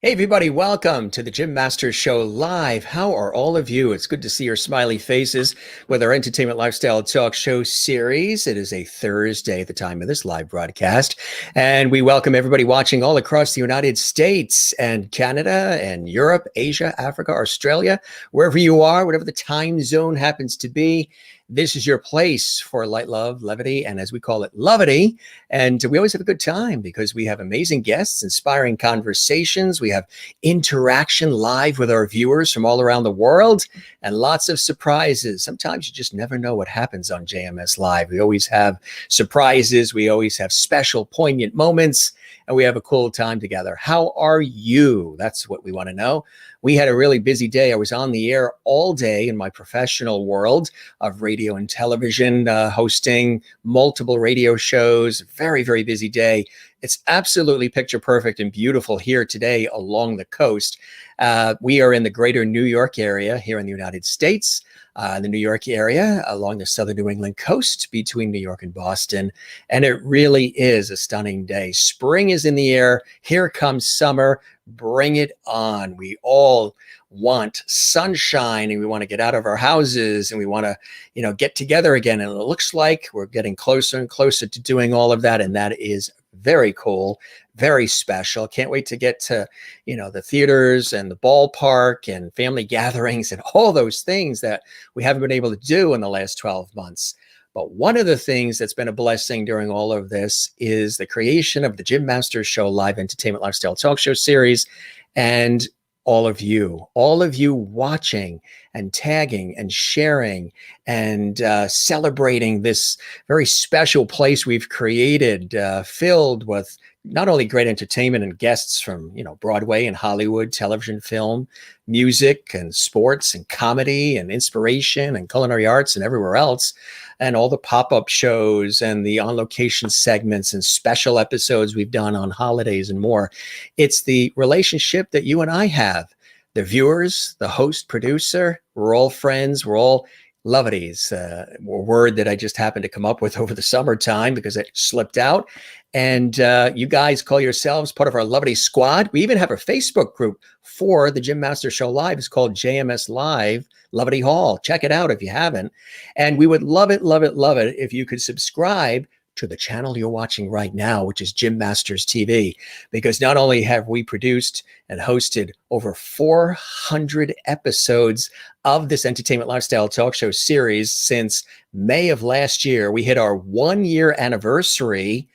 Hey everybody, welcome to the Jim Masters Show Live. How are all of you? It's good to see your smiley faces with our Entertainment Lifestyle Talk Show series. It is a Thursday at the time of this live broadcast, and we welcome everybody watching all across the United States and Canada and Europe, Asia, Africa, Australia, wherever you are, whatever the time zone happens to be. This is your place for light, love, levity, and as we call it, lovity. And we always have a good time because we have amazing guests, inspiring conversations. We have interaction live with our viewers from all around the world and lots of surprises. Sometimes you just never know what happens on JMS Live. We always have surprises. We always have special, poignant moments, and we have a cool time together. How are you? That's what we want to know. We had a really busy day. I was on the air all day in my professional world of radio and television, hosting multiple radio shows. Very, very busy day. It's absolutely picture perfect and beautiful here today along the coast. We are in the greater New York area here in the United States. The New York area along the southern New England coast between New York and Boston. And it really is a stunning day. Spring is in the air. Here comes summer. Bring it on. We all want sunshine and we want to get out of our houses and we want to, get together again. And it looks like we're getting closer and closer to doing all of that. And that is very cool, very special. Can't wait to get to, the theaters and the ballpark and family gatherings and all those things that we haven't been able to do in the last 12 months. But one of the things that's been a blessing during all of this is the creation of the Jim Masters Show Live Entertainment Lifestyle Talk Show series. And all of you watching and tagging and sharing and celebrating this very special place we've created, filled with not only great entertainment and guests from, Broadway and Hollywood, television, film, music and sports and comedy and inspiration and culinary arts and everywhere else, and all the pop-up shows and the on-location segments and special episodes we've done on holidays and more. It's the relationship that you and I have, the viewers, the host, producer. We're all friends. We're all lovities, a word that I just happened to come up with over the summertime because it slipped out. And you guys call yourselves part of our lovity squad. We even have a Facebook group for the Jim Masters Show Live. It's called JMS Live Lovity Hall. Check it out if you haven't. And we would love it, love it, love it if you could subscribe to the channel you're watching right now, which is Jim Masters TV, because not only have we produced and hosted over 400 episodes of this Entertainment Lifestyle Talk Show series since May of last year. We hit our 1-year anniversary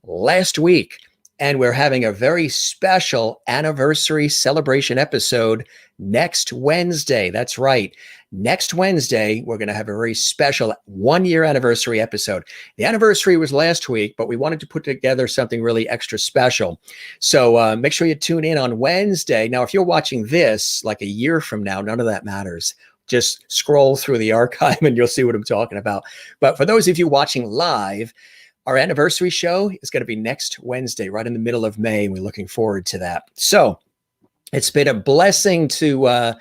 last week, and we're having a very special anniversary celebration episode next Wednesday. That's right. Next Wednesday, we're going to have a very special 1-year anniversary episode. The anniversary was last week, but we wanted to put together something really extra special. So make sure you tune in on Wednesday. Now, if you're watching this like a year from now, none of that matters. Just scroll through the archive and you'll see what I'm talking about. But for those of you watching live, our anniversary show is going to be next Wednesday, right in the middle of May. And we're looking forward to that. So it's been a blessing to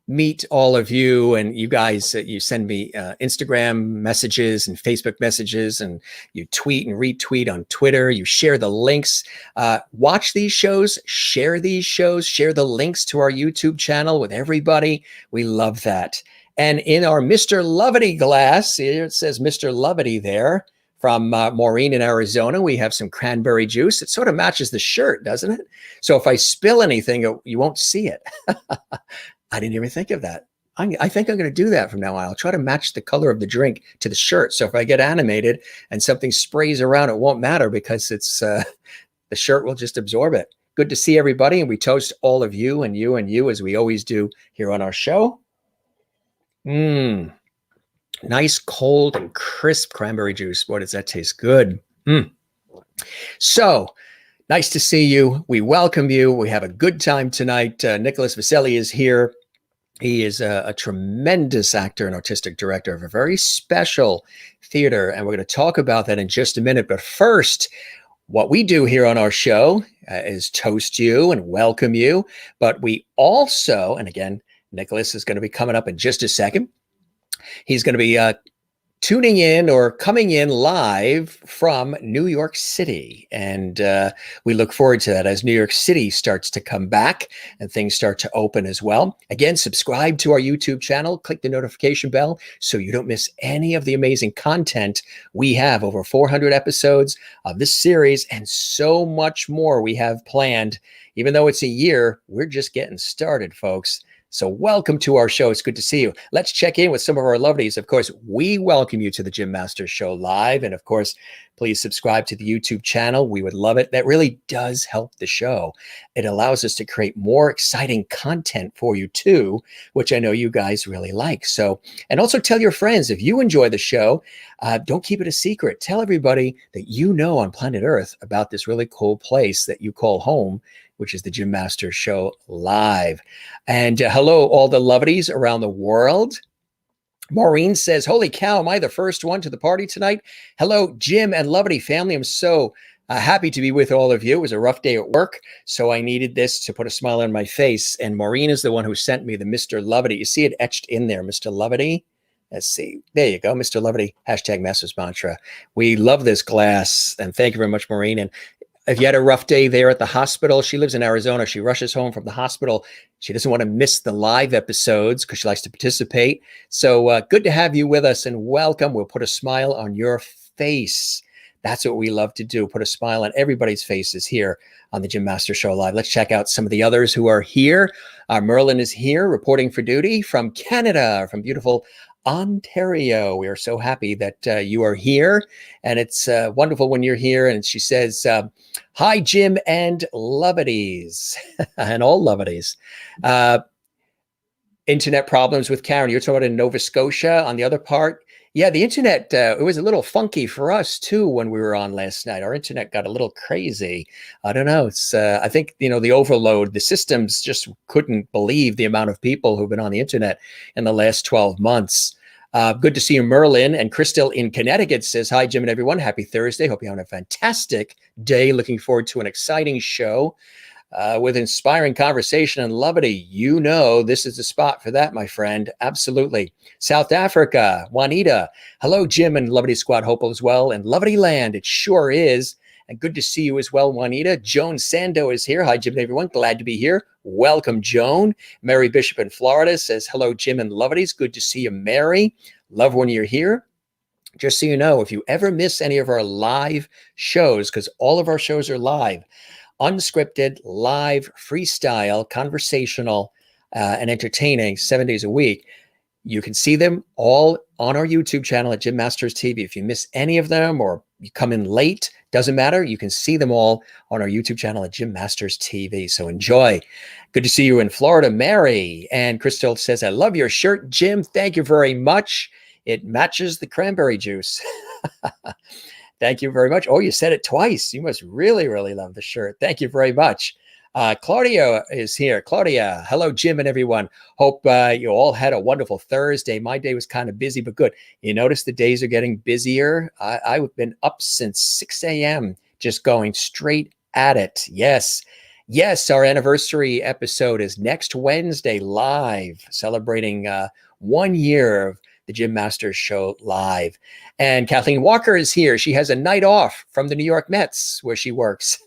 meet all of you, and you guys, you send me Instagram messages and Facebook messages, and you tweet and retweet on Twitter. You share the links. Watch these shows, share these shows, share the links to our YouTube channel with everybody. We love that. And in our Mr. Lovity glass, here it says Mr. Lovity there, From Maureen in Arizona, we have some cranberry juice. It sort of matches the shirt, doesn't it? So if I spill anything, you won't see it. I didn't even think of that. I think I'm going to do that from now on. I'll try to match the color of the drink to the shirt. So if I get animated and something sprays around, it won't matter because it's the shirt will just absorb it. Good to see everybody. And we toast all of you and you and you as we always do here on our show. Nice cold and crisp cranberry juice. Boy, does that taste good. So nice to see you. We welcome you. We have a good time tonight. Nicholas VISELLI is here. He is a tremendous actor and artistic director of a very special theater. And we're going to talk about that in just a minute. But first, what we do here on our show is toast you and welcome you. But we also, and again, Nicholas is going to be coming up in just a second. He's going to be tuning in or coming in live from New York City. And we look forward to that as New York City starts to come back and things start to open as well. Again, subscribe to our YouTube channel, click the notification bell so you don't miss any of the amazing content we have. Over 400 episodes of this series and so much more we have planned. Even though it's a year, we're just getting started, folks. So welcome to our show. It's good to see you. Let's check in with some of our lovelies. Of course, we welcome you to the Jim Masters Show live. And of course, please subscribe to the YouTube channel. We would love it. That really does help the show. It allows us to create more exciting content for you too, which I know you guys really like. So, and also tell your friends, if you enjoy the show, don't keep it a secret. Tell everybody that you know on planet Earth about this really cool place that you call home, which is the Jim Masters Show live. And hello, all the lovelies around the world. Maureen says, holy cow, am I the first one to the party tonight? Hello, Jim and lovely family. I'm so happy to be with all of you. It was a rough day at work, so I needed this to put a smile on my face. And Maureen is the one who sent me the Mr. Lovety. You see it etched in there, Mr. Lovety? Let's see. There you go, Mr. Lovety, hashtag Masters Mantra. We love this glass, and thank you very much, Maureen. And if you had a rough day there at the hospital, she lives in Arizona. She rushes home from the hospital. She doesn't want to miss the live episodes because she likes to participate. So good to have you with us and welcome. We'll put a smile on your face. That's what we love to do. Put a smile on everybody's faces here on the Jim Masters Show Live. Let's check out some of the others who are here. Merlin is here reporting for duty from Canada, from beautiful Ontario. We are so happy that you are here, and it's wonderful when you're here. And she says, hi, Jim and Loveties and all Loveties. Internet problems with Karen. You're talking about in Nova Scotia on the other part. Yeah, the internet, it was a little funky for us too when we were on last night. Our internet got a little crazy. I don't know. It's I think, the overload, the systems just couldn't believe the amount of people who've been on the internet in the last 12 months. Good to see you, Merlin. And Crystal in Connecticut says, hi, Jim and everyone. Happy Thursday. Hope you're having a fantastic day. Looking forward to an exciting show. With inspiring conversation and levity. This is the spot for that, my friend. Absolutely. South Africa, Juanita. Hello, Jim and Levity Squad. Hope all is well. And Levity Land, it sure is. And good to see you as well, Juanita. Joan Sando is here. Hi, Jim and everyone. Glad to be here. Welcome, Joan. Mary Bishop in Florida says, hello, Jim and Levities. Good to see you, Mary. Love when you're here. Just so you know, if you ever miss any of our live shows, because all of our shows are live, unscripted, live, freestyle, conversational, and entertaining 7 days a week. You can see them all on our YouTube channel at Jim Masters TV. If you miss any of them or you come in late, doesn't matter. You can see them all on our YouTube channel at Jim Masters TV. So enjoy. Good to see you in Florida, Mary. And Crystal says, I love your shirt, Jim. Thank you very much. It matches the cranberry juice. Thank you very much. Oh, you said it twice. You must really, really love the shirt. Thank you very much. Claudia is here. Claudia, hello, Jim and everyone. Hope you all had a wonderful Thursday. My day was kind of busy, but good. You notice the days are getting busier. I've been up since 6 a.m., just going straight at it. Yes. Yes, our anniversary episode is next Wednesday live, celebrating 1 year of the Jim Masters Show live. And Kathleen Walker is here. She has a night off from the New York Mets where she works.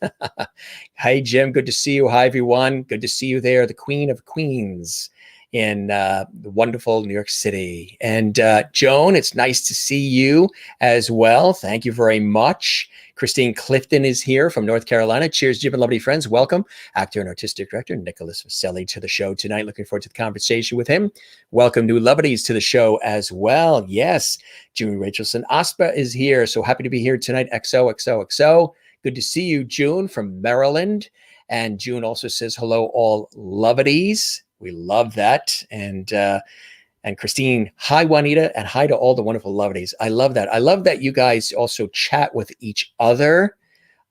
Hi, Jim. Good to see you. Hi, everyone. Good to see you there. The Queen of Queens in the wonderful New York City. And Joan, it's nice to see you as well. Thank you very much. Christine Clifton is here from North Carolina. Cheers, Jim and lovely friends. Welcome, actor and artistic director Nicholas VISELLI to the show tonight. Looking forward to the conversation with him. Welcome, new lovelies, to the show as well. Yes, June Rachelson Aspa is here. So happy to be here tonight. XOXOXO. Good to see you, June, from Maryland. And June also says, hello, all lovelies. We love that. And Christine, hi, Juanita, and hi to all the wonderful lovelies. I love that. I love that you guys also chat with each other.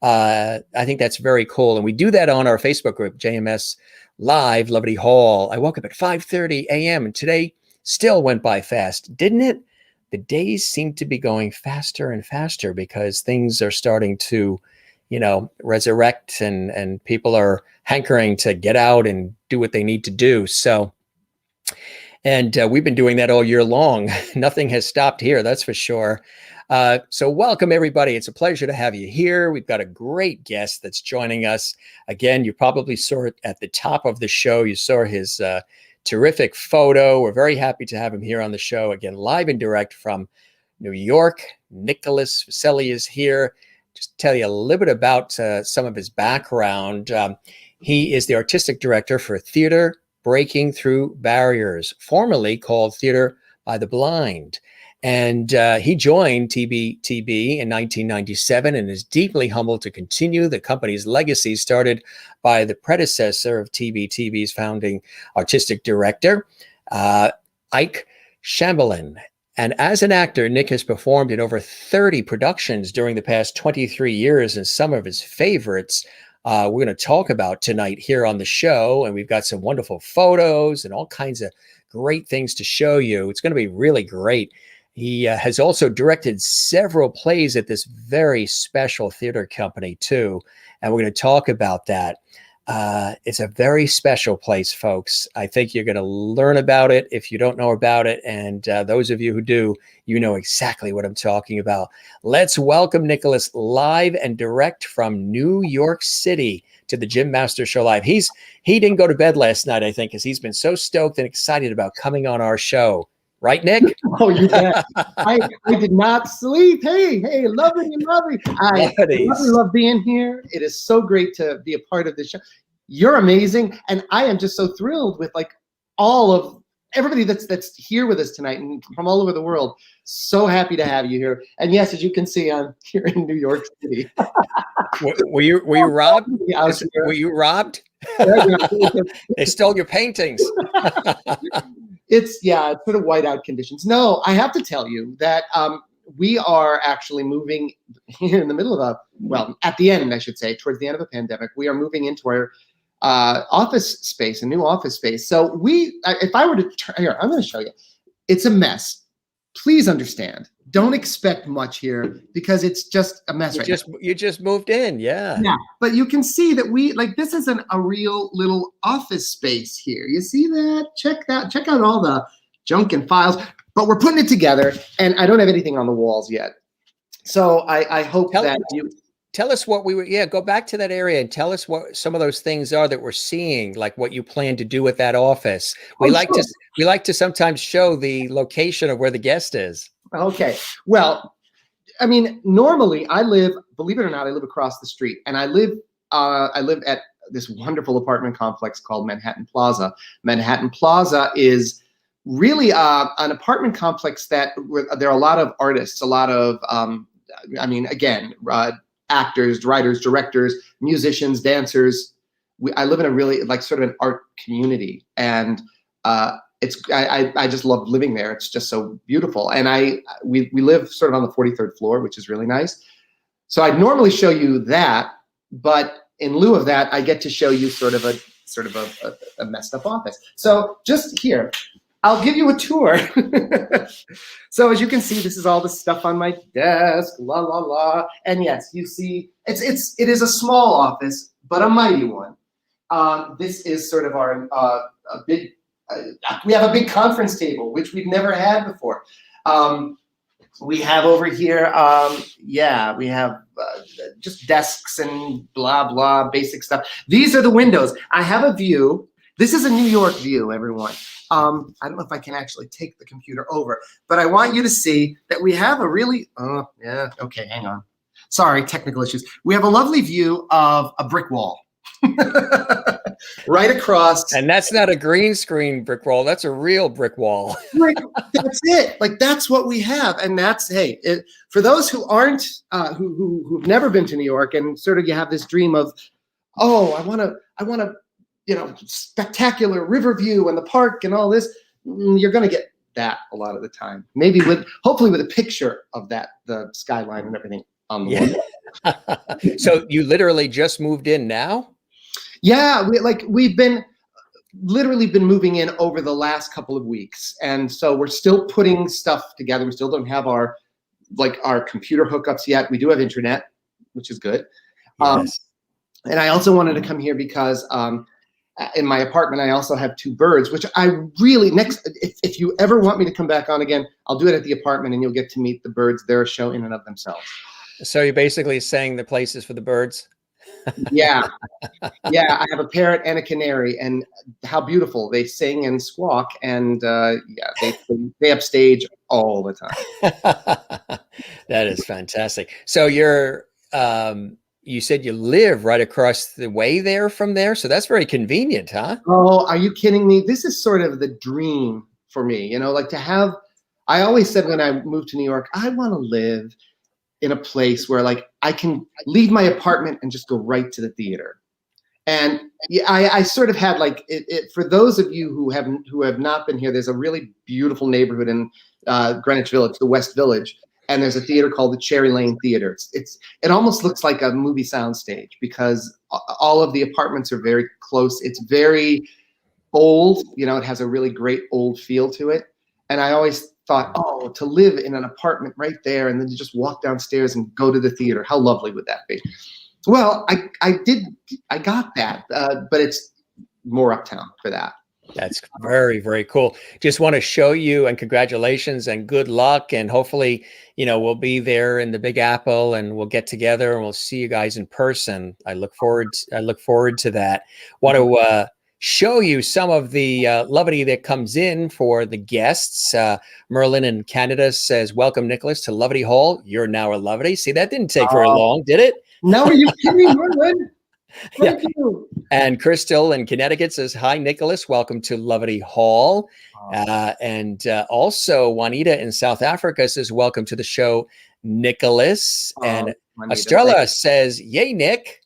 I think that's very cool. And we do that on our Facebook group, JMS Live, Lovely Hall. I woke up at 5:30 a.m. and today still went by fast, didn't it? The days seem to be going faster and faster because things are starting to, resurrect and people are hankering to get out and do what they need to do. And we've been doing that all year long. Nothing has stopped here, that's for sure. So welcome, everybody. It's a pleasure to have you here. We've got a great guest that's joining us. Again, you probably saw it at the top of the show. You saw his terrific photo. We're very happy to have him here on the show. Again, live and direct from New York. Nicholas VISELLI is here. Just tell you a little bit about some of his background. He is the artistic director for Theater Breaking Through Barriers, formerly called Theater by the Blind. And he joined TBTB in 1997 and is deeply humbled to continue the company's legacy started by the predecessor of TBTB's founding artistic director, Ike Chamberlain. And as an actor, Nick has performed in over 30 productions during the past 23 years, and some of his favorites we're going to talk about tonight here on the show. And we've got some wonderful photos and all kinds of great things to show you. It's going to be really great. He has also directed several plays at this very special theater company too. And we're going to talk about that. It's a very special place, folks. I think you're going to learn about it if you don't know about it. And those of you who do, you know exactly what I'm talking about. Let's welcome Nicholas live and direct from New York City to the Jim Master Show Live. He didn't go to bed last night, I think, because he's been so stoked and excited about coming on our show. Right, Nick? Oh, you bet. I did not sleep. Hey, lovely. I love being here. It is so great to be a part of this show. You're amazing. And I am just so thrilled with all of everybody that's here with us tonight and from all over the world. So happy to have you here. And yes, as you can see, I'm here in New York City. Were you robbed? Were you robbed? They stole your paintings. It's sort of whiteout conditions. No, I have to tell you that we are actually moving here in the middle of at the end, I should say, towards the end of a pandemic. We are moving into our office space, a new office space. So if I were to here, I'm going to show you. It's a mess. Please understand. Don't expect much here because it's just a mess You just moved in, yeah. Yeah, but you can see that this isn't a real little office space here. You see that? Check out all the junk and files. But we're putting it together, and I don't have anything on the walls yet. So I hope Tell us what go back to that area and tell us what some of those things are that we're seeing, like what you plan to do with that office. We like to sometimes show the location of where the guest is. Okay. Well, I mean, normally believe it or not, I live across the street, and I live at this wonderful apartment complex called Manhattan Plaza. Manhattan Plaza is really an apartment complex where there are a lot of artists, a lot of, actors, writers, directors, musicians, dancers. I live in a really sort of an art community, and I just love living there. It's just so beautiful. And we live sort of on the 43rd floor, which is really nice. So I'd normally show you that, but in lieu of that, I get to show you sort of a messed up office. So just here, I'll give you a tour. So as you can see, this is all the stuff on my desk, la la la. And yes, you see, it is a small office, but a mighty one. This is sort of our big. We have a big conference table, which we've never had before. We have over here, we have just desks and blah, blah, basic stuff. These are the windows. I have a view. This is a New York view, everyone. I don't know if I can actually take the computer over, but I want you to see that we have a really, yeah, okay, hang on. Sorry, technical issues. We have a lovely view of a brick wall. Right across. And that's not a green screen brick wall. That's a real brick wall. Right, that's it. Like, that's what we have. And that's, hey, for those who aren't, who've never been to New York, and sort of you have this dream of, oh, I want to, you know, spectacular river view and the park and all this, you're going to get that a lot of the time. Maybe hopefully with a picture of that, the skyline and everything on the wall. So you literally just moved in now? Yeah, we've been literally been moving in over the last couple of weeks, and so we're still putting stuff together. We still don't have our computer hookups yet. We do have internet, which is good. Yes. And I also wanted to come here because in my apartment I also have 2 birds, which I really if you ever want me to come back on again, I'll do it at the apartment, and you'll get to meet the birds. They're a show in and of themselves. So you're basically saying the place is for the birds? Yeah. Yeah, I have a parrot and a canary, and how beautiful. They sing and squawk, and yeah, they upstage all the time. That is fantastic. So you're you said you live right across the way there from there, so that's very convenient, huh? Oh, are you kidding me? This is sort of the dream for me, you know, like to have, I always said when I moved to New York, I want to live in a place where like I can leave my apartment and just go right to the theater. And yeah, I sort of had like for those of you who have not been here, there's a really beautiful neighborhood in Greenwich Village, the West Village, and there's a theater called the Cherry Lane Theater. It almost looks like a movie soundstage because all of the apartments are very close. It's very old, you know, it has a really great old feel to it. And I always thought, oh, to live in an apartment right there and then to just walk downstairs and go to the theater, how lovely would that be? Well, I got that, but it's more uptown for that. That's very, very cool. Just want to show you, and congratulations and good luck. And hopefully, you know, we'll be there in the Big Apple and we'll get together and we'll see you guys in person. I look forward to that. Want to show you some of the levity that comes in for the guests. Merlin in Canada says, welcome, Nicholas, to Levity Hall. You're now a levity. See, that didn't take very long, did it? No, are you kidding, Merlin? Yeah. And Crystal in Connecticut says, hi, Nicholas. Welcome to Levity Hall. And also Juanita in South Africa says, welcome to the show, Nicholas. And Juanita, Estrella says, yay, Nick.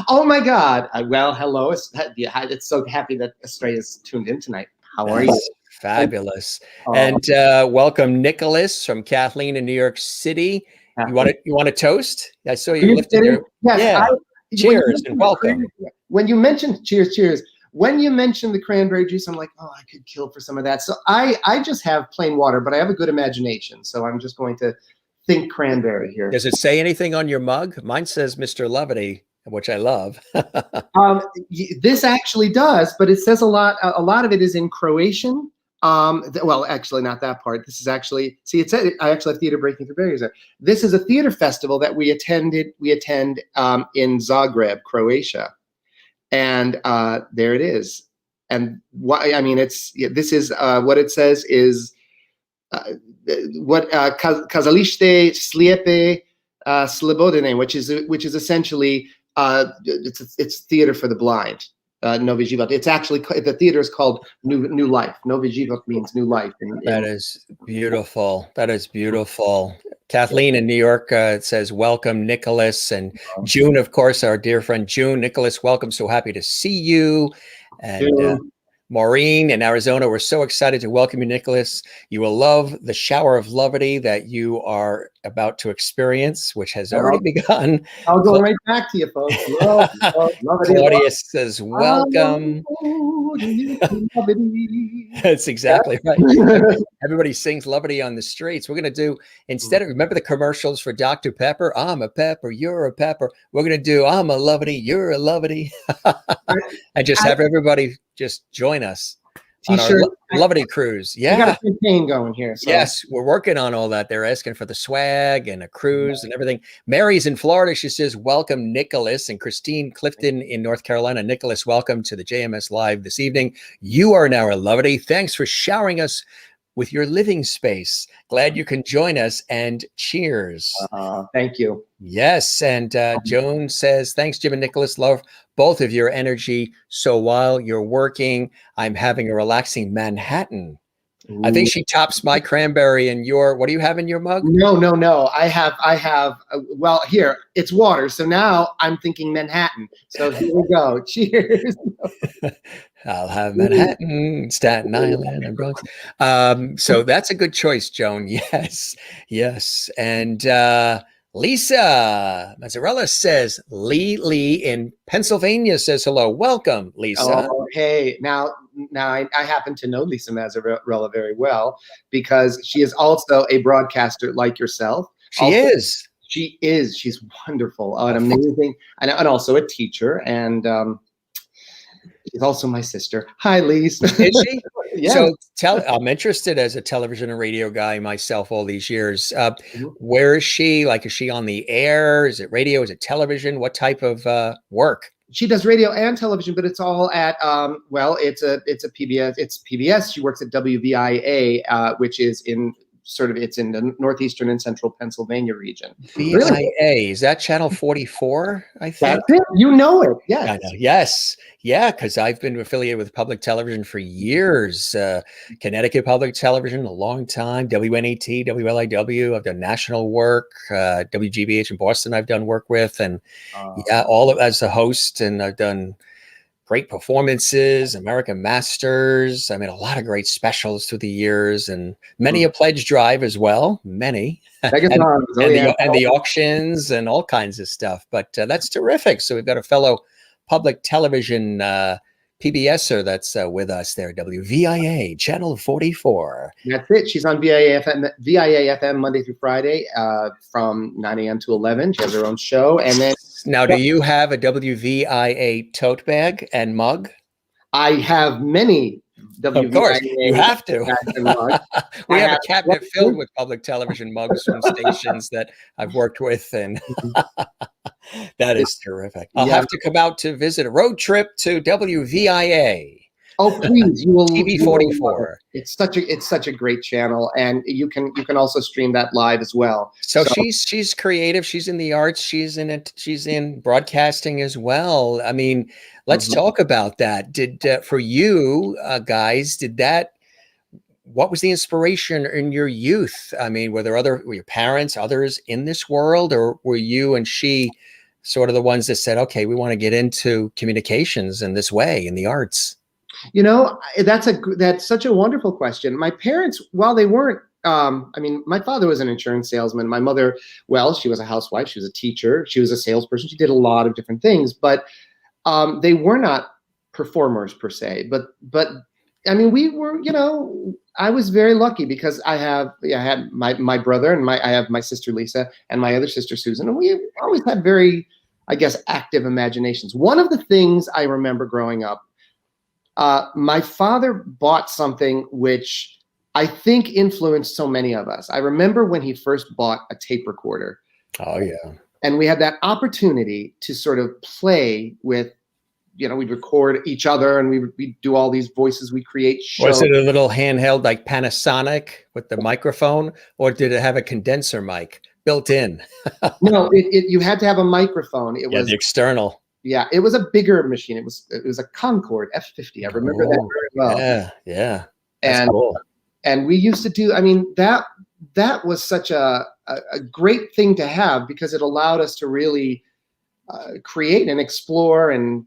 Oh my God. Well, hello. It's so happy that Estrella's tuned in tonight. How are you? Fabulous. And welcome, Nicholas from Kathleen in New York City. You want to toast? I saw you lifted your, yes, yeah. Cheers and welcome. When you mentioned cheers. When you mentioned the cranberry juice, I'm like, oh, I could kill for some of that. So I just have plain water, but I have a good imagination. So I'm just going to think cranberry here. Does it say anything on your mug? Mine says Mr. Levity, which I love. This actually does, but it says a lot. A lot of it is in Croatian. Well, actually, not that part. This is actually, see, it said I actually have theater breaking through barriers there. This is a theater festival that we attend in Zagreb, Croatia, and there it is. And what I mean, this is what it says is what Kazalište Slijepe Slobodene, which is essentially it's theater for the blind. Novi Život. It's actually, the theater is called New Life. Novi Život means new life. That is beautiful. That is beautiful. Kathleen in New York says, welcome, Nicholas. And June, of course, our dear friend June. Nicholas, welcome. So happy to see you. And Maureen in Arizona, we're so excited to welcome you, Nicholas. You will love the shower of levity that you are about to experience, which has already begun. I'll go right back to you, folks. Claudius says, welcome. That's exactly right. Everybody sings levity on the streets. We're going to do, instead of, remember the commercials for Dr. Pepper? I'm a pepper, you're a pepper. We're going to do, I'm a levity, you're a levity. And just have everybody just join us. on our T-shirt. Lovely cruise. We got Yeah. a campaign going here. So. Yes, we're working on all that. They're asking for the swag and a cruise and everything. Mary's in Florida. She says, welcome, Nicholas. And Christine Clifton in North Carolina. Nicholas, welcome to the JMS Live this evening. You are now a Lovity. Thanks for showering us with your living space. Glad you can join us, and cheers. Thank you. Yes. And Joan says, thanks, Jim and Nicholas. Love both of your energy. So while you're working, I'm having a relaxing Manhattan. Ooh. I think she tops my cranberry and your, what do you have in your mug? No. I have, well, here, it's water. So now I'm thinking Manhattan. So here we go. Cheers. I'll have Manhattan, Staten Island, and Bronx. So that's a good choice, Joan. Yes. And Lisa Mazzarella says, Lee in Pennsylvania says hello. Welcome, Lisa. Oh, hey, now I happen to know Lisa Mazzarella very well because she is also a broadcaster like yourself. She is. She's wonderful, an amazing, and also a teacher. And she's also my sister. Hi, Lisa. Is she? Yeah. So I'm interested as a television and radio guy myself all these years. Where is she? Like, is she on the air? Is it radio? Is it television? What type of work? She does radio and television, but it's all at it's a PBS. It's PBS. She works at WVIA, which is in it's in the northeastern and central Pennsylvania region. VIA, really? Is that channel 44? I think that's it. You know it. Yes. I know. Yes. Yeah, because I've been affiliated with public television for years. Connecticut Public Television, a long time. WNET, WLIW. I've done national work. WGBH in Boston, I've done work with, and all of as a host, and I've done great performances, American Masters. I mean, a lot of great specials through the years, and many a pledge drive as well. Many. and the auctions and all kinds of stuff. But that's terrific. So we've got a fellow public television PBSer that's with us there, WVIA, channel 44. That's it. She's on VIA FM Monday through Friday from 9 a.m. to 11. She has her own show. And then now, do you have a WVIA tote bag and mug? I have many WVIA. Of course, you have to. We have a cabinet filled with public television mugs from stations that I've worked with, and that is terrific. I'll have to come out to visit a road trip to WVIA. Oh, please! You will. TV 44. It's such a great channel, and you can also stream that live as well. So she's creative. She's in the arts. She's in broadcasting as well. I mean, let's talk about that. Did for you guys? What was the inspiration in your youth? I mean, were your parents, others in this world, or were you and she sort of the ones that said, "Okay, we want to get into communications in this way in the arts"? You know, that's such a wonderful question. My parents, while they weren't, my father was an insurance salesman. My mother, well, she was a housewife. She was a teacher. She was a salesperson. She did a lot of different things, but they were not performers per se. But I mean, we were, I was very lucky because I had my brother and I have my sister Lisa and my other sister Susan, and we always had very, I guess, active imaginations. One of the things I remember growing up, my father bought something which I think influenced so many of us. I remember when he first bought a tape recorder. Oh, yeah. And we had that opportunity to sort of play with, we'd record each other and we'd do all these voices, we create shows. Was it a little handheld like Panasonic with the microphone, or did it have a condenser mic built in? No, you had to have a microphone. It was the external. Yeah, it was a bigger machine. It was a Concorde F50. I remember that very well. Yeah. That's cool. And we used to do. I mean, that was such a great thing to have because it allowed us to really create and explore and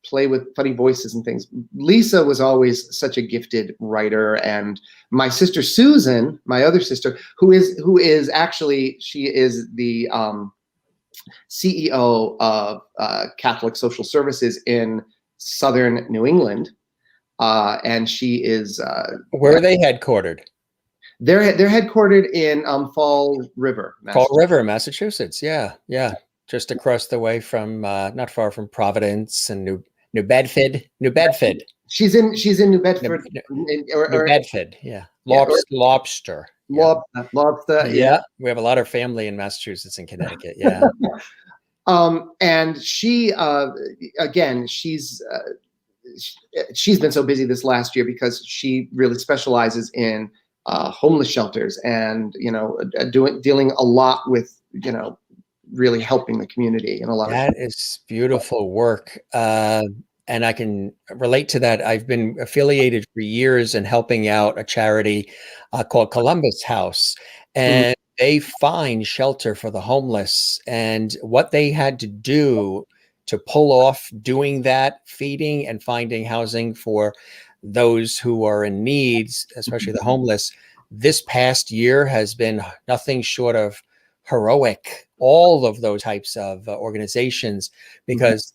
play with funny voices and things. Lisa was always such a gifted writer, and my sister Susan, my other sister, who is actually she is the CEO of Catholic Social Services in Southern New England, and she is. Where are they headquartered? They're headquartered in Fall River, Massachusetts. Yeah, just across the way from, not far from Providence and New Bedford. She's in New New, Bedford, New or Bedford, yeah. yeah, or Lobster. Yeah. Lobster, yeah. Yeah. We have a lot of family in Massachusetts and Connecticut. Yeah. And she, again, she's been so busy this last year because she really specializes in homeless shelters, and dealing a lot with really helping the community in a lot of. That is beautiful work. And I can relate to that. I've been affiliated for years and helping out a charity called Columbus House. Mhm, And they find shelter for the homeless. And what they had to do to pull off doing that, feeding and finding housing for those who are in needs, especially the homeless, this past year has been nothing short of heroic. All of those types of organizations, mhm, because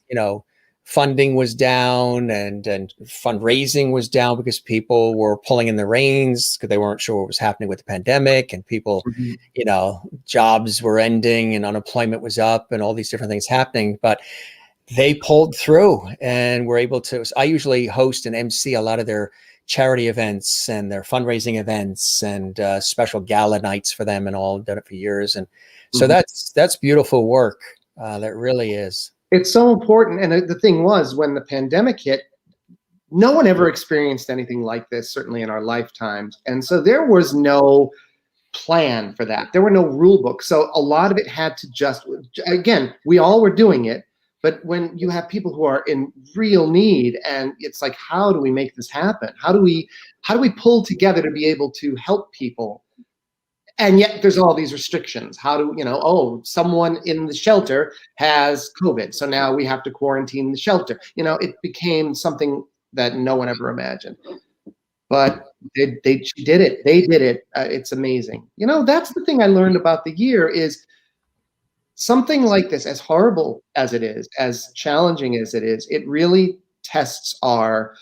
funding was down and fundraising was down because people were pulling in the reins because they weren't sure what was happening with the pandemic, and people, mhm. jobs were ending and unemployment was up and all these different things happening. But they pulled through and were able to. I usually host and MC a lot of their charity events and their fundraising events and special gala nights for them, and all. Done it for years, and so Mhm. that's beautiful work. That really is. It's so important. And the thing was, when the pandemic hit, no one ever experienced anything like this, certainly in our lifetimes. And so there was no plan for that. There were no rule books. So a lot of it had to just, again, we all were doing it. But when you have people who are in real need, and it's like, how do we make this happen? How do we pull together to be able to help people? And yet there's all these restrictions. How do someone in the shelter has COVID, so now we have to quarantine the shelter. It became something that no one ever imagined. But she did it. They did it. It's amazing. That's the thing I learned about the year is something like this, as horrible as it is, as challenging as it is, it really tests our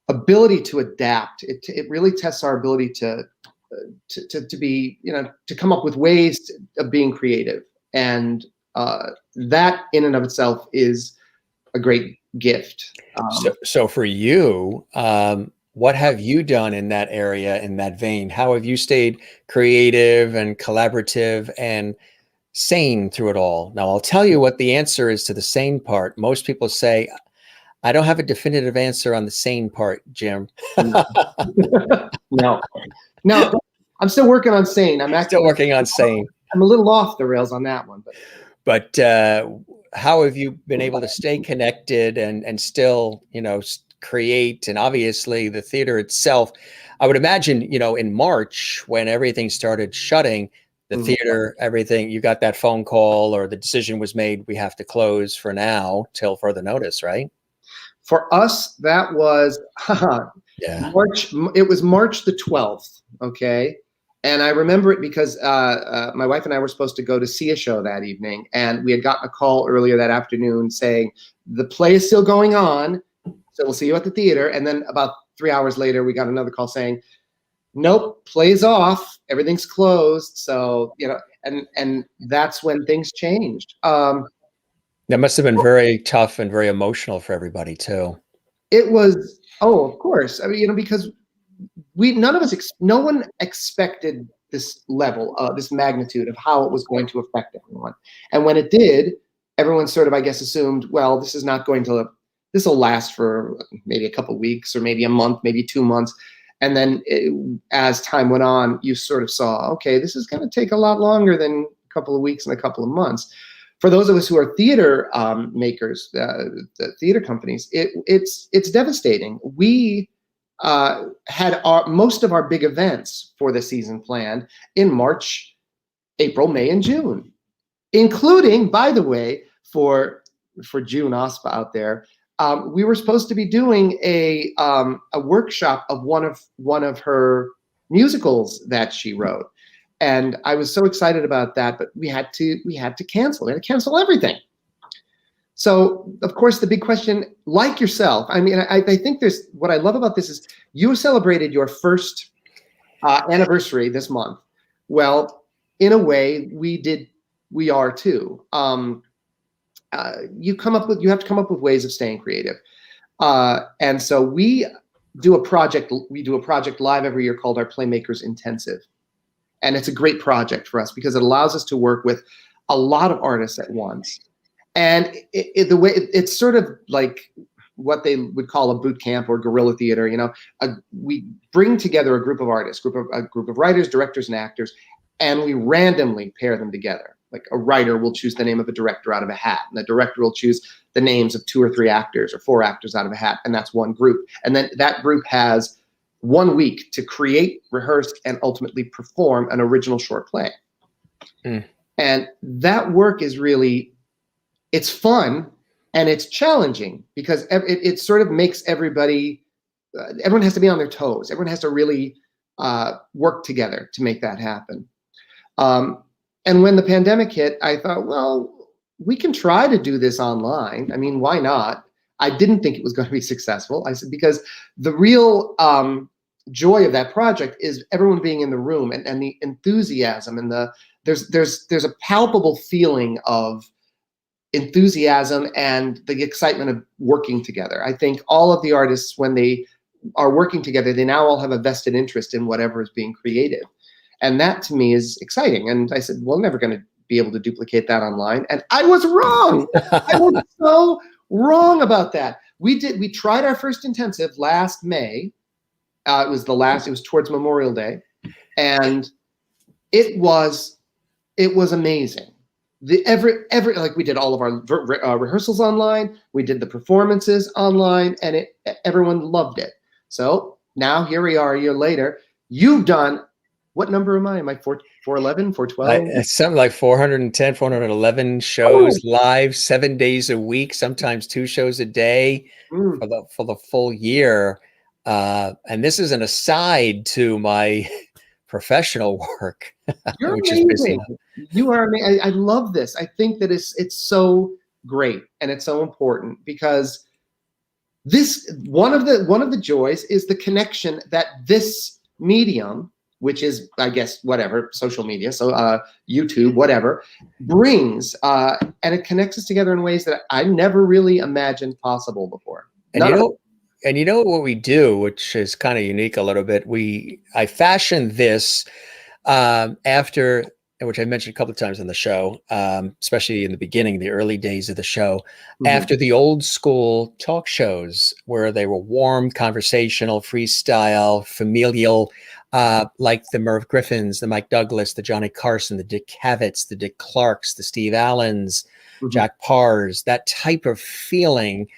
ability to adapt. It really tests our ability to be, to come up with ways of being creative. And that in and of itself is a great gift. So for you, what have you done in that area, in that vein? How have you stayed creative and collaborative and sane through it all? Now, I'll tell you what the answer is to the sane part. Most people say, I don't have a definitive answer on the sane part, Jim. No, no, I'm still working on sane. Still working on sane. I'm a little off the rails on that one, But how have you been able to stay connected and still, create? And obviously the theater itself, I would imagine, in March when everything started shutting, the Mhm. theater, everything, you got that phone call or the decision was made, we have to close for now till further notice, right? For us, that was Yeah. March. It was March the 12th. Okay. And I remember it because my wife and I were supposed to go to see a show that evening. And we had gotten a call earlier that afternoon saying, the play is still going on, so we'll see you at the theater. And then about 3 hours later, we got another call saying, nope, play's off, everything's closed. So, and that's when things changed. That must have been very tough and very emotional for everybody too. It was, oh, of course. I mean, because no one expected this level, this magnitude of how it was going to affect everyone. And when it did, everyone sort of, I guess, assumed, well, this will last for maybe a couple of weeks or maybe a month, maybe 2 months. And then as time went on, you sort of saw, okay, this is going to take a lot longer than a couple of weeks and a couple of months. For those of us who are theater makers, the theater companies, it's devastating. We had most of our big events for the season planned in March, April, May, and June, including, by the way, for June OSPA out there, we were supposed to be doing a workshop of one of her musicals that she wrote. And I was so excited about that, but we had to cancel. We had to cancel everything. So, of course, the big question, like yourself, I mean, I think what I love about this is you celebrated your first anniversary this month. Well, in a way, we are too. You have to come up with ways of staying creative. And so we do a project live every year called our Playmakers Intensive. And it's a great project for us because it allows us to work with a lot of artists at once. And it's sort of like what they would call a boot camp or guerrilla theater. You know, we bring together a group of artists, a group of writers, directors, and actors, and we randomly pair them together. Like a writer will choose the name of a director out of a hat, and the director will choose the names of 2 or 3 actors or 4 actors out of a hat, and that's one group. And then that group has 1 week to create, rehearse, and ultimately perform an original short play. And that work is really, it's fun and it's challenging because it sort of makes everybody, everyone has to be on their toes. Everyone has to really work together to make that happen. And when the pandemic hit, I thought, well, we can try to do this online. I mean, why not? I didn't think it was going to be successful. I said, because the real joy of that project is everyone being in the room and the enthusiasm and there's a palpable feeling of enthusiasm and the excitement of working together. I think all of the artists, when they are working together, they now all have a vested interest in whatever is being created. And that to me is exciting. And I said, we're never going to be able to duplicate that online. And I was wrong. I was so wrong about that. We tried our first intensive last May. It was towards Memorial Day. And it was amazing. Like we did all of our rehearsals online. We did the performances online, and everyone loved it. So now here we are a year later. You've done, what number am I? Am I 411, 412? Something like 410, 411 shows live, 7 days a week, sometimes 2 shows a day for the full year. And this is an aside to my professional work. You're amazing. You are amazing. I love this. I think that it's so great and it's so important because this one of the joys is the connection that this medium, which is, I guess, whatever, social media, so YouTube, whatever, brings, and it connects us together in ways that I never really imagined possible before. And you know what we do, which is kind of unique a little bit. I fashioned this after, which I mentioned a couple of times on the show, especially in the beginning, the early days of the show, after the old school talk shows where they were warm, conversational, freestyle, familial, like the Merv Griffins, the Mike Douglas, the Johnny Carson, the Dick Cavett's, the Dick Clarks, the Steve Allens, Jack Parrs, that type of feeling,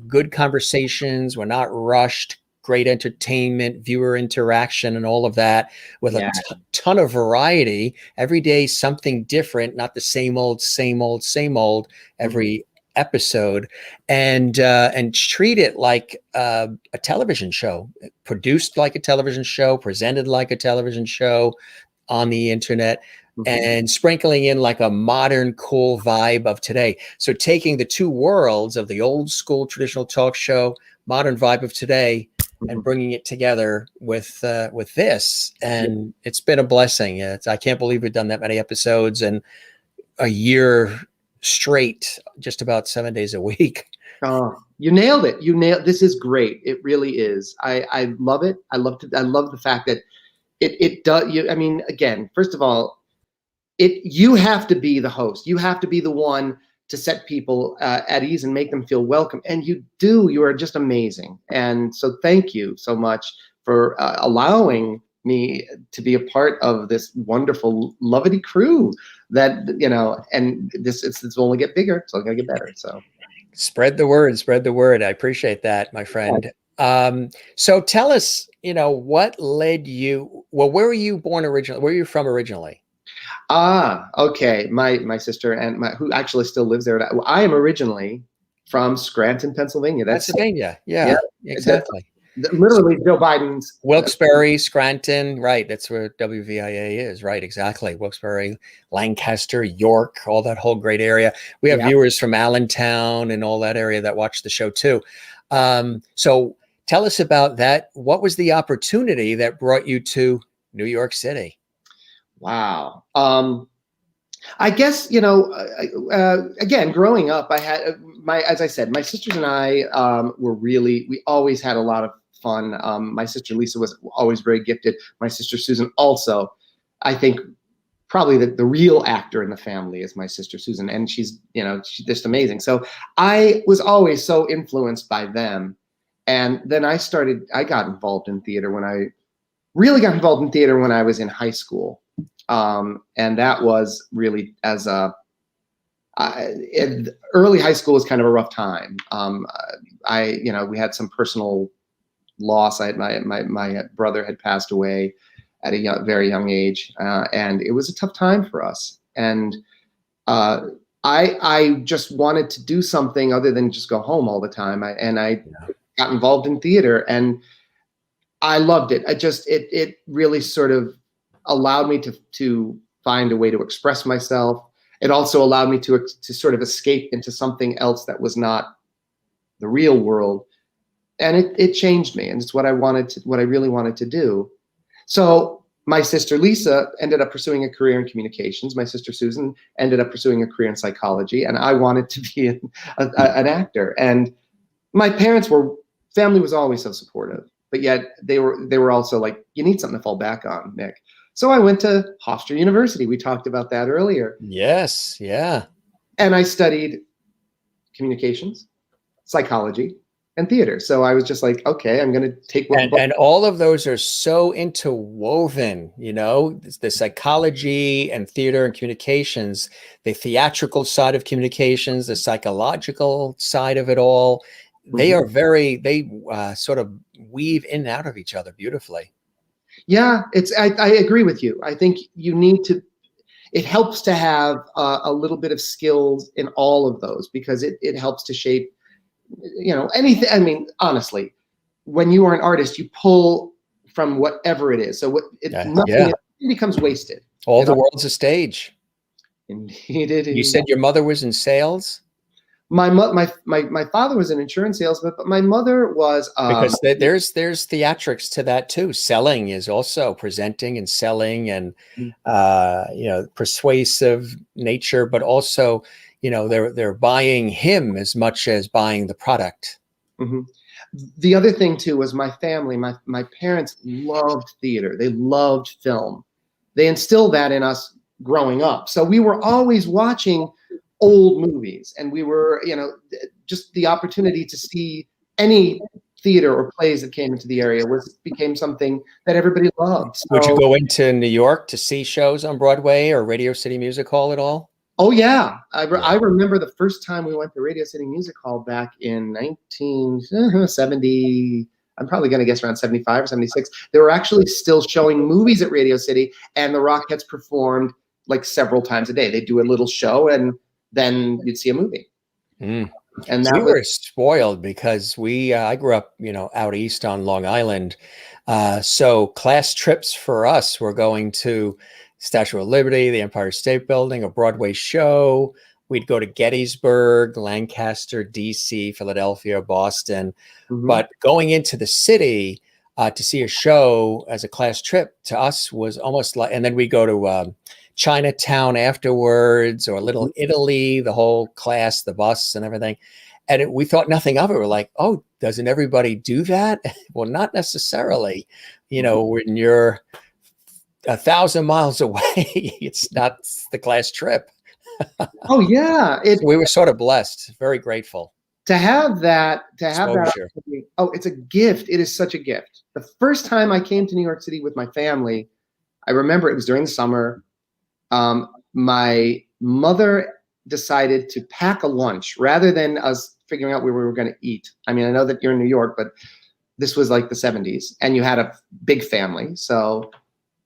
good conversations, we're not rushed, great entertainment, viewer interaction, and all of that with a ton of variety. Every day, something different, not the same old every episode, and treat it like a television show, produced like a television show, presented like a television show on the internet, and sprinkling in like a modern, cool vibe of today. So taking the 2 worlds of the old school traditional talk show, modern vibe of today, and bringing it together with this, and it's been a blessing. I can't believe we've done that many episodes and a year straight, just about 7 days a week. Oh, you nailed it. This is great. It really is. I love it. I love the fact that it does. I mean, again, first of all, you have to be the host. You have to be the one to set people at ease and make them feel welcome. And you do. You are just amazing. And so thank you so much for allowing me to be a part of this wonderful, lovely crew that, and it's only get bigger. It's only gonna get better. So spread the word. I appreciate that, my friend. So tell us, what led you, where were you born originally? Where are you from originally? Okay. My sister and who actually still lives there. I am originally from Scranton, Pennsylvania. That's Pennsylvania. Yeah, exactly. Literally Joe Biden's. Wilkes-Barre, Scranton, right. That's where WVIA is, right, exactly. Wilkes-Barre, Lancaster, York, all that whole great area. We have viewers from Allentown and all that area that watch the show too. So tell us about that. What was the opportunity that brought you to New York City? Wow. I guess, again, growing up, I had as I said, my sisters and I we always had a lot of fun. My sister Lisa was always very gifted. My sister Susan also. I think probably the real actor in the family is my sister Susan, and she's just amazing. So I was always so influenced by them. And then I got involved in theater when I really got involved in theater when I was in high school. And that was really early high school was kind of a rough time. We had some personal loss. My brother had passed away at a very young age, and it was a tough time for us. And I just wanted to do something other than just go home all the time. I got involved in theater, and I loved it. It really sort of allowed me to find a way to express myself. It also allowed me to sort of escape into something else that was not the real world. And it changed me, and it's what I really wanted to do. So my sister Lisa ended up pursuing a career in communications. My sister Susan ended up pursuing a career in psychology, and I wanted to be an actor. And my family was always so supportive, but yet they were also like, you need something to fall back on, Nick. So I went to Hofstra University. We talked about that earlier. Yes, yeah. And I studied communications, psychology, and theater. So I was just like, okay, I'm going to take one. And all of those are so interwoven, the psychology and theater and communications, the theatrical side of communications, the psychological side of it all. They are they sort of weave in and out of each other beautifully. Yeah, I agree with you. I think it helps to have a little bit of skills in all of those, because it helps to shape, anything. I mean, honestly, when you are an artist, you pull from whatever it is. So nothing becomes wasted. All the world's a stage. Indeed. You said your mother was in sales? My father was in insurance sales, but my mother was because there's theatrics to that too. Selling is also presenting and selling, and persuasive nature, but also they're buying him as much as buying the product. Mm-hmm. The other thing too was my family. My parents loved theater. They loved film. They instilled that in us growing up. So we were always watching old movies, and we were, just the opportunity to see any theater or plays that came into the area became something that everybody loved. So, would you go into New York to see shows on Broadway or Radio City Music Hall at all? Oh yeah, I remember the first time we went to Radio City Music Hall back in 1970. I'm probably going to guess around 75 or 76. They were actually still showing movies at Radio City, and the Rockettes performed like several times a day. They'd do a little show, and then you'd see a movie. And we were spoiled because I grew up, out east on Long Island. So class trips for us were going to Statue of Liberty, the Empire State Building, a Broadway show. We'd go to Gettysburg, Lancaster, DC, Philadelphia, Boston. Mm-hmm. But going into the city to see a show as a class trip to us was almost like, and then we go to Chinatown afterwards, or Little Italy, the whole class, the bus and everything. And we thought nothing of it. We're like, oh, doesn't everybody do that? Well, not necessarily. When you're 1,000 miles away, it's not the class trip. Oh yeah. We were sort of blessed, very grateful. To have that. Oh, it's a gift. It is such a gift. The first time I came to New York City with my family, I remember it was during the summer. My mother decided to pack a lunch rather than us figuring out where we were going to eat. I mean, I know that you're in New York, but this was like the 70s, and you had a big family. So,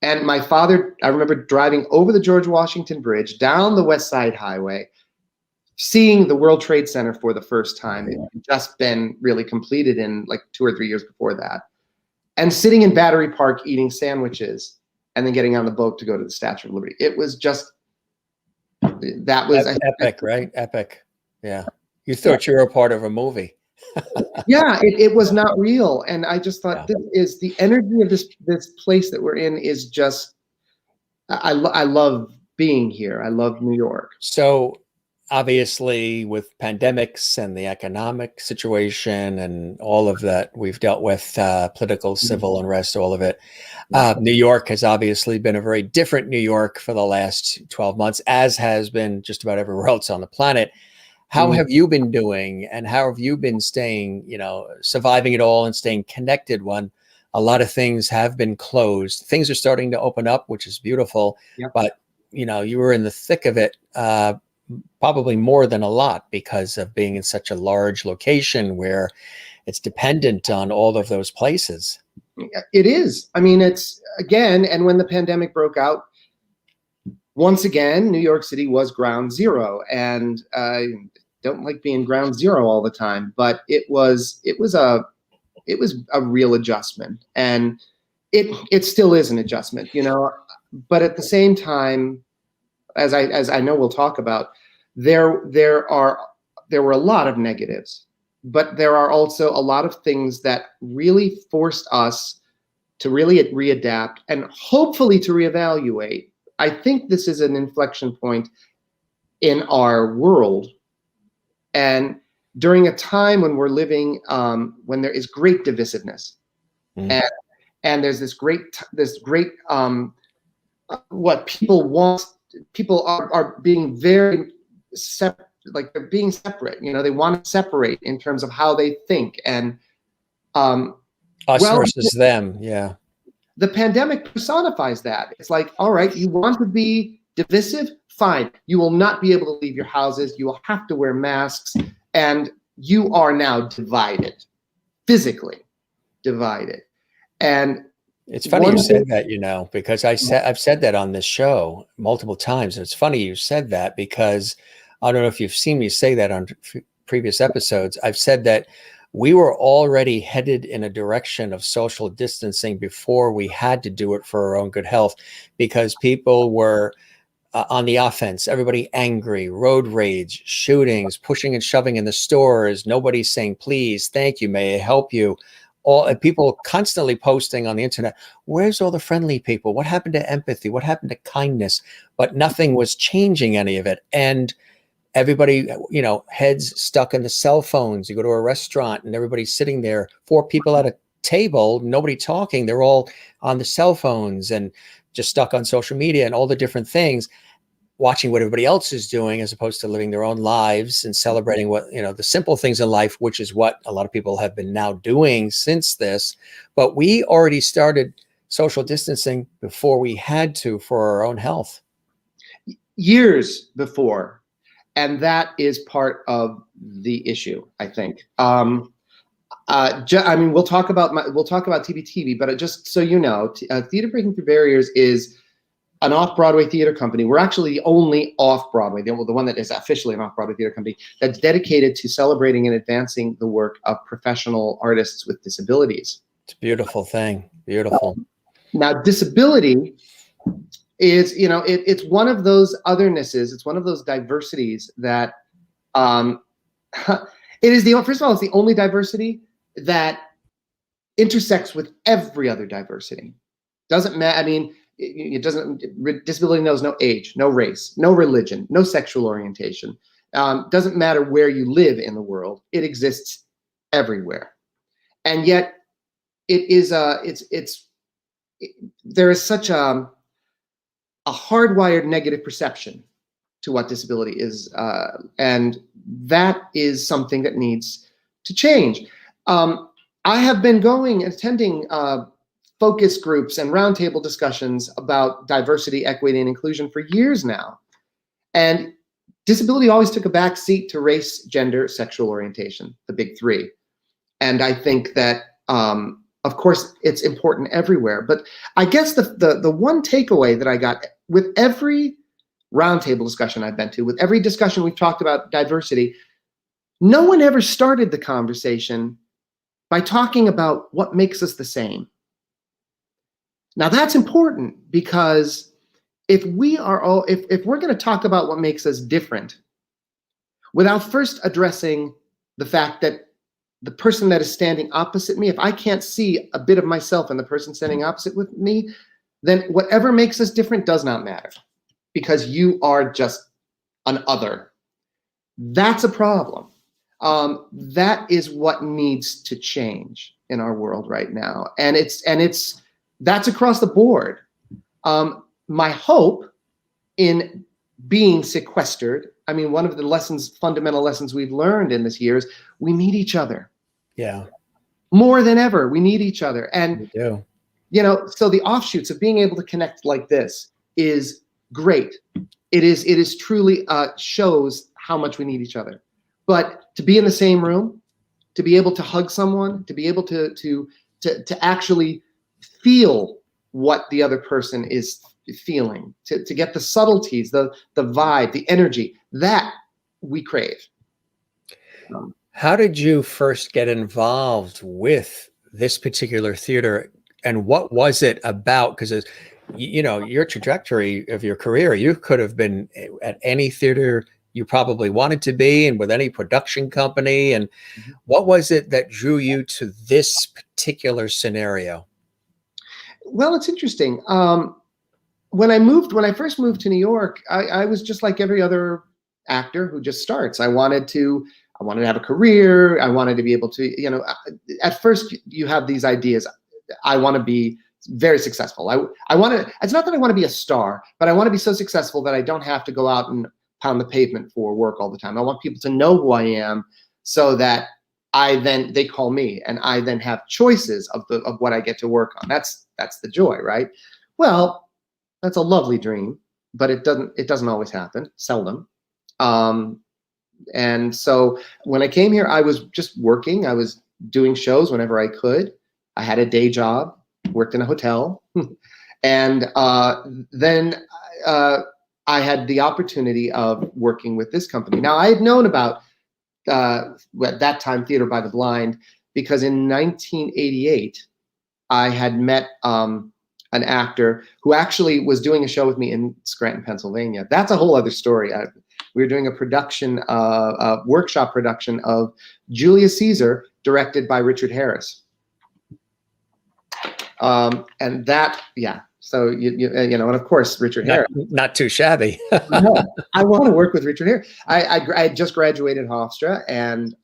and my father, I remember driving over the George Washington Bridge, down the West Side Highway, seeing the World Trade Center for the first time. It had just been really completed in like 2 or 3 years before that. And sitting in Battery Park eating sandwiches, and then getting on the boat to go to the Statue of Liberty. It was just, that was epic, right? Epic. Yeah. You thought you were a part of a movie. Yeah, it was not real. And I just thought, this is the energy of this place that we're in is just, I love being here. I love New York. So obviously with pandemics and the economic situation and all of that we've dealt with, political, civil unrest, all of it. New York has obviously been a very different New York for the last 12 months, as has been just about everywhere else on the planet. How have you been doing, and how have you been staying, surviving it all and staying connected when a lot of things have been closed? Things are starting to open up, which is beautiful, Yep. but you were in the thick of it, probably more than a lot because of being in such a large location where it's dependent on all of those places. It is. I mean, it's again, and when the pandemic broke out, once again, New York City was ground zero, and I don't like being ground zero all the time, but it was a real adjustment, and it still is an adjustment, but at the same time, as I know we'll talk about, there were a lot of negatives, but there are also a lot of things that really forced us to really readapt and hopefully to reevaluate. I think this is an inflection point in our world, and during a time when we're living, when there is great divisiveness, and there's this great what people want. People are being very separate, like they're being separate. They want to separate in terms of how they think, and us versus them. Yeah. The pandemic personifies that. It's like, all right, you want to be divisive? Fine. You will not be able to leave your houses. You will have to wear masks, and you are now divided, physically divided. And it's funny you said that, because I've said that on this show multiple times. It's funny you said that, because I don't know if you've seen me say that on previous episodes. I've said that we were already headed in a direction of social distancing before we had to do it for our own good health, because people were on the offense, everybody angry, road rage, shootings, pushing and shoving in the stores, nobody saying, please, thank you, may I help you? People constantly posting on the internet, where's all the friendly people? What happened to empathy? What happened to kindness? But nothing was changing any of it. And everybody, heads stuck in the cell phones. You go to a restaurant and everybody's sitting there, 4 people at a table, nobody talking. They're all on the cell phones and just stuck on social media and all the different things, watching what everybody else is doing as opposed to living their own lives and celebrating what, the simple things in life, which is what a lot of people have been now doing since this. But we already started social distancing before we had to for our own health. Years before. And that is part of the issue, I think. I mean, we'll talk about TBTV, but just so you know, Theater Breaking Through Barriers is an off-Broadway theater company. We're actually the only off-Broadway, the one that is officially an off-Broadway theater company that's dedicated to celebrating and advancing the work of professional artists with disabilities. It's a beautiful thing. Beautiful. Now, disability is, it's one of those othernesses. It's one of those diversities that it is first of all, it's the only diversity that intersects with every other diversity. Doesn't matter. I mean, disability knows no age, no race, no religion, no sexual orientation. Doesn't matter where you live in the world. It exists everywhere. And yet it is, there is such a hardwired negative perception to what disability is. And that is something that needs to change. I have been attending focus groups and roundtable discussions about diversity, equity, and inclusion for years now. And disability always took a back seat to race, gender, sexual orientation, the big 3. And I think that, of course, it's important everywhere. But I guess the one takeaway that I got with every roundtable discussion I've been to, with every discussion we've talked about diversity, no one ever started the conversation by talking about what makes us the same. Now that's important, because if we're going to talk about what makes us different without first addressing the fact that the person that is standing opposite me, if I can't see a bit of myself in the person standing opposite with me, then whatever makes us different does not matter. because you are just an other. That's a problem. That is what needs to change in our world right now, and that's across the board. My hope in being sequestered, I mean, one of the fundamental lessons we've learned in this year is we need each other. Yeah. More than ever, we need each other. And We do. you know, so the offshoots of being able to connect like this is great. It is truly shows how much we need each other. But to be in the same room, to be able to hug someone, to be able to actually feel what the other person is feeling, to get the subtleties, the vibe, the energy, that we crave. How did you first get involved with this particular theater, and what was it about? Because you know, your trajectory of your career, you could have been at any theater you probably wanted to be, and with any production company. And what was it that drew you to this particular scenario? Well, it's interesting. When I first moved to New York, I was just like every other actor who just starts. I wanted to have a career. I wanted to be able to, you know, at first you have these ideas. I want to be very successful. It's not that I want to be a star, but I want to be so successful that I don't have to go out and pound the pavement for work all the time. I want people to know who I am, so that they call me, and I then have choices of what I get to work on. That's the joy, right? Well, that's a lovely dream, but it doesn't always happen, seldom. And so when I came here, I was just working. I was doing shows whenever I could. I had a day job, worked in a hotel, and then I had the opportunity of working with this company. Now, I had known about at that time Theater by the Blind, because in 1988 I had met an actor who actually was doing a show with me in Scranton, Pennsylvania. That's a whole other story. We were doing a production, a workshop production of Julius Caesar, directed by Richard Harris. And that, yeah. So you know, and of course Richard Harris. Not too shabby. No, I want to work with Richard Harris. I had just graduated Hofstra, and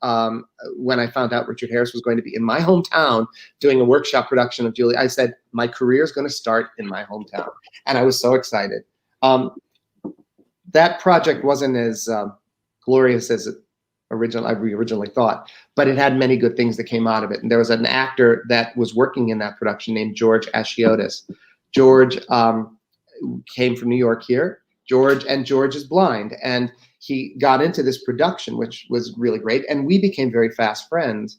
when I found out Richard Harris was going to be in my hometown doing a workshop production of Julie, I said my career is going to start in my hometown, and I was so excited. That project wasn't as glorious as we originally thought, but it had many good things that came out of it. And there was an actor that was working in that production named George Ashiotis. George came from New York here. George is blind, and he got into this production, which was really great, and we became very fast friends.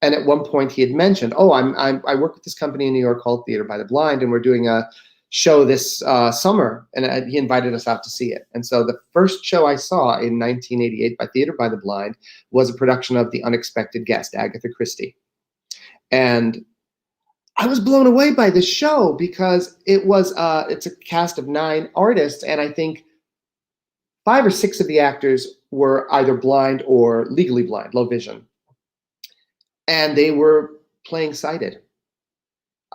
And at one point, he had mentioned, "Oh, I work with this company in New York called Theater by the Blind, and we're doing a show this summer," and he invited us out to see it. And so the first show I saw in 1988 by Theater by the Blind was a production of The Unexpected Guest, Agatha Christie, and I was blown away by this show because it's a cast of 9 artists, and I think 5 or 6 of the actors were either blind or legally blind, low vision, and they were playing sighted.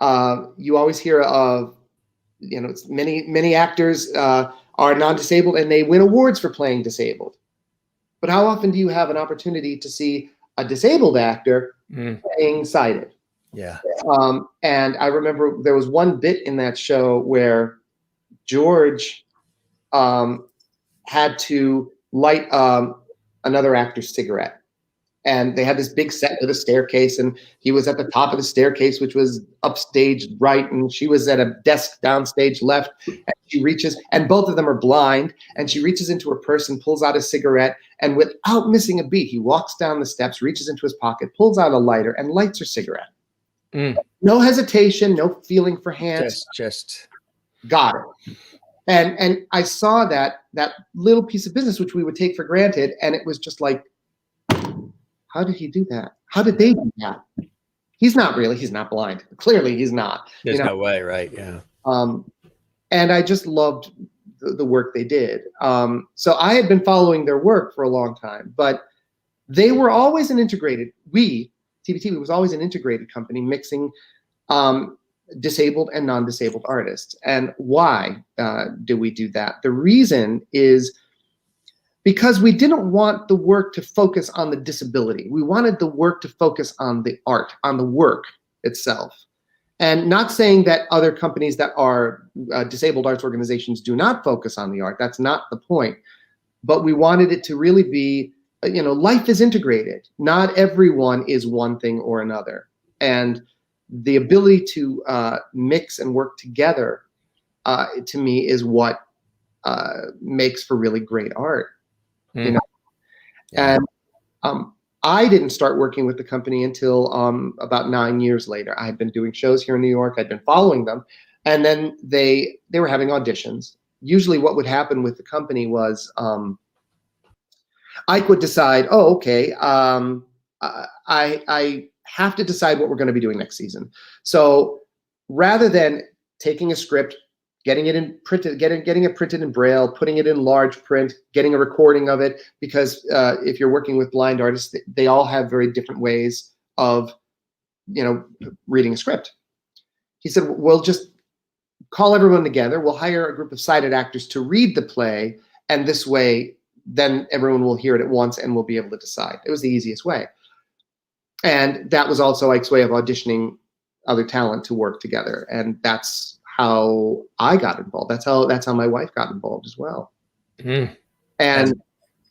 You always hear of, you know, many actors are non-disabled and they win awards for playing disabled, but how often do you have an opportunity to see a disabled actor playing sighted? Yeah. And I remember there was one bit in that show where George had to light another actor's cigarette. And they had this big set with a staircase, and he was at the top of the staircase, which was upstage right, and she was at a desk downstage left. And she reaches, and both of them are blind, and she reaches into her purse and pulls out a cigarette, and without missing a beat, he walks down the steps, reaches into his pocket, pulls out a lighter, and lights her cigarette. No hesitation, no feeling for hands. Just got it. And I saw that little piece of business, which we would take for granted, and it was just like, how did he do that? How did they do that? He's not blind. Clearly he's not. There's no way, right? Yeah. And I just loved the work they did. So I had been following their work for a long time, but they were always an integrated, TBT was always an integrated company, mixing disabled and non-disabled artists. And why do we do that? The reason is because we didn't want the work to focus on the disability. We wanted the work to focus on the art, on the work itself. And not saying that other companies that are disabled arts organizations do not focus on the art. That's not the point. But we wanted it to really be, life is integrated. Not everyone is one thing or another. And the ability to mix and work together, to me, is what makes for really great art. Yeah. And I didn't start working with the company until about 9 years later. I had been doing shows here in New York. I'd been following them, and then they were having auditions. Usually, what would happen with the company was I would decide, oh, okay, I have to decide what we're going to be doing next season. So rather than taking a script, getting it in printed, getting it printed in Braille, putting it in large print, getting a recording of it, because if you're working with blind artists, they all have very different ways of, reading a script. He said, we'll just call everyone together. We'll hire a group of sighted actors to read the play, and this way, then everyone will hear it at once and we'll be able to decide. It was the easiest way. And that was also Ike's way of auditioning other talent to work together. And that's how I got involved. That's how my wife got involved as well. Mm. And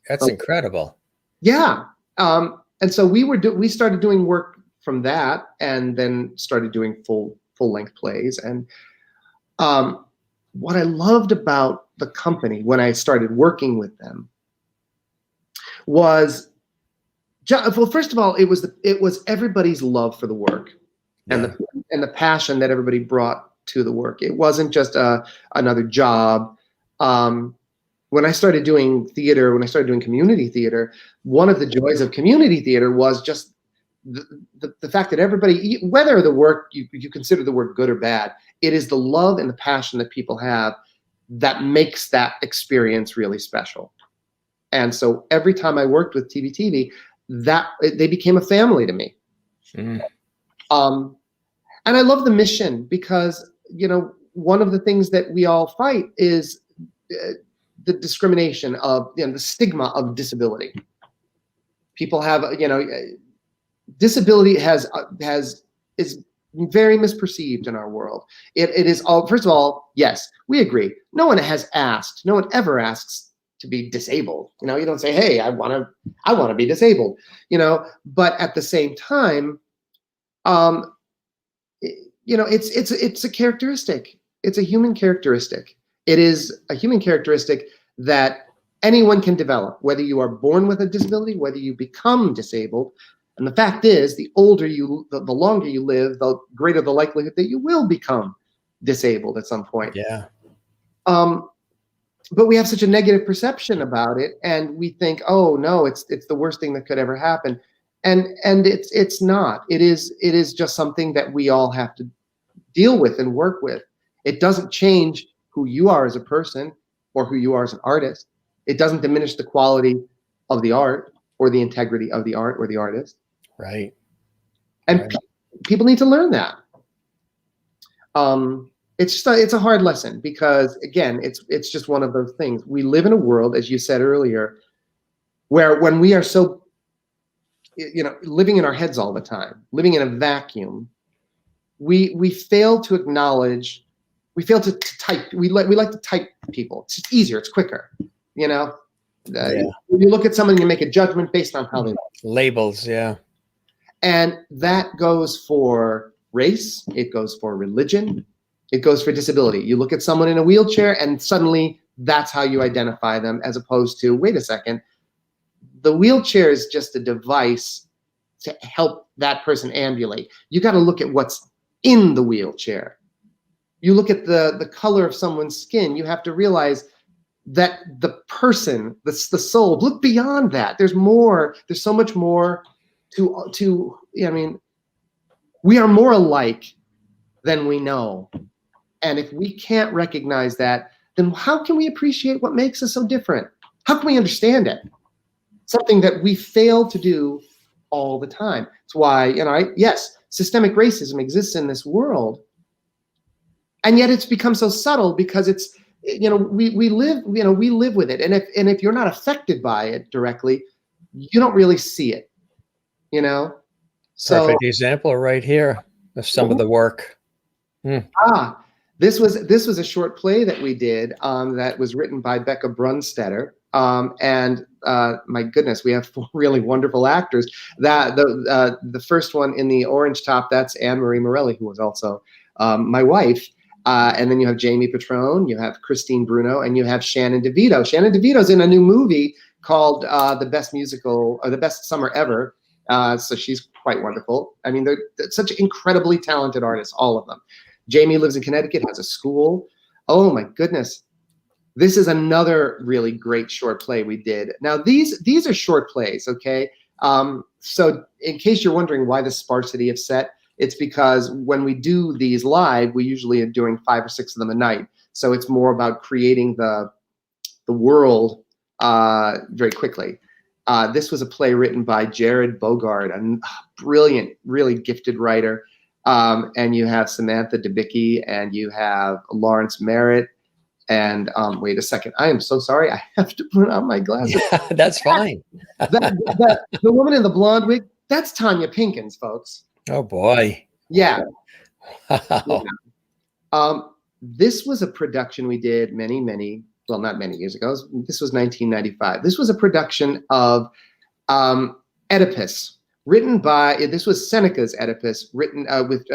that's incredible. Yeah. And so we started doing work from that, and then started doing full length plays. And what I loved about the company when I started working with them was, well, first of all, it was everybody's love for the work, and the passion that everybody brought to the work. It wasn't just another job. When I started doing theater, when I started doing community theater, one of the joys of community theater was just the fact that everybody, whether the work you consider the work good or bad, it is the love and the passion that people have that makes that experience really special. And so every time I worked with TBTV, they became a family to me. Mm. And I love the mission because, one of the things that we all fight is the discrimination of, the stigma of disability. People have, disability is very misperceived in our world. It is all, first of all, yes, we agree. No one ever asks to be disabled. You don't say, hey, I want to be disabled, but at the same time, it's a characteristic. It's a human characteristic. It is a human characteristic that anyone can develop, whether you are born with a disability, whether you become disabled. And the fact is, the longer you live, the greater the likelihood that you will become disabled at some point. Yeah. But we have such a negative perception about it, and we think, oh no, it's the worst thing that could ever happen. And it's not. It is just something that we all have to deal with and work with. It doesn't change who you are as a person or who you are as an artist. It doesn't diminish the quality of the art or the integrity of the art or the artist. Right. And people need to learn that. It's a hard lesson because, again, it's just one of those things. We live in a world, as you said earlier, where when we are so, living in our heads all the time, living in a vacuum, we fail to acknowledge. We fail to type. We like to type people. It's just easier. It's quicker. When you look at someone, you make a judgment based on how they look. Labels. Yeah. And that goes for race. It goes for religion. It goes for disability. You look at someone in a wheelchair, and suddenly that's how you identify them, as opposed to, wait a second, the wheelchair is just a device to help that person ambulate. You got to look at what's in the wheelchair. You look at the color of someone's skin. You have to realize that the person, the soul, look beyond that. There's more. There's so much more to. I mean, we are more alike than we know. And if we can't recognize that, then how can we appreciate what makes us so different? How can we understand it? Something that we fail to do all the time. It's why, yes, systemic racism exists in this world, and yet it's become so subtle because it's, we live, we live with it. And if you're not affected by it directly, you don't really see it, So, Perfect example right here of some of the work. this was a short play that we did that was written by Becca Brunstetter. And my goodness, we have 4 really wonderful actors. That the first one in the orange top, that's Anne Marie Morelli, who was also my wife. And then you have Jamie Petrone, you have Christine Bruno, and you have Shannon DeVito. Shannon DeVito's in a new movie called The Best Musical, or The Best Summer Ever. So she's quite wonderful. I mean, they're such incredibly talented artists, all of them. Jamie lives in Connecticut, has a school. Oh my goodness. This is another really great short play we did. Now these are short plays, okay? So in case you're wondering why the sparsity of set, it's because when we do these live, we usually are doing 5 or 6 of them a night. So it's more about creating the world very quickly. This was a play written by Jared Bogard, a brilliant, really gifted writer. And you have Samantha Debicki, and you have Lawrence Merritt. And wait a second, I am so sorry. I have to put on my glasses. Yeah, that's fine. The woman in the blonde wig, that's Tanya Pinkins, folks. Oh boy. Yeah. Wow. Yeah. This was a production we did well, not many years ago. This was 1995. This was a production of Oedipus, written by, this was Seneca's Oedipus, written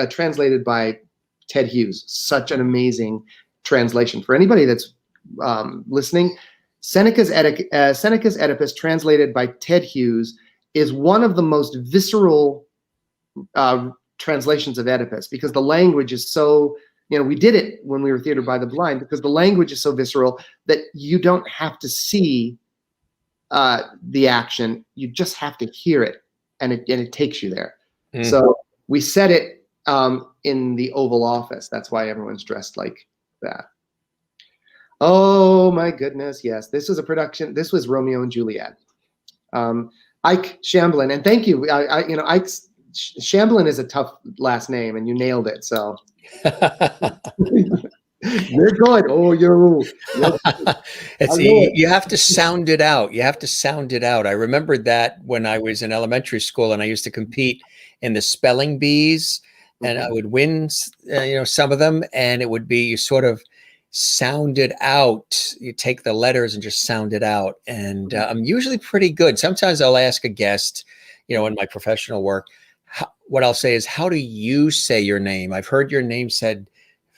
translated by Ted Hughes. Such an amazing translation. For anybody that's listening, Seneca's Oedipus, translated by Ted Hughes, is one of the most visceral translations of Oedipus, because the language is so, we did it when we were Theater by the Blind, because the language is so visceral that you don't have to see the action, you just have to hear it, and it takes you there. So we set it in the Oval Office. That's why everyone's dressed like that. Oh my goodness, yes. This was a production. This was Romeo and Juliet. Ike Shamblin, and thank you. Ike Shamblin is a tough last name, and you nailed it. So you're good. Oh, you're you have to sound it out. You have to sound it out. I remembered that when I was in elementary school, and I used to compete in the spelling bees, and I would win, some of them, and it would be, you sort of sound it out. You take the letters and just sound it out. And I'm usually pretty good. Sometimes I'll ask a guest, in my professional work, what I'll say is, how do you say your name? I've heard your name said,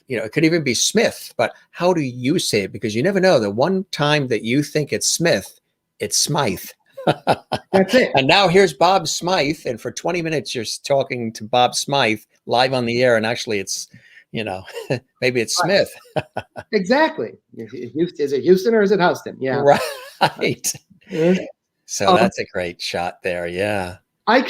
it could even be Smith, but how do you say it? Because you never know. The one time that you think it's Smith, it's Smythe. That's it. And now here's Bob Smythe. And for 20 minutes, you're talking to Bob Smythe live on the air. And actually it's, maybe it's Smith. Exactly. Is it Houston or is it Houston? Yeah. Right. So that's a great shot there. Yeah. Ike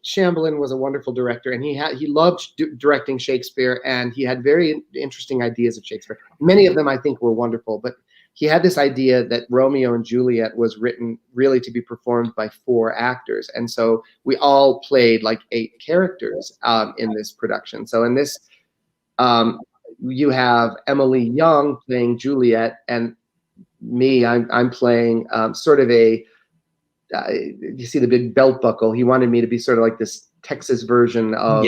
Shamblin was a wonderful director, and he loved directing Shakespeare, and he had very interesting ideas of Shakespeare. Many of them I think were wonderful, but he had this idea that Romeo and Juliet was written really to be performed by 4 actors. And so we all played like 8 characters in this production. So in this, you have Emily Young playing Juliet, and me, I'm playing sort of a, you see the big belt buckle. He wanted me to be sort of like this Texas version of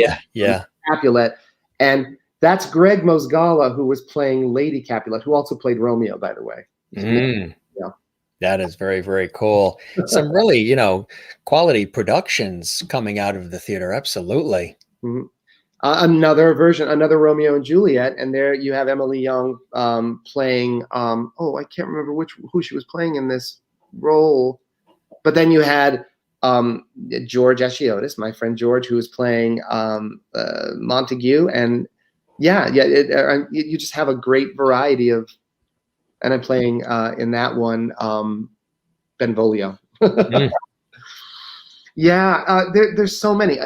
Capulet. And that's Greg Mosgala, who was playing Lady Capulet, who also played Romeo, by the way. Yeah. That is very, very cool. Some really, quality productions coming out of the theater. Absolutely. Mm-hmm. Another Romeo and Juliet, and there you have Emily Young playing. I can't remember who she was playing in this role, but then you had George Achiotis, my friend George, who was playing Montague, and you just have a great variety of. And I'm playing in that one Benvolio. Yeah, there's so many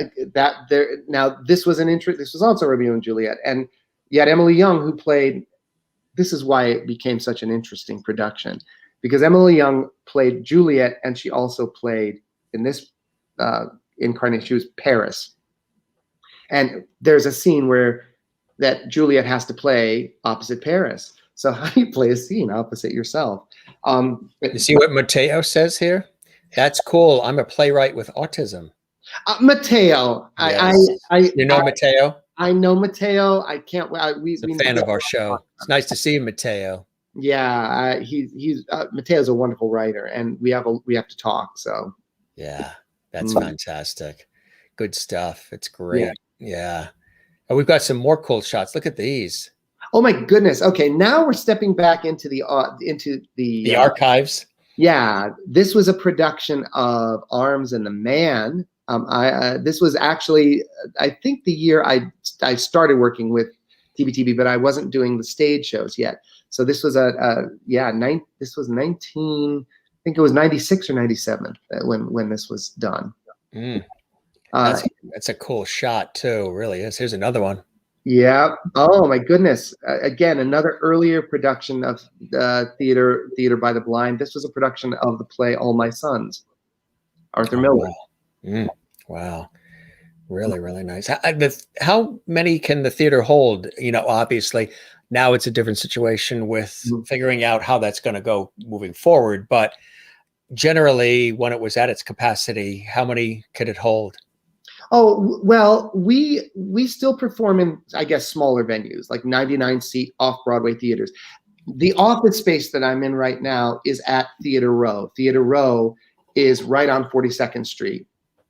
Now this was This was also Romeo and Juliet, and you had Emily Young, who played. This is why it became such an interesting production, because Emily Young played Juliet, and she also played in this incarnation. She was Paris, and there's a scene where that Juliet has to play opposite Paris. So how do you play a scene opposite yourself? You see what Mateo says here? That's cool. I'm a playwright with autism. Mateo, Yes. You know Mateo? I know Mateo. I can't. He's a fan of our show. It's nice to see you, Mateo. Yeah, he's Mateo's a wonderful writer, and we have to talk. So yeah, that's fantastic. Good stuff. It's great. Yeah. Oh, we've got some more cool shots. Look at these. Oh my goodness. Okay, now we're stepping back into the archives. Yeah, this was a production of Arms and the Man. This was actually, I think, the year I started working with TBTB, but I wasn't doing the stage shows yet. So this was this was 19, I think it was 96 or 97 when this was done. That's a cool shot too, really is. Here's another one. Yeah. Oh my goodness. Again, another earlier production of Theater by the Blind. This was a production of the play All My Sons, Arthur Miller. Wow. Wow. Really, really nice. How many can the theater hold? You know, obviously now it's a different situation with figuring out how that's going to go moving forward. But generally, when it was at its capacity, how many could it hold? Oh, well, we still perform in, I guess, smaller venues, like 99-seat off-Broadway theaters. The office space that I'm in right now is at Theater Row. Theater Row is right on 42nd Street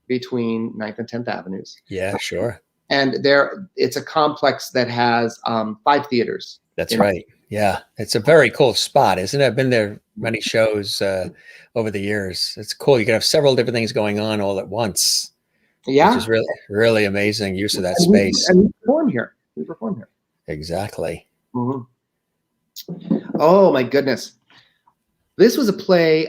between 9th and 10th Avenues. Yeah, sure. And it's a complex that has 5 theaters. That's right. Yeah, it's a very cool spot, isn't it? I've been there many shows over the years. It's cool. You can have several different things going on all at once. Yeah, which is really, really amazing use of that space. And we perform here. Exactly. Oh my goodness, this was a play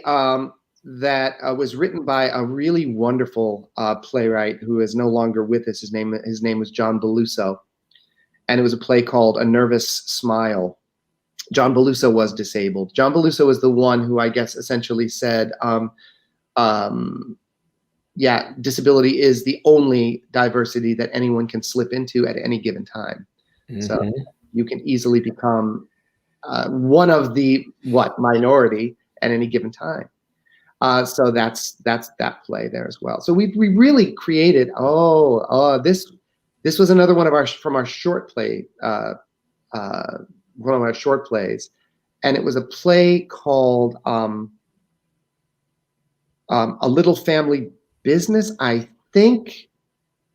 that was written by a really wonderful playwright who is no longer with us. His name was John Beluso, and it was a play called A Nervous Smile. John Beluso was disabled. John Beluso was the one who, I guess, essentially said, yeah, disability is the only diversity that anyone can slip into at any given time. So you can easily become one of the minority at any given time. So that's that play there as well. So we really created. This was another one of our short play, one of our short plays, and it was a play called A Little Family Business. I think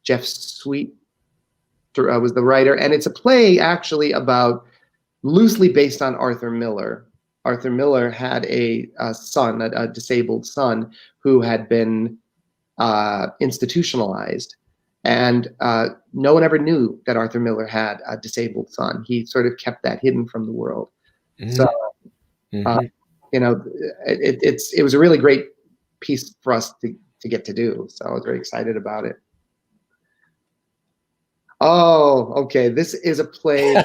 Jeff Sweet was the writer, and it's a play actually about, loosely based on Arthur Miller. Arthur Miller had a son, a disabled son, who had been institutionalized, and no one ever knew that Arthur Miller had a disabled son. He sort of kept that hidden from the world. So, you know, it was a really great piece for us to get to do. So I was very excited about it. Oh, okay. This is a play.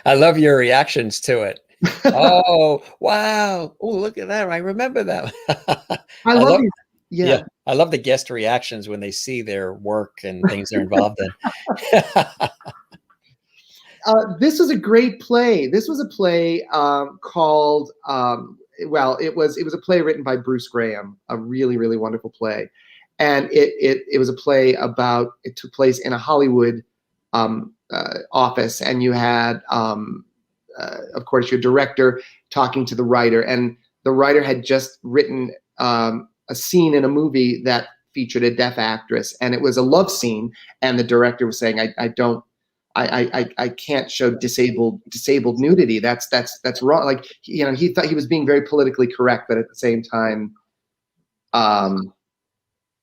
I love your reactions to it. Oh, wow. Oh, look at that. I remember that. I love these. Yeah. I love the guest reactions when they see their work and things they're involved in. This was a great play. This was a play called, it was a play written by Bruce Graham, a really, really wonderful play. And it was a play about, it took place in a Hollywood office, and you had, of course, your director talking to the writer, and the writer had just written a scene in a movie that featured a deaf actress, and it was a love scene, and the director was saying, I can't show disabled nudity. That's wrong. Like, you know, he thought he was being very politically correct, but at the same time,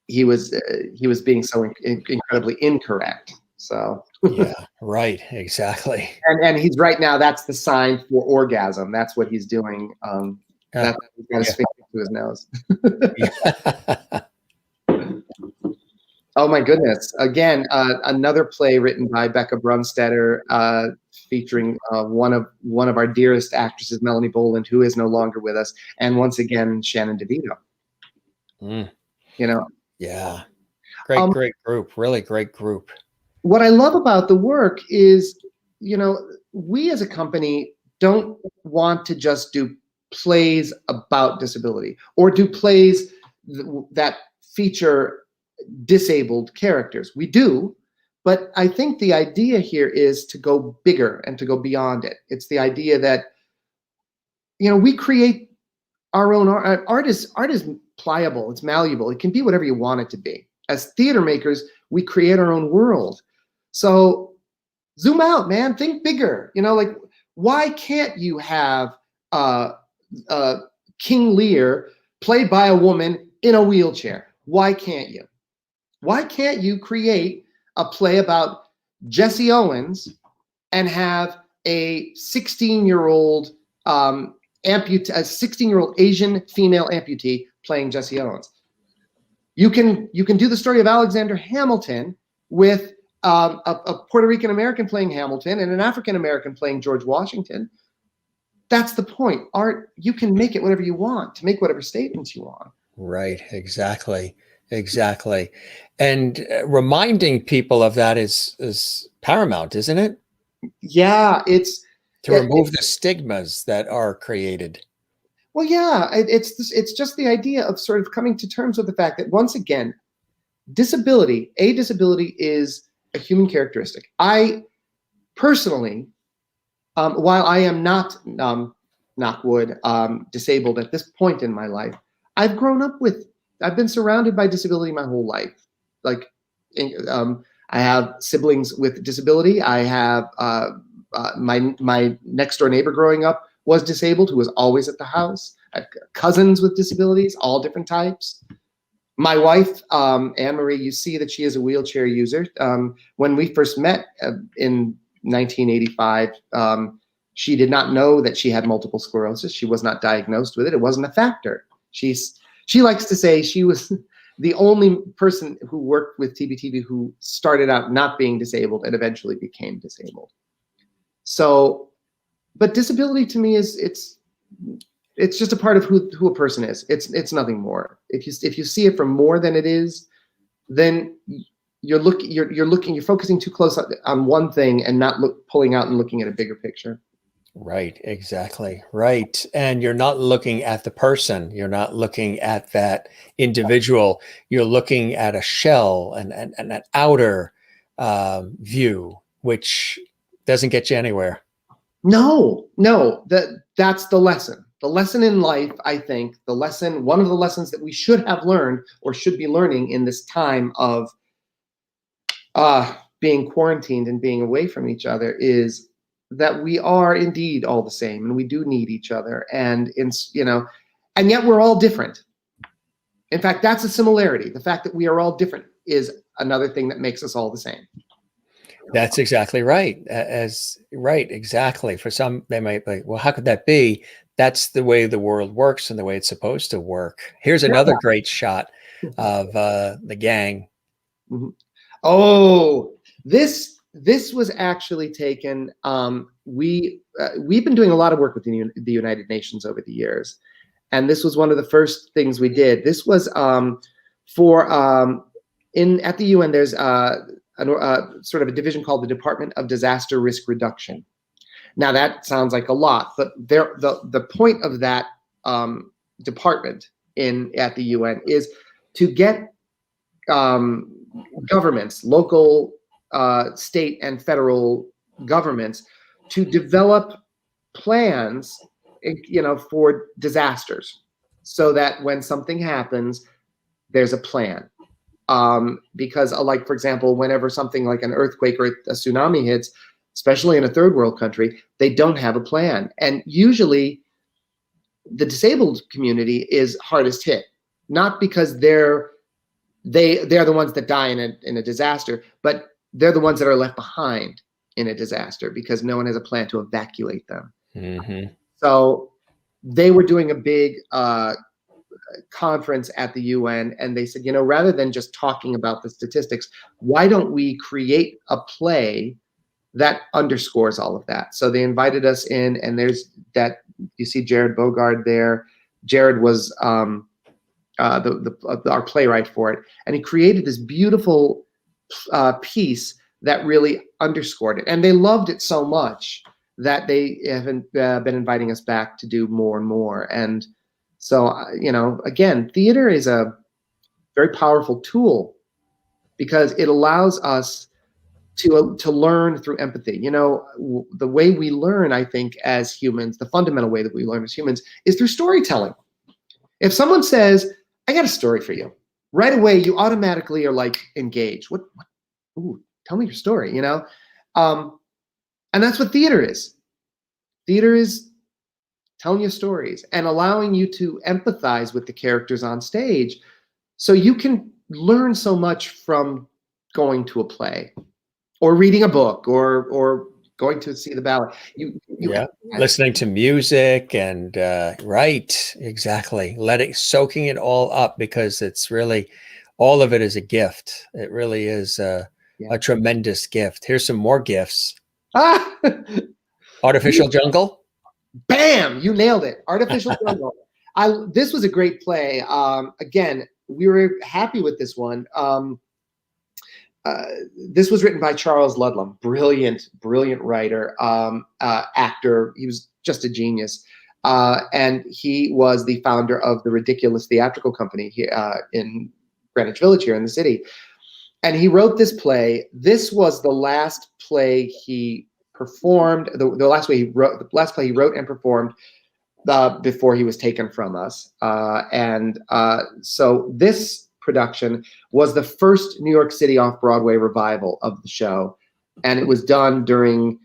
he was being so incredibly incorrect. So yeah, right, exactly. And he's right now. That's the sign for orgasm. That's what he's doing. He's got his finger to his nose. Oh my goodness! Again, another play written by Becca Brunstetter, featuring one of our dearest actresses, Melanie Boland, who is no longer with us, and once again Shannon DeVito. You know. Yeah, great group. Really great group. What I love about the work is, you know, we as a company don't want to just do plays about disability or do plays that feature disabled characters. We do, but I think the idea here is to go bigger and to go beyond it. It's the idea that, you know, we create our own art. Art is pliable, it's malleable, it can be whatever you want it to be. As theater makers, we create our own world. So zoom out, man, think bigger. You know, like, why can't you have King Lear played by a woman in a wheelchair? Why can't you? Why can't you create a play about Jesse Owens and have a 16-year-old a 16-year-old Asian female amputee playing Jesse Owens? You can do the story of Alexander Hamilton with a Puerto Rican American playing Hamilton and an African American playing George Washington. That's the point. Art, you can make it whatever you want, to make whatever statements you want. Right, exactly. Exactly. And reminding people of that is paramount, isn't it? Yeah, it's to remove the stigmas that are created. Well, yeah, it's just the idea of sort of coming to terms with the fact that, once again, disability is a human characteristic. I personally, while I am not, knock wood, disabled at this point in my life, I've been surrounded by disability my whole life. Like, I have siblings with disability. I have my next door neighbor growing up was disabled, who was always at the house. I have cousins with disabilities, all different types. My wife, Anne Marie, you see that she is a wheelchair user. When we first met in 1985, she did not know that she had multiple sclerosis. She was not diagnosed with it. It wasn't a factor. She likes to say she was the only person who worked with TBTV who started out not being disabled and eventually became disabled. So, but disability to me is it's just a part of who a person is. It's nothing more. If you see it for more than it is, then you're focusing too close on one thing and not pulling out and looking at a bigger picture. Right, exactly. Right. And you're not looking at the person. You're not looking at that individual. You're looking at a shell and an outer view, which doesn't get you anywhere. No, that's the lesson. The lesson in life, I think, one of the lessons that we should have learned or should be learning in this time of being quarantined and being away from each other is that we are indeed all the same, and we do need each other, and yet we're all different. In fact, that's a similarity. The fact that we are all different is another thing that makes us all the same. That's exactly right. Exactly. For some, they might be, well, how could that be? That's the way the world works and the way it's supposed to work. Here's another great shot of the gang. Mm-hmm. Oh, this was actually taken. We've been doing a lot of work with the United Nations over the years, and this was one of the first things we did. This was at the UN. There's sort of a division called the Department of Disaster Risk Reduction. Now that sounds like a lot, but the point of that department at the UN is to get governments, local, state, and federal governments to develop plans, for disasters, so that when something happens, there's a plan. Because, like, for example, whenever something like an earthquake or a tsunami hits, especially in a third world country, they don't have a plan. And usually the disabled community is hardest hit, not because they're the ones that die in a disaster, but they're the ones that are left behind in a disaster because no one has a plan to evacuate them. Mm-hmm. So they were doing a big conference at the UN, and they said, rather than just talking about the statistics, why don't we create a play that underscores all of that? So they invited us in, and there's that, you see Jared Bogard there. Jared was our playwright for it, and he created this beautiful piece that really underscored it. And they loved it so much that they haven't been inviting us back to do more and more. And so, you know, again, theater is a very powerful tool because it allows us to learn through empathy. You know, the way we learn, I think, as humans, the fundamental way that we learn as humans is through storytelling. If someone says, I got a story for you, right away, you automatically are like engaged. What? Ooh, tell me your story, you know? And that's what theater is. Theater is telling you stories and allowing you to empathize with the characters on stage so you can learn so much from going to a play or reading a book or going to see the ballet. Yeah, listening to music and right, exactly. Soaking it all up because it's really, all of it is a gift. It really is a tremendous gift. Here's some more gifts. Ah! Artificial Jungle. Bam! You nailed it. Artificial Jungle. This was a great play. Again, we were happy with this one. This was written by Charles Ludlam, brilliant writer, actor. He was just a genius. And he was the founder of the Ridiculous Theatrical Company here, in Greenwich Village here in the city. And he wrote this play. This was the last play he performed, the last play he wrote and performed before he was taken from us. So this production was the first New York City off-Broadway revival of the show. And it was done during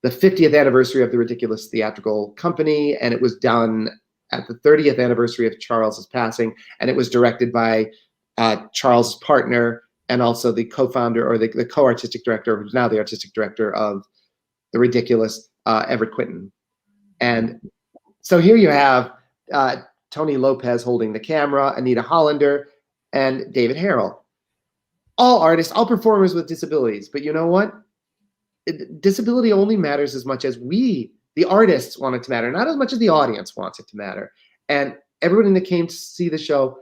the 50th anniversary of the Ridiculous Theatrical Company. And it was done at the 30th anniversary of Charles's passing. And it was directed by Charles's partner and also the co-founder or the co-artistic director, who's now the artistic director of The Ridiculous, Everett Quinton. And so here you have Tony Lopez holding the camera, Anita Hollander, and David Harrell. All artists, all performers with disabilities. But you know what? Disability only matters as much as we, the artists, want it to matter, not as much as the audience wants it to matter. And everybody that came to see the show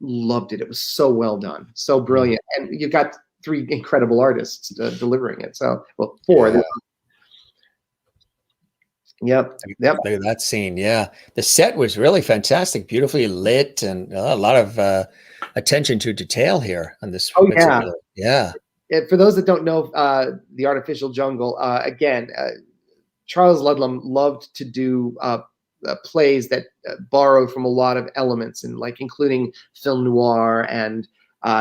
loved it. It was so well done, so brilliant. And you've got three incredible artists delivering it. So, well, four. Yeah. Yep. Look at that scene. Yeah. The set was really fantastic, beautifully lit, and a lot of attention to detail here on this. Oh, yeah. Yeah. For those that don't know The Artificial Jungle, again, Charles Ludlam loved to do plays that borrowed from a lot of elements, and like including film noir, and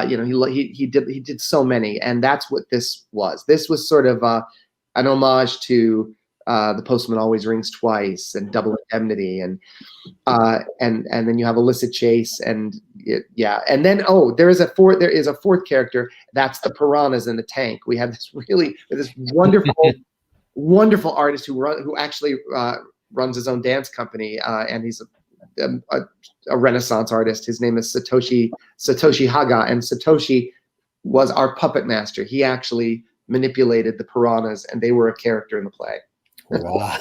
you know, he did so many, and that's what this was. This was sort of an homage to The Postman Always Rings Twice and Double Indemnity, and then you have Illicit Chase, and and then there is a fourth character. That's the piranhas in the tank. We have this wonderful wonderful artist who actually runs his own dance company, and he's a Renaissance artist. His name is Satoshi Haga, and Satoshi was our puppet master. He actually manipulated the piranhas, and they were a character in the play. Wow.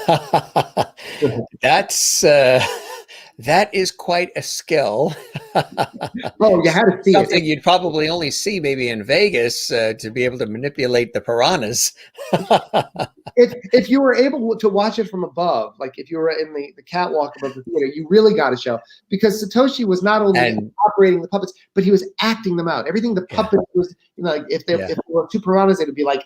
That is quite a skill. Oh, you had to see something you'd probably only see maybe in Vegas, to be able to manipulate the piranhas. If you were able to watch it from above, like if you were in the catwalk above the theater, you really got to show, because Satoshi was not only operating the puppets, but he was acting them out. Everything the puppet was, you know, like if there were two piranhas, it would be like,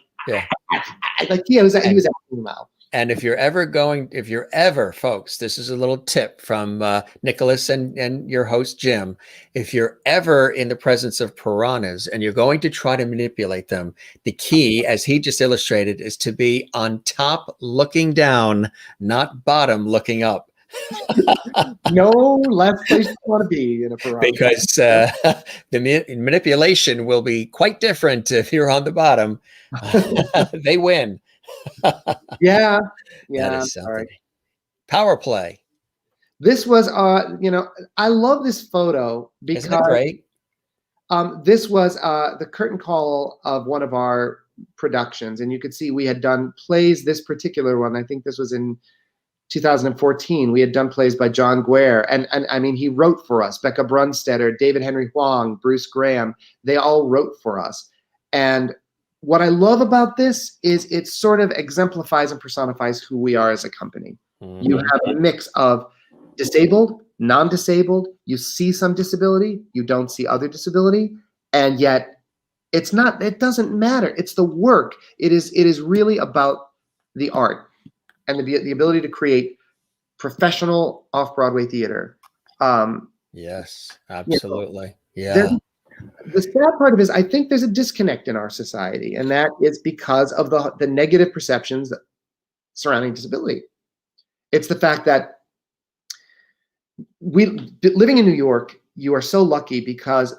like he was acting them out. And if you're ever, folks, this is a little tip from Nicholas and your host, Jim. If you're ever in the presence of piranhas and you're going to try to manipulate them, the key, as he just illustrated, is to be on top looking down, not bottom looking up. No less place you want to be in a piranha. Because the manipulation will be quite different if you're on the bottom. They win. Yeah. Sorry. Power play. This was, you know, I love this photo because isn't it great? This was the curtain call of one of our productions, and you could see we had done plays. This particular one, I think this was in 2014. We had done plays by John Guare, and I mean, he wrote for us. Becca Brunstetter, David Henry Hwang, Bruce Graham, they all wrote for us. And what I love about this is it sort of exemplifies and personifies who we are as a company. You have a mix of disabled, non-disabled, you see some disability, you don't see other disability, and yet it doesn't matter. It's the work. It is really about the art and the ability to create professional off-Broadway theater. Yes, You absolutely. know, Yeah. the sad part of it is I think there's a disconnect in our society, and that is because of the negative perceptions surrounding disability. It's the fact that living in New York, you are so lucky because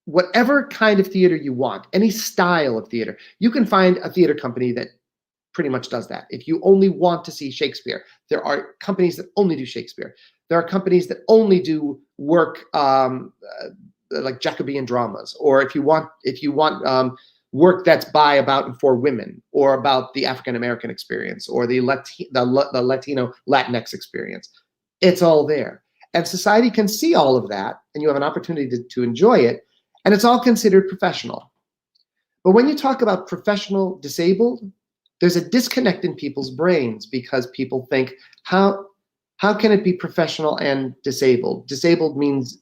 whatever kind of theater you want, any style of theater, you can find a theater company that pretty much does that. If you only want to see Shakespeare, there are companies that only do Shakespeare. There are companies that only do work like Jacobean dramas, or if you want work that's by, about, and for women, or about the African American experience, or the Latino Latinx experience. It's all there, and society can see all of that, and you have an opportunity to enjoy it, and it's all considered professional. But when you talk about professional disabled, there's a disconnect in people's brains because people think, how can it be professional and disabled? Disabled means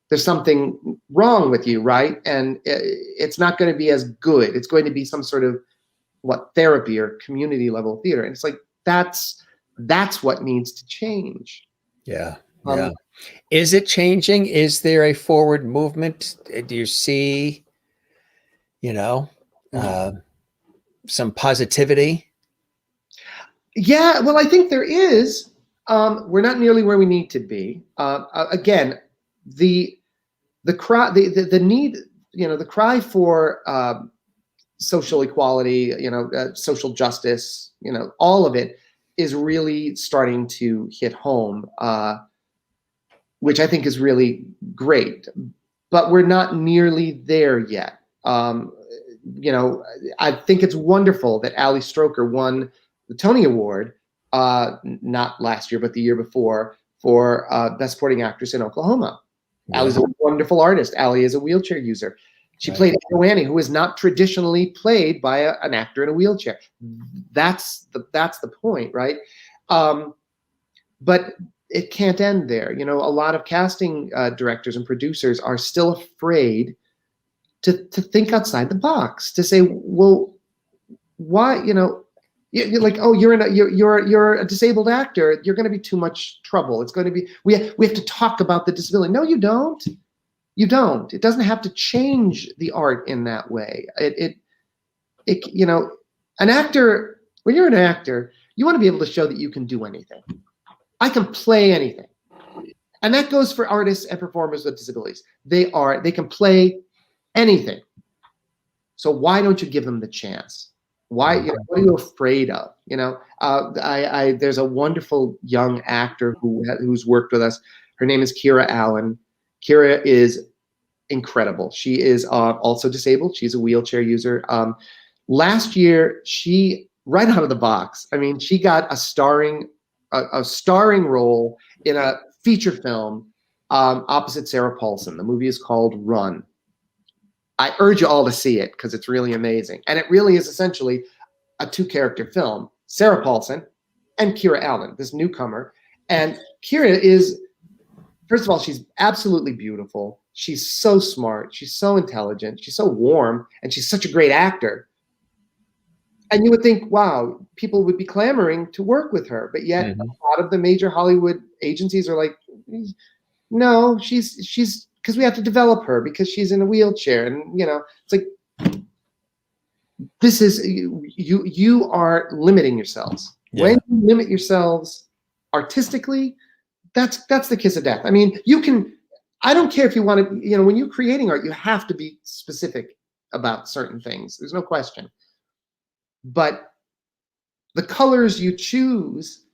there's something wrong with you, right? And it's not going to be as good. It's going to be some sort of therapy or community level theater. And it's like, that's what needs to change. Yeah. Yeah. Is it changing? Is there a forward movement? Do you see, some positivity? Yeah, well, I think there is. We're not nearly where we need to be. Again, the cry, the need, the cry for social equality, social justice, all of it is really starting to hit home, which I think is really great. But we're not nearly there yet. I think it's wonderful that Ali Stroker won the Tony Award, not last year, but the year before, for Best Supporting Actress in Oklahoma. Yeah. Ali's a wonderful artist. Ali is a wheelchair user. She played Annie, who is not traditionally played by an actor in a wheelchair. That's the point, right? But it can't end there. A lot of casting directors and producers are still afraid to think outside the box, to say, well, why, you're like, oh, you're a disabled actor, you're going to be too much trouble. It's going to be, we have to talk about the disability. No, you don't. You don't. It doesn't have to change the art in that way. An actor, when you're an actor, you want to be able to show that you can do anything. I can play anything. And that goes for artists and performers with disabilities. They can play anything. So why don't you give them the chance? Why? What are you afraid of? There's a wonderful young actor who's worked with us. Her name is Kira Allen. Kira is incredible. She is also disabled. She's a wheelchair user. Last year, she, right out of the box, she got a starring role in a feature film opposite Sarah Paulson. The movie is called Run. I urge you all to see it because it's really amazing. And it really is essentially a two-character film. Sarah Paulson and Kira Allen, this newcomer. And Kira is, first of all, she's absolutely beautiful. She's so smart. She's so intelligent. She's so warm. And she's such a great actor. And you would think, wow, people would be clamoring to work with her. But yet a lot of the major Hollywood agencies are like, no, she's because we have to develop her because she's in a wheelchair. And, it's like, this is, you are limiting yourselves. Yeah. When you limit yourselves artistically, that's the kiss of death. You can, I don't care if you want to, when you're creating art, you have to be specific about certain things. There's no question. But the colors you choose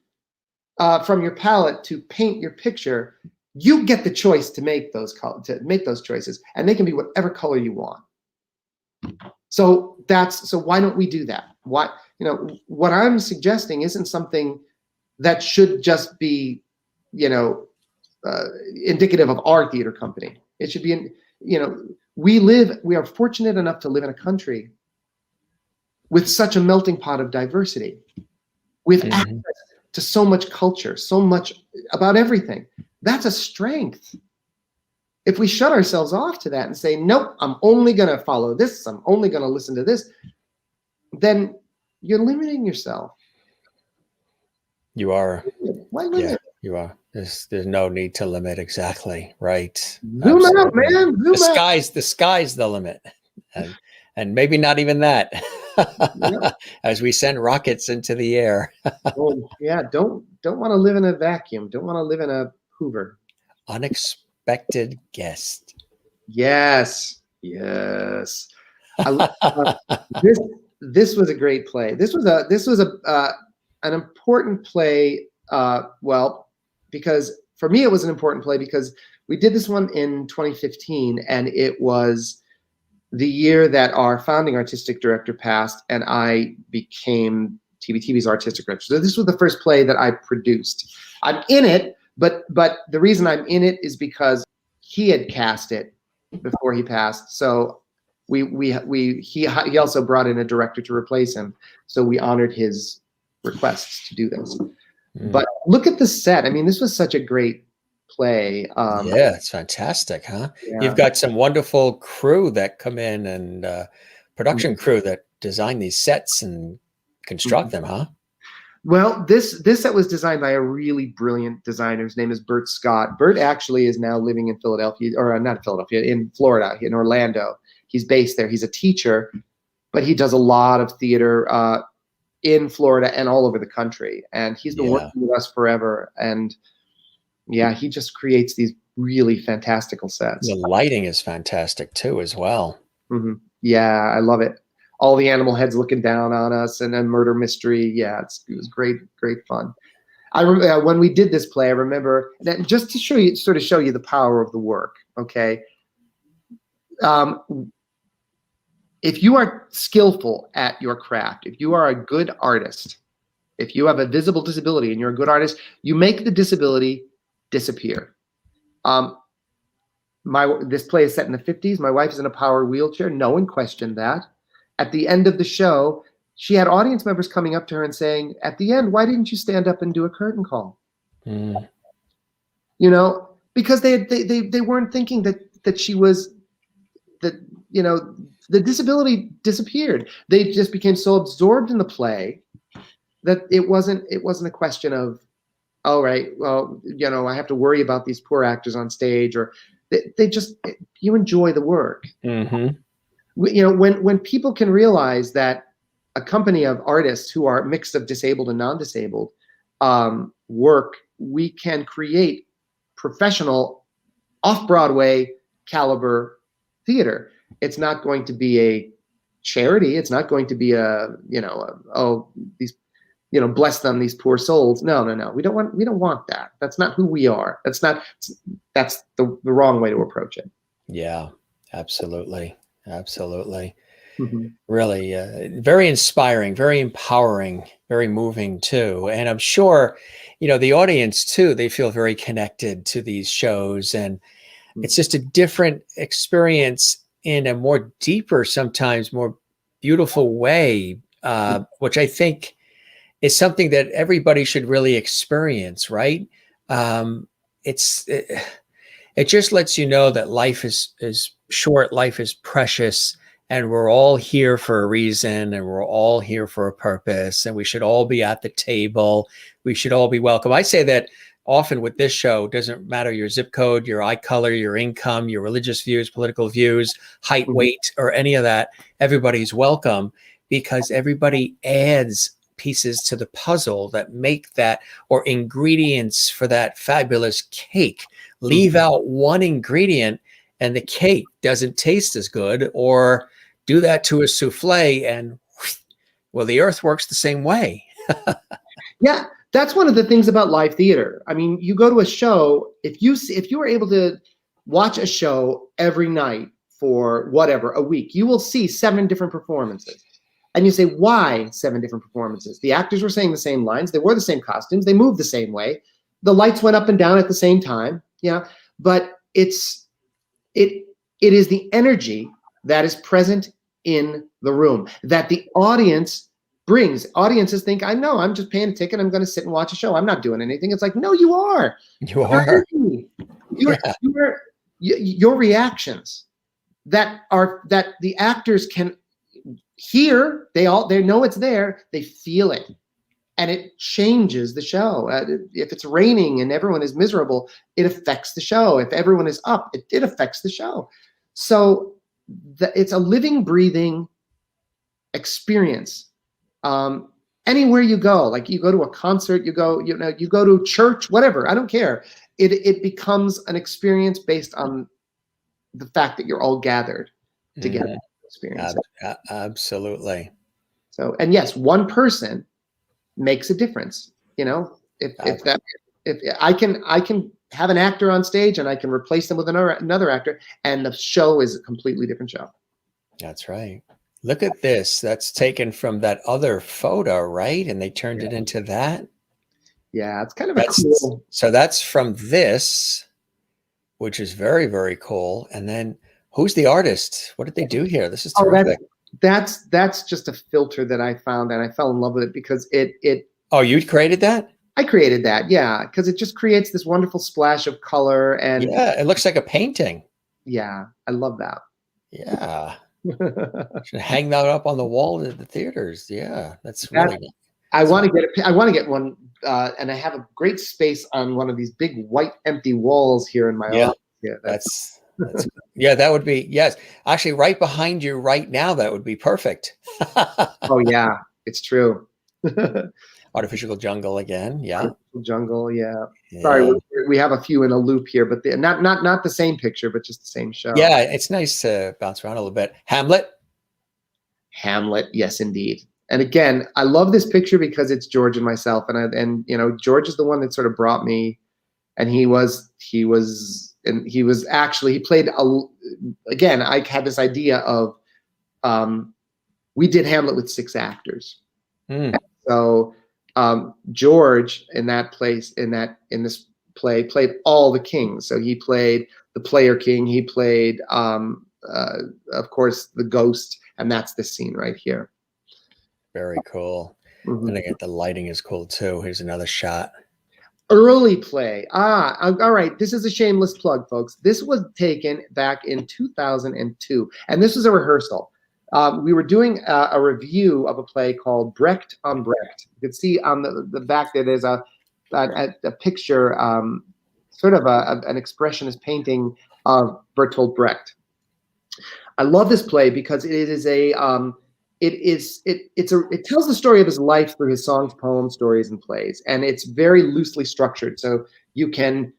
from your palette to paint your picture, you get the choice to make those choices, and they can be whatever color you want. So why don't we do that? What I'm suggesting isn't something that should just be, indicative of our theater company. It should be, we are fortunate enough to live in a country with such a melting pot of diversity, with access to so much culture, so much about everything. That's a strength. If we shut ourselves off to that and say, nope, I'm only going to follow this, I'm only going to listen to this, then you're limiting yourself. You are. Why limit? Yeah, you are. There's no need to limit. Exactly. Right. Zoom out, man. Zoom out. The sky's the limit. And maybe not even that. Yep. As we send rockets into the air. Oh, yeah, don't want to live in a vacuum. Don't want to live in a Hoover. Unexpected guest. Yes. This was a great play. This was an important play. Well, because for me it was an important play because we did this one in 2015, and it was the year that our founding artistic director passed, and I became TV's artistic director. So this was the first play that I produced. I'm in it, but the reason I'm in it is because he had cast it before he passed. So he also brought in a director to replace him. So we honored his requests to do this. But look at the set. I mean, this was such a great play. Yeah, it's fantastic, huh? Yeah. You've got some wonderful crew that come in, and production crew that design these sets and construct them, huh? Well, this set was designed by a really brilliant designer. His name is Bert Scott. Bert actually is now living in Philadelphia, or not Philadelphia, in Florida, in Orlando. He's based there. He's a teacher, but he does a lot of theater in Florida and all over the country. And he's been working with us forever. And yeah, he just creates these really fantastical sets. The lighting is fantastic too, as well. Yeah, I love it. All the animal heads looking down on us, and then murder mystery. Yeah, it was great fun. I remember when we did this play. I remember that, just to show you the power of the work. Okay, if you are skillful at your craft, if you are a good artist, if you have a visible disability and you're a good artist, you make the disability disappear. This play is set in the 50s. My wife is in a power wheelchair. No one questioned that. At the end of the show, she had audience members coming up to her and saying, at the end, why didn't you stand up and do a curtain call? You know, because they weren't thinking that she was, that, you know, the disability disappeared. They just became so absorbed in the play that it wasn't a question of, all right, well, you know, I have to worry about these poor actors on stage, or they just, you enjoy the work. You know, when people can realize that a company of artists who are mixed of disabled and non-disabled work, we can create professional off-Broadway caliber theater. It's not going to be a charity. It's not going to be a, you know, these, you know, bless them, these poor souls. No. We don't want that. That's not who we are. That's the wrong way to approach it. Yeah, absolutely. Really very inspiring, very empowering, very moving too. And I'm sure, you know, the audience too, they feel very connected to these shows, and it's just a different experience in a more deeper, sometimes more beautiful way, which I think is something that everybody should really experience, right? It just lets you know that life is short, life is precious, and we're all here for a reason, and we're all here for a purpose, and we should all be at the table. We should all be welcome. I say that often with this show. Doesn't matter your zip code, your eye color, your income, your religious views, political views, height, weight, or any of that. Everybody's welcome, because everybody adds pieces to the puzzle that make that, or ingredients for that fabulous cake. Leave out one ingredient and the cake doesn't taste as good, or do that to a souffle and, well, the earth works the same way. Yeah, that's one of the things about live theater. I mean, you go to a show, if you were able to watch a show every night for whatever, a week, you will see 7 different performances. And you say, why 7 different performances? The actors were saying the same lines, they wore the same costumes, they moved the same way, the lights went up and down at the same time. Yeah, but it is the energy that is present in the room that the audience brings. Audiences think, I know, I'm just paying a ticket, I'm going to sit and watch a show, I'm not doing anything. It's like, no, you are. You are. Your reactions that the actors can hear, they know it's there, they feel it, and it changes the show. If it's raining and everyone is miserable, it affects the show. If everyone is up, it affects the show. So it's a living, breathing experience. Anywhere you go, like you go to a concert, you go to church, whatever, I don't care. It becomes an experience based on the fact that you're all gathered together. Mm-hmm. Experience. Absolutely. So, and yes, one person makes a difference. If I can have an actor on stage and I can replace them with another actor, and the show is a completely different show. That's right. Look at this. That's taken from that other photo, right? And they turned it into that. Yeah, it's kind of cool. So that's from this, which is very, very cool. And then who's the artist? What did they do here? This is terrific. That's just a filter that I found, and I fell in love with it because it. Oh, you created that? I created that, yeah, because it just creates this wonderful splash of color, and yeah, it looks like a painting. Yeah, I love that. Yeah. Should hang that up on the wall at the theaters. Yeah, that's really nice. I want to get one, and I have a great space on one of these big white empty walls here in my office. Yeah, that's yeah, that would be, yes. Actually, right behind you right now, that would be perfect. Oh yeah, it's true. Artificial jungle again, yeah. Artificial jungle, yeah. Sorry, we have a few in a loop here, but not the same picture, but just the same show. Yeah, it's nice to bounce around a little bit. Hamlet, yes, indeed. And again, I love this picture because it's George and myself, and George is the one that sort of brought me, and he played again. I had this idea of we did Hamlet with 6 actors, so. George in this play played all the kings. So he played the player king. He played, of course, the ghost, and that's the scene right here. Very cool. Mm-hmm. And again, the lighting is cool too. Here's another shot. Early play. All right. This is a shameless plug, folks. This was taken back in 2002, and this was a rehearsal. We were doing a review of a play called Brecht on Brecht. You can see on the back there, there's a picture, sort of an expressionist painting of Bertolt Brecht. I love this play because it tells the story of his life through his songs, poems, stories, and plays, and it's very loosely structured. So you can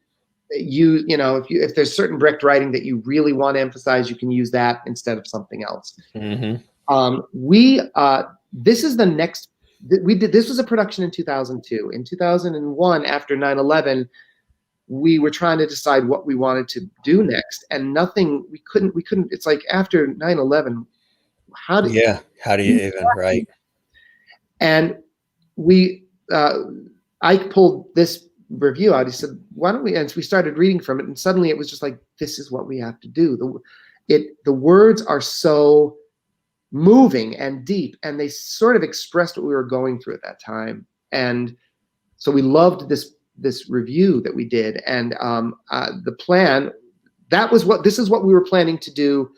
if there's certain Brecht writing that you really want to emphasize, you can use that instead of something else. Mm-hmm. This is the next. This was a production in 2002. In 2001, after 9/11, we were trying to decide what we wanted to do next, and nothing. We couldn't. It's like after 9/11, how do you even right? And I pulled this review out. He said, why don't we, and we started reading from it, and suddenly it was just like, this is what we have to do. The words are so moving and deep, and they sort of expressed what we were going through at that time. And so we loved this review that we did, and the plan, this is what we were planning to do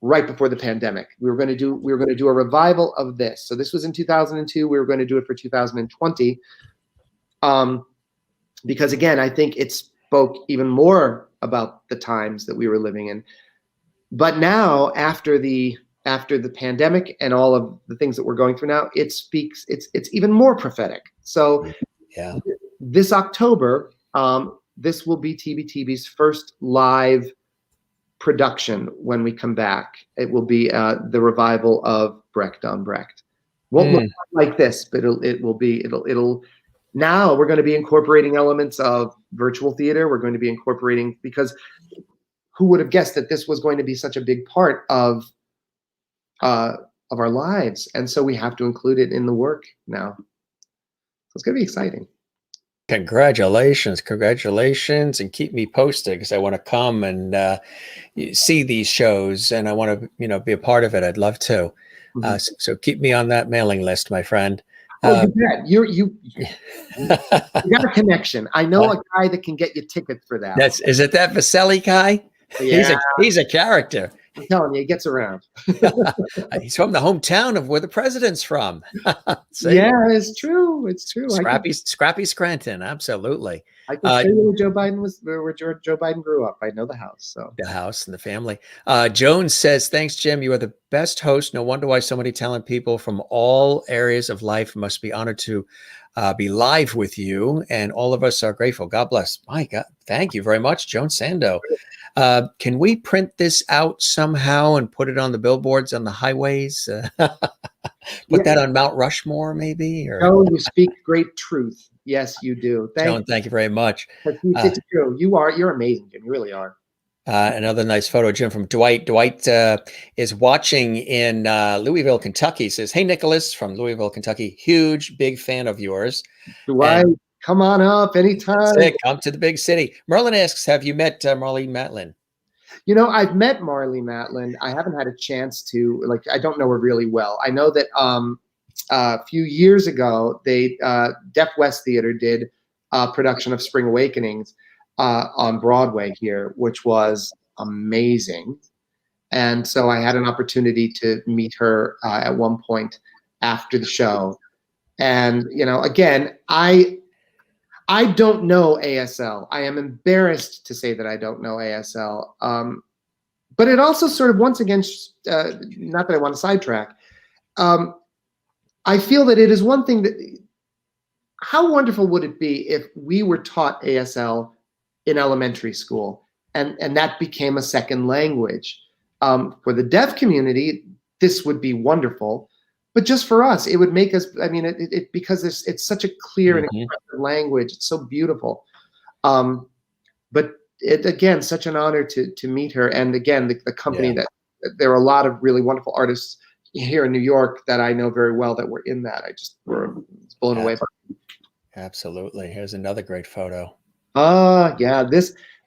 right before the pandemic. We were going to do a revival of this. So this was in 2002. We were going to do it for 2020. Because again, I think it spoke even more about the times that we were living in. But now, after the pandemic and all of the things that we're going through now, it's even more prophetic. So yeah, this October, this will be TBTB's first live production when we come back. It will be the revival of Brecht on Brecht. Won't look like this, but it'll now we're going to be incorporating elements of virtual theater. We're going to be incorporating, because who would have guessed that this was going to be such a big part of our lives? And so we have to include it in the work now. So it's going to be exciting. Congratulations, congratulations, and keep me posted because I want to come and see these shows, and I want to, be a part of it. I'd love to. So keep me on that mailing list, my friend. Oh, you bet. You got a connection. I know a guy that can get you tickets for that. Is it that VISELLI guy? Yeah. He's a character. I'm telling you, he gets around. He's from the hometown of where the president's from. Yeah, it's true. It's true. Scrappy Scranton. Absolutely. I can say where Joe Biden grew up. I know the house. So the house and the family. Jones says, thanks, Jim. You are the best host. No wonder why so many talented people from all areas of life must be honored to be live with you. And all of us are grateful. God bless. My God. Thank you very much, Jones Sando. Can we print this out somehow and put it on the billboards on the highways? Put that on Mount Rushmore, maybe? No, you speak great truth. Yes, you do. Thank you very much. It's true. You're amazing, Jim. You really are. Another nice photo, Jim, from Dwight. Dwight is watching in Louisville, Kentucky. Says, hey, Nicholas from Louisville, Kentucky. Huge, big fan of yours. Dwight, come on up anytime. Come to the big city. Merlin asks, have you met Marlene Matlin? I've met Marlene Matlin. I haven't had a chance to, I don't know her really well. I know that a few years ago, Deaf West Theater did a production of Spring Awakenings on Broadway here, which was amazing. And so I had an opportunity to meet her at one point after the show. And, again, I don't know ASL. I am embarrassed to say that I don't know ASL. But it also sort of, once again, not that I want to sidetrack, I feel that it is one thing that, how wonderful would it be if we were taught ASL in elementary school and that became a second language? For the deaf community, this would be wonderful. But just for us, it would make us, because it's such a clear and expressive language. It's so beautiful. But again, such an honor to meet her. And again, the company that there are a lot of really wonderful artists here in New York that I know very well that were in that. I just were blown away by it. Absolutely. Here's another great photo. Yeah.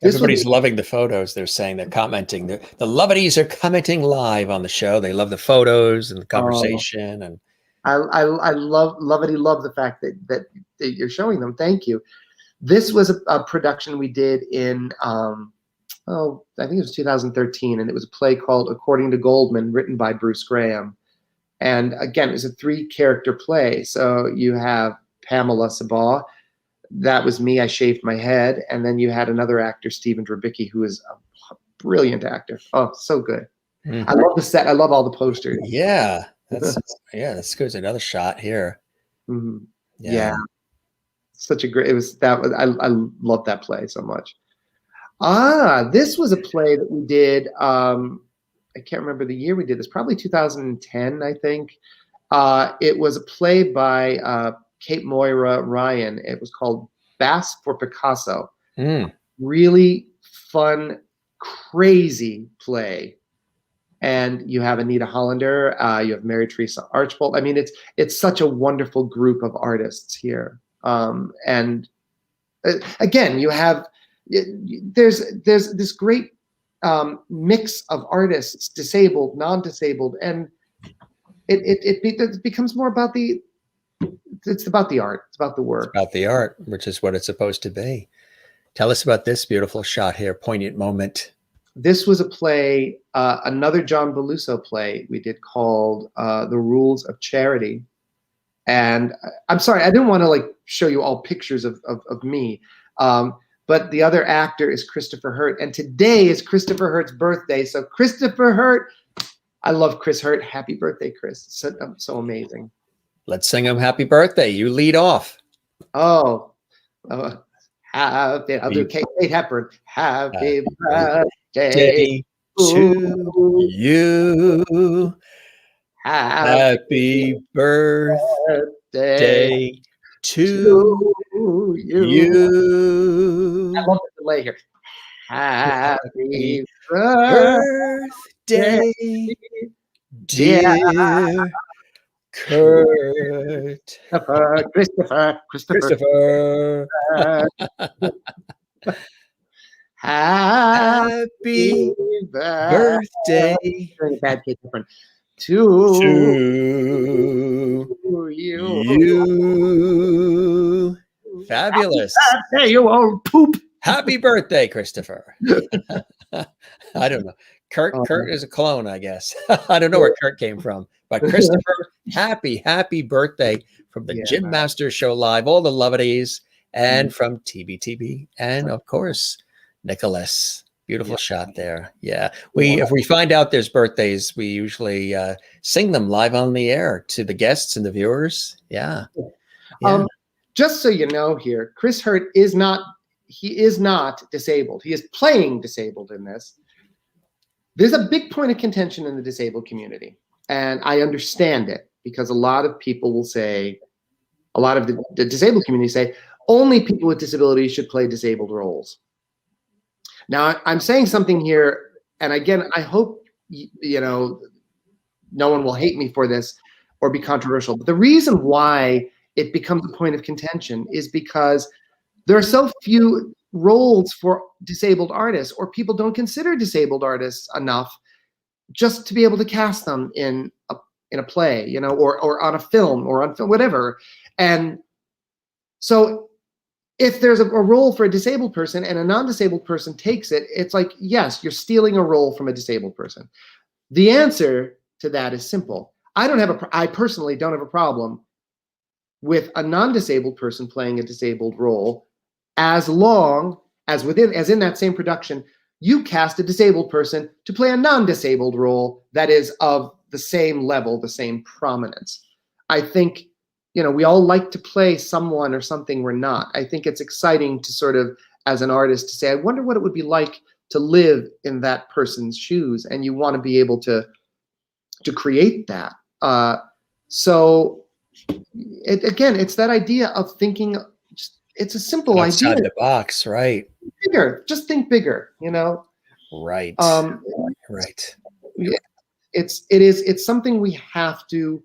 Everybody's loving the photos. They're saying, they're commenting. The Lovitties are commenting live on the show. They love the photos and the conversation. And I love the fact that you're showing them. Thank you. This was a production we did in, I think it was 2013, and it was a play called According to Goldman, written by Bruce Graham. And again, it was a 3-character play. So you have Pamela Sabaw. That was me. I shaved my head. And then you had another actor, Stephen Drabicki, who is a brilliant actor. Oh, so good. I love the set. I love all the posters. Yeah. That's good. Another shot here. Yeah. Such a great, I love that play so much. This was a play that we did. I can't remember the year we did this, probably 2010, I think. It was a play by Kate Moira Ryan. It was called Bass for Picasso. Really fun, crazy play. And you have Anita Hollander, you have Mary Teresa Archbold. It's such a wonderful group of artists here. And again, you have, there's this great mix of artists, disabled, non-disabled, and it becomes more about it's about the art. It's about the work. It's about the art, which is what it's supposed to be. Tell us about this beautiful shot here, poignant moment. This was a play, another John Beluso play we did called The Rules of Charity. And I'm sorry, I didn't want to show you all pictures of me. But the other actor is Christopher Hurt. And today is Christopher Hurt's birthday. So Christopher Hurt, I love Chris Hurt. Happy birthday, Chris. So amazing. Let's sing him happy birthday. You lead off. I'll do Kate Hepburn. Happy birthday to you. Happy birthday to you. I love the delay here. Happy birthday, dear Kurt. Christopher. Christopher. Happy Happy birthday bad kid different to to you. you. Fabulous. Hey, you old poop. Happy birthday, Christopher. I don't know. Kurt Oh. is a clone, I guess. I don't know where Kurt came from. But Christopher, happy birthday from the Jim Masters Show Live, all the lovelies, and from TBTB, and of course, Nicholas. Beautiful shot there. Yeah. If we find out there's birthdays, we usually sing them live on the air to the guests and the viewers. Yeah. Just so you know here, Chris Hurt is not disabled. He is playing disabled in this. There's a big point of contention in the disabled community. And I understand it because a lot of people will say, a lot of the disabled community say, only people with disabilities should play disabled roles. Now, I'm saying something here, and again, I hope, no one will hate me for this or be controversial. But the reason why it becomes a point of contention is because there are so few roles for disabled artists, or people don't consider disabled artists enough just to be able to cast them in a play, or on a film, or on film, whatever. And so if there's a role for a disabled person and a non-disabled person takes it, it's like, yes, you're stealing a role from a disabled person. The answer to that is simple. I personally don't have a problem with a non-disabled person playing a disabled role, as long as in that same production, you cast a disabled person to play a non-disabled role that is of the same level, the same prominence. I think, we all like to play someone or something we're not. I think it's exciting to sort of, as an artist, to say, I wonder what it would be like to live in that person's shoes, and you want to be able to create that. So again, it's that idea of thinking. It's a simple idea. Outside the box, right? Bigger. Just think bigger. Right. Right. It's something we have to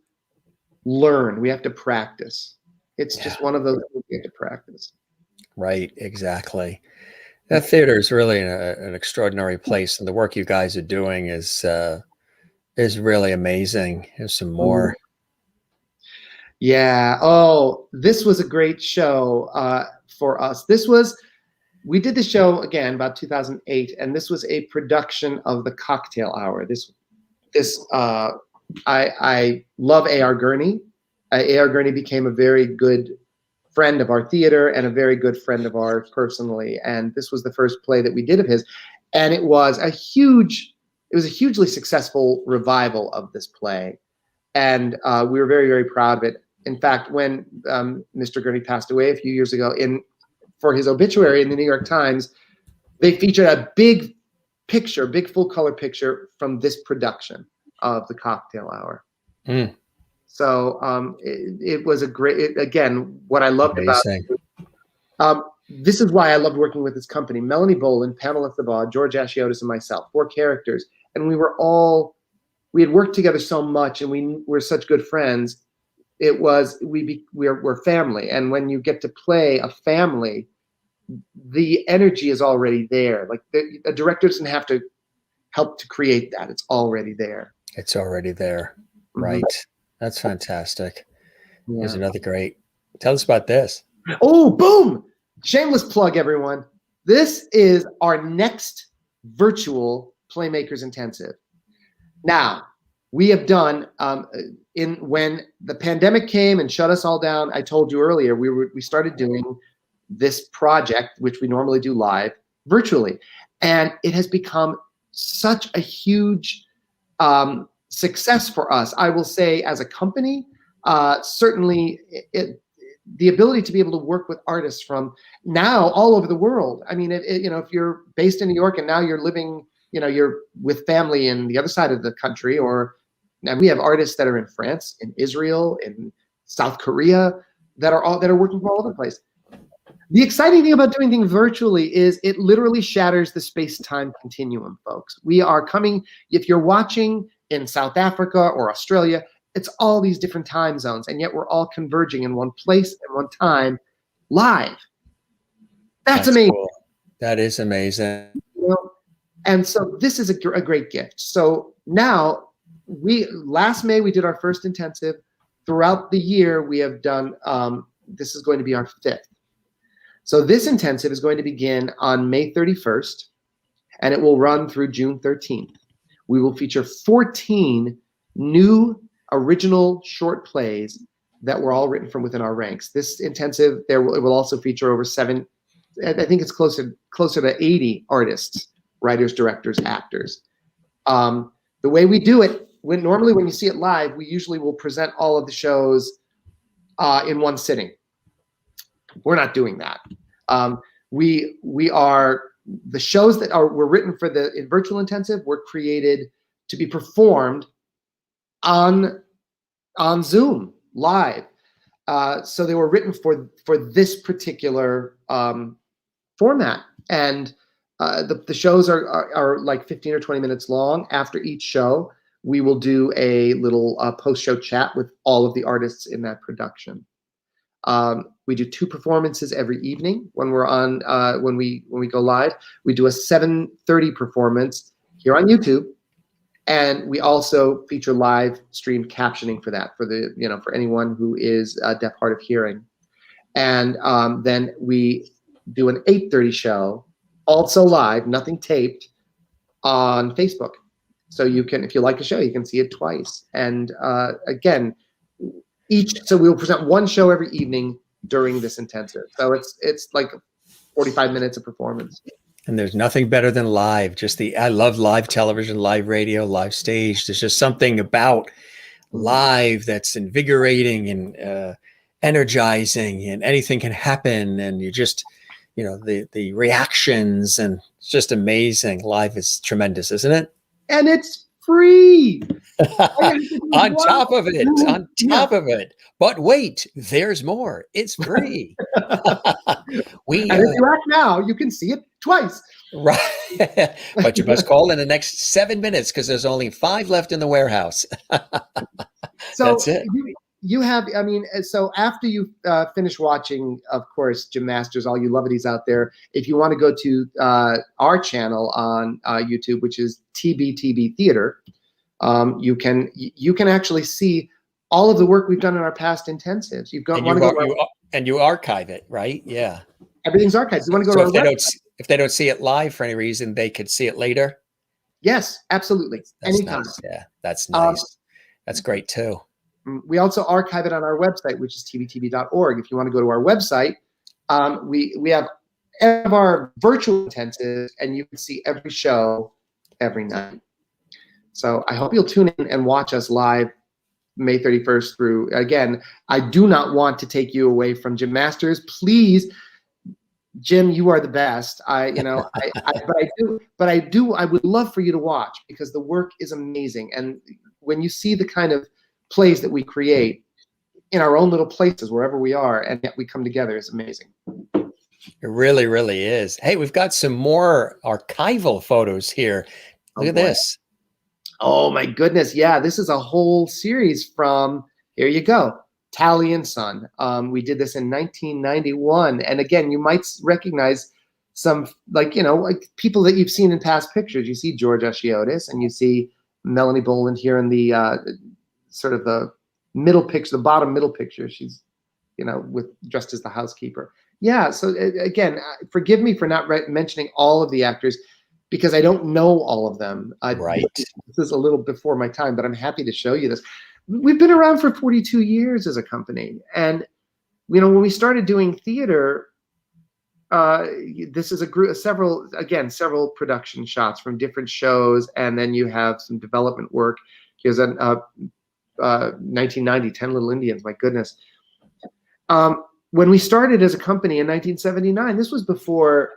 learn. We have to practice. It's just one of those things we have to practice. Right. Exactly. That theater is really an extraordinary place, and the work you guys are doing is really amazing. There's some more. Yeah. Oh, this was a great show for us. We did the show again about 2008, and this was a production of the Cocktail Hour. I love A.R. Gurney. A.R. Gurney became a very good friend of our theater and a very good friend of ours personally. And this was the first play that we did of his, and it was a hugely successful revival of this play, and we were very, very proud of it. In fact, when Mr. Gurney passed away a few years ago, for his obituary in the New York Times, they featured a big full color picture from this production of the Cocktail Hour. So it was a great, again, what I loved Amazing. about it. This is why I loved working with this company. Melanie Boland, Pamela Thabaugh, George Ashiotis, and myself, 4 characters. And we had worked together so much, and we were such good friends. We're family. And when you get to play a family, the energy is already there. Like a director doesn't have to help to create that. It's already there. It's already there. Right. That's fantastic. Yeah. Here's another great. Tell us about this. Oh, boom. Shameless plug, everyone. This is our next virtual Playmakers Intensive. Now, we have done, when the pandemic came and shut us all down, I told you earlier, we started doing this project, which we normally do live, virtually. And it has become such a huge success for us. I will say, as a company, certainly the ability to be able to work with artists from now all over the world. I mean, if you're based in New York and now you're living, you're with family in the other side of the country, and we have artists that are in France, in Israel, in South Korea, that are working from all over the place. The exciting thing about doing things virtually is it literally shatters the space-time continuum, folks. We are coming, if you're watching in South Africa or Australia, it's all these different time zones, and yet we're all converging in one place and one time live. That's amazing. Cool. That is amazing. You know? And so this is a great gift. So now last May we did our first intensive. Throughout the year we have done, this is going to be our 5th. So this intensive is going to begin on May 31st, and it will run through June 13th. We will feature 14 new original short plays that were all written from within our ranks. This intensive, it will also feature over 7, I think it's closer to 80 artists, writers, directors, actors. The way we do it, normally when you see it live, we usually will present all of the shows in one sitting. We're not doing that. The shows that were written for the virtual intensive were created to be performed on Zoom live. So they were written for this particular format, and the shows are like 15 or 20 minutes long. After each show, we will do a little post-show chat with all of the artists in that production. We do 2 performances every evening when we're on when we go live. We do a 7:30 performance here on YouTube, and we also feature live stream captioning for that, for anyone who is deaf, hard of hearing. And then we do an 8:30 show, also live, nothing taped, on Facebook. So you can, if you like a show, you can see it twice. And again, so we'll present 1 show every evening during this intensive. So it's like 45 minutes of performance. And there's nothing better than live. I love live television, live radio, live stage. There's just something about live that's invigorating and energizing, and anything can happen. And you just, the reactions, and it's just amazing. Live is tremendous, isn't it? And it's free. On top of it. But wait, there's more. It's free. And if you act now, you can see it twice. Right. But you must call in the next 7 minutes, because there's only 5 left in the warehouse. So that's it. You have, so after you finish watching, of course, Jim Masters, all you lovelies out there, if you want to go to our channel on YouTube, which is TBTB Theater, you can actually see all of the work we've done in our past intensives. And you archive it, right? Yeah. Everything's archived. You want to go to our website. If they don't see it live for any reason, they could see it later. Yes, absolutely. That's anytime. Nice. Yeah, that's nice. That's great too. We also archive it on our website, which is tbtb.org. If you want to go to our website, we have our virtual intensives, and you can see every show every night. So I hope you'll tune in and watch us live May 31st through. Again, I do not want to take you away from Jim Masters. Please, Jim, you are the best. I would love for you to watch, because the work is amazing. And when you see the kind of plays that we create in our own little places, wherever we are, and yet we come together, is amazing. It really, really is. Hey, we've got some more archival photos here. Look at this. Oh my goodness. Yeah, this is a whole series from, here you go, Tally and Son. We did this in 1991. And again, you might recognize some, like people that you've seen in past pictures. You see George Ashiotis, and you see Melanie Boland here in the sort of the middle picture, the bottom middle picture. She's, dressed as the housekeeper. Yeah. So again, forgive me for not mentioning all of the actors, because I don't know all of them. Right. This is a little before my time, but I'm happy to show you this. We've been around for 42 years as a company. And, when we started doing theater, this is a group of several production shots from different shows. And then you have some development work. Here's a 1990, 10 Little Indians, my goodness. When we started as a company in 1979, this was before,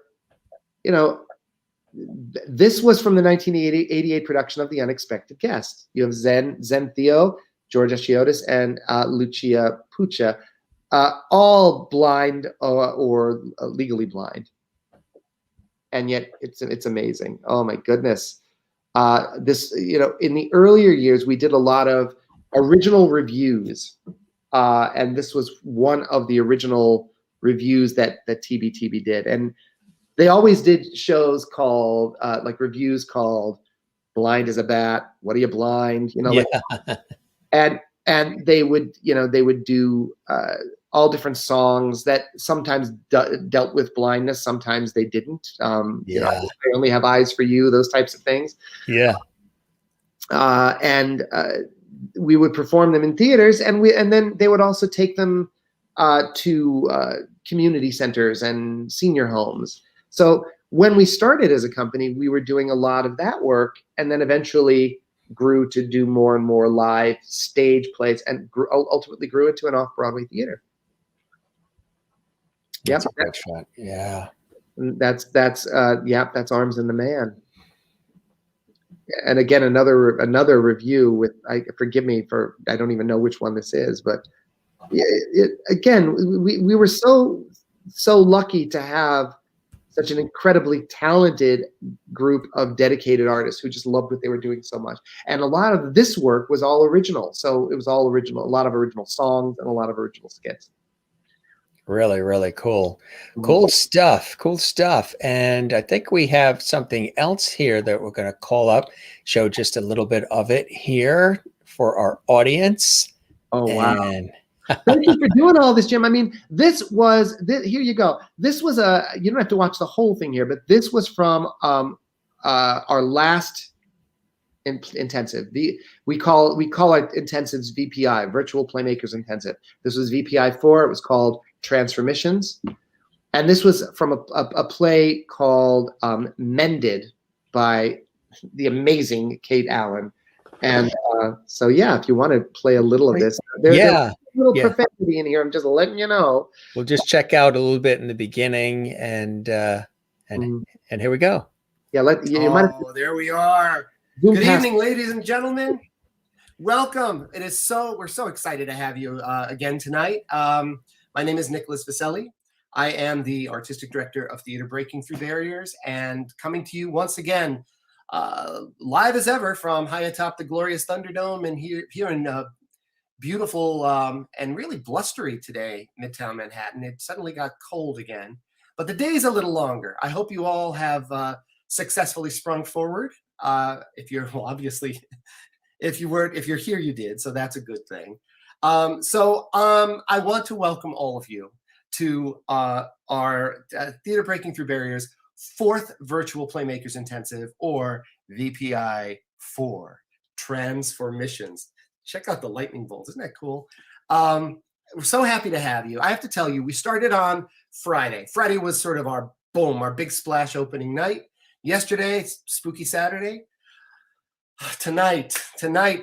this was from the 1988 production of The Unexpected Guest. You have Zen Theo, George Ashiotis, and Lucia Puccia, all blind or legally blind. And yet it's amazing. Oh my goodness. In the earlier years, we did a lot of original reviews. And this was one of the original reviews that TBTB did. And they always did shows called, like reviews called Blind as a Bat, What Are You Blind? You know, Yeah. like, and they would, you know, they would do all different songs that sometimes dealt with blindness, sometimes they didn't. You know, I Only Have Eyes for You, those types of things. Yeah. And we would perform them in theaters, and then they would also take them to community centers and senior homes. So when we started as a company, we were doing a lot of that work, and then eventually grew to do more and more live stage plays, and ultimately grew into an off-Broadway theater. That's a great shot. Yeah. That's Arms and the Man. And again, another review with, forgive me for, I don't even know which one this is, but again, we were so lucky to have such an incredibly talented group of dedicated artists who just loved what they were doing so much. And a lot of this work was all original. So it was all original, a lot of original songs and a lot of original skits. Really, really cool. Cool stuff. Cool stuff. And I think we have something else here that we're going to call up, show just a little bit of it here for our audience. Oh, wow. Thank you for doing all this, Jim. I mean, here you go. This was you don't have to watch the whole thing here, but this was from our last intensive. We call our intensives VPI, Virtual Playmakers Intensive. This was VPI 4. It was called Transformations. And this was from a play called Mended by the amazing Kate Allen. And so, yeah, if you want to play a little of this, there's a little profanity in here. I'm just letting you know. We'll just check out a little bit in the beginning, and here we go. Yeah, there we are. Good evening, ladies and gentlemen. Welcome. We're so excited to have you again tonight. My name is Nicholas VISELLI. I am the artistic director of Theater Breaking Through Barriers, and coming to you once again, live as ever from high atop the glorious Thunderdome, and here in beautiful and really blustery today, Midtown Manhattan. It suddenly got cold again, but the day's a little longer. I hope you all have successfully sprung forward. If you're here, you did, so that's a good thing. I want to welcome all of you to our Theater Breaking Through Barriers 4th Virtual Playmakers Intensive, or VPI 4, Transformations. Check out the lightning bolts. Isn't that cool? We're so happy to have you. I have to tell you, we started on Friday. Friday was sort of our big splash opening night. Yesterday, Spooky Saturday. Tonight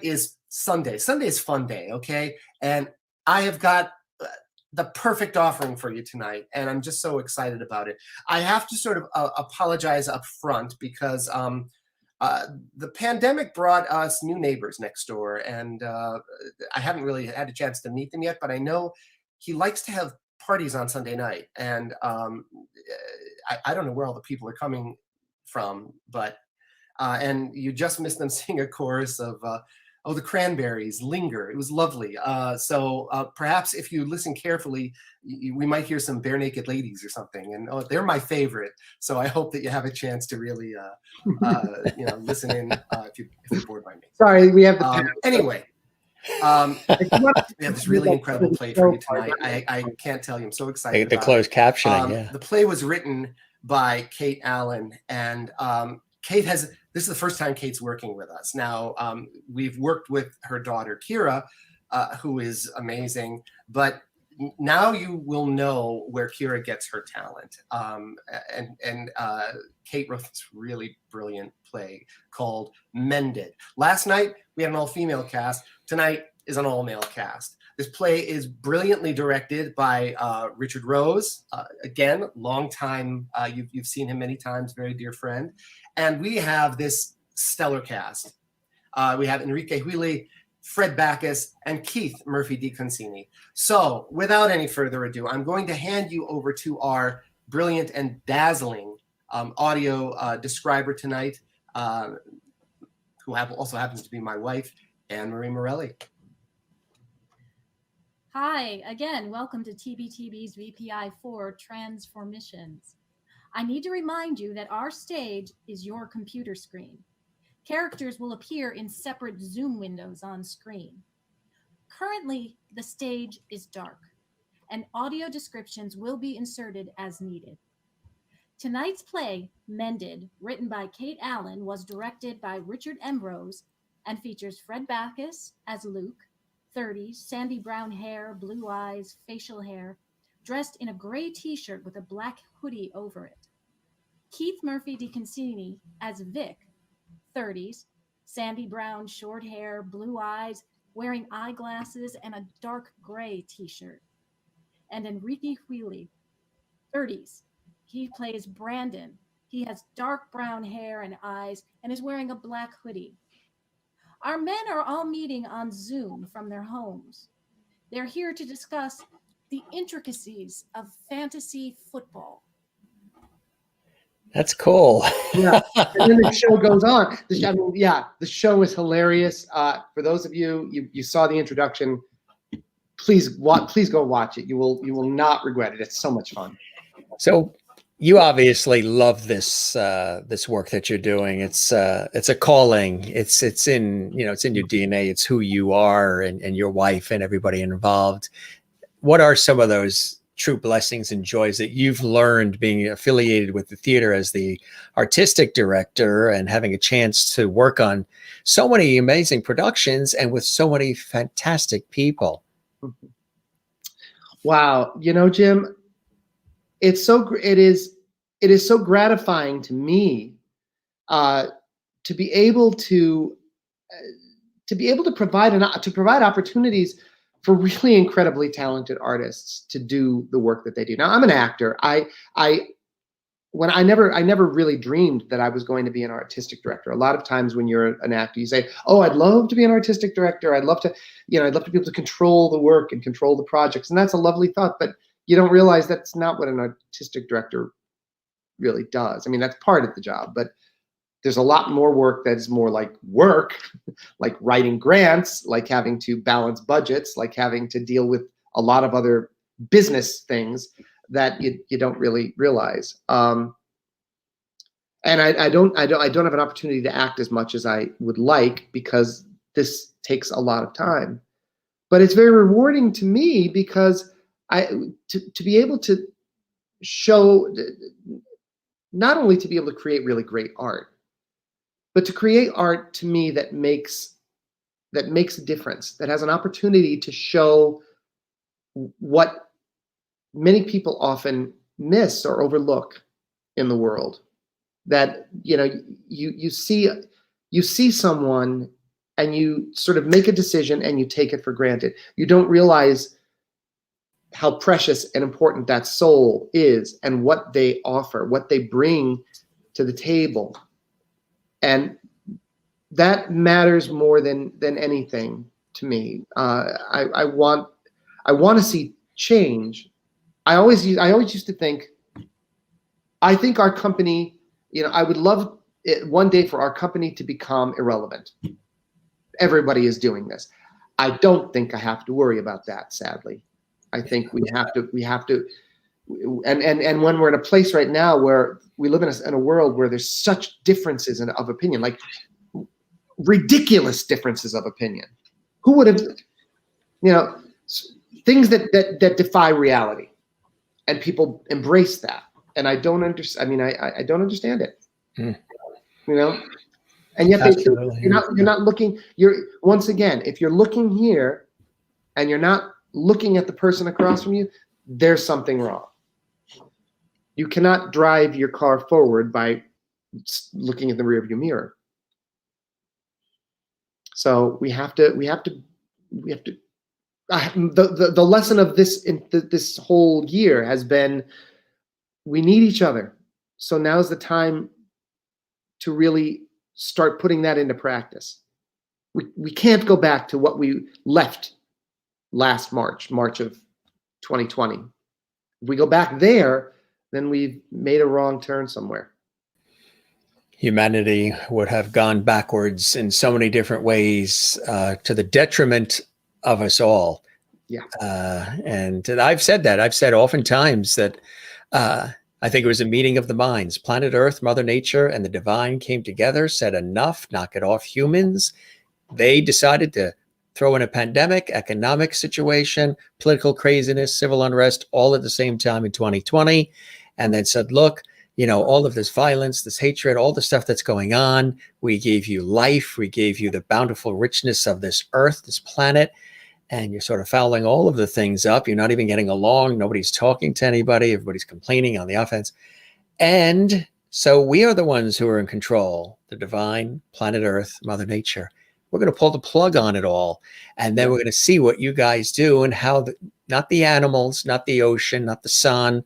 is Sunday. Sunday is fun day, okay? And I have got the perfect offering for you tonight, and I'm just so excited about it. I have to sort of apologize up front because the pandemic brought us new neighbors next door, and I haven't really had a chance to meet them yet, but I know he likes to have parties on Sunday night, and I don't know where all the people are coming from, but and you just missed them sing a chorus of the Cranberries, Linger. It was lovely. So perhaps if you listen carefully, we might hear some Bare Naked Ladies or something. And they're my favorite. So I hope that you have a chance to really, listen in if you're bored by me. Sorry, we have anyway. We have this really incredible play for you tonight. I can't tell you. I'm so excited. The closed captioning. The play was written by Kate Allen, and this is the first time Kate's working with us. Now, we've worked with her daughter, Kira, who is amazing, but now you will know where Kira gets her talent. And Kate wrote this really brilliant play called Mended. Last night, we had an all-female cast. Tonight is an all-male cast. This play is brilliantly directed by Richard Rose. Again, long time, you've seen him many times, very dear friend. And we have this stellar cast. We have Enrique Huile, Fred Backus, and Keith Murphy DiConcini. So without any further ado, I'm going to hand you over to our brilliant and dazzling audio describer tonight, who also happens to be my wife, Anne Marie Morelli. Hi, again, welcome to TBTB's VPI4 Transformissions. I need to remind you that our stage is your computer screen. Characters will appear in separate Zoom windows on screen. Currently, the stage is dark, and audio descriptions will be inserted as needed. Tonight's play, Mended, written by Kate Allen, was directed by Richard Ambrose and features Fred Backus as Luke, 30, sandy brown hair, blue eyes, facial hair, dressed in a gray t-shirt with a black hoodie over it. Keith Murphy DiConcini as Vic, 30s, sandy brown, short hair, blue eyes, wearing eyeglasses and a dark gray t-shirt. And Enrique Wheely, 30s. He plays Brandon. He has dark brown hair and eyes and is wearing a black hoodie. Our men are all meeting on Zoom from their homes. They're here to discuss the intricacies of fantasy football. That's cool. Yeah, and then the show goes on. The show is hilarious. For those of you saw the introduction, please go watch it. You will not regret it. It's so much fun. So you obviously love this this work that you're doing. It's a calling. It's in your DNA. It's who you are and your wife and everybody involved. What are some of those true blessings and joys that you've learned being affiliated with the theater as the artistic director and having a chance to work on so many amazing productions and with so many fantastic people? Wow, Jim, it is so gratifying to me to be able to provide opportunities for really incredibly talented artists to do the work that they do. Now, I'm an actor. I never really dreamed that I was going to be an artistic director. A lot of times when you're an actor, you say, "Oh, I'd love to be an artistic director. I'd love to be able to control the work and control the projects." And that's a lovely thought, but you don't realize that's not what an artistic director really does. I mean, that's part of the job, but there's a lot more work that's more like work, like writing grants, like having to balance budgets, like having to deal with a lot of other business things that you don't really realize. And I don't have an opportunity to act as much as I would like because this takes a lot of time. But it's very rewarding to me because to be able to show, not only to be able to create really great art, but to create art to me that makes a difference, that has an opportunity to show what many people often miss or overlook in the world. That you see someone and you sort of make a decision and you take it for granted. You don't realize how precious and important that soul is and what they offer, what they bring to the table. And that matters more than anything to me. I want to see change. I always used to think, I think our company, I would love it one day for our company to become irrelevant. Everybody is doing this. I don't think I have to worry about that, sadly. I think we have to, and when we're in a place right now where we live in a world where there's such differences of opinion, like ridiculous differences of opinion. Who would have, things that defy reality, and people embrace that. And I don't understand. I mean, I don't understand it. And yet you're not looking. Once again, if you're looking here, and you're not looking at the person across from you, there's something wrong. You cannot drive your car forward by looking in the rearview mirror. So we have to. The lesson of this whole year has been, we need each other. So now's the time to really start putting that into practice. We can't go back to what we left last March of 2020. If we go back there, then we've made a wrong turn somewhere. Humanity would have gone backwards in so many different ways, to the detriment of us all. Yeah. And I've said that. I've said oftentimes that I think it was a meeting of the minds. Planet Earth, Mother Nature, and the divine came together, said enough, knock it off, humans. They decided to throw in a pandemic, economic situation, political craziness, civil unrest, all at the same time in 2020, and then said, look, you know, all of this violence, this hatred, all the stuff that's going on, we gave you life, we gave you the bountiful richness of this earth, this planet, and you're sort of fouling all of the things up. You're not even getting along. Nobody's talking to anybody. Everybody's complaining on the offense. And so we are the ones who are in control, the divine, planet Earth, Mother Nature. We're going to pull the plug on it all. And then we're going to see what you guys do and how, not the animals, not the ocean, not the sun,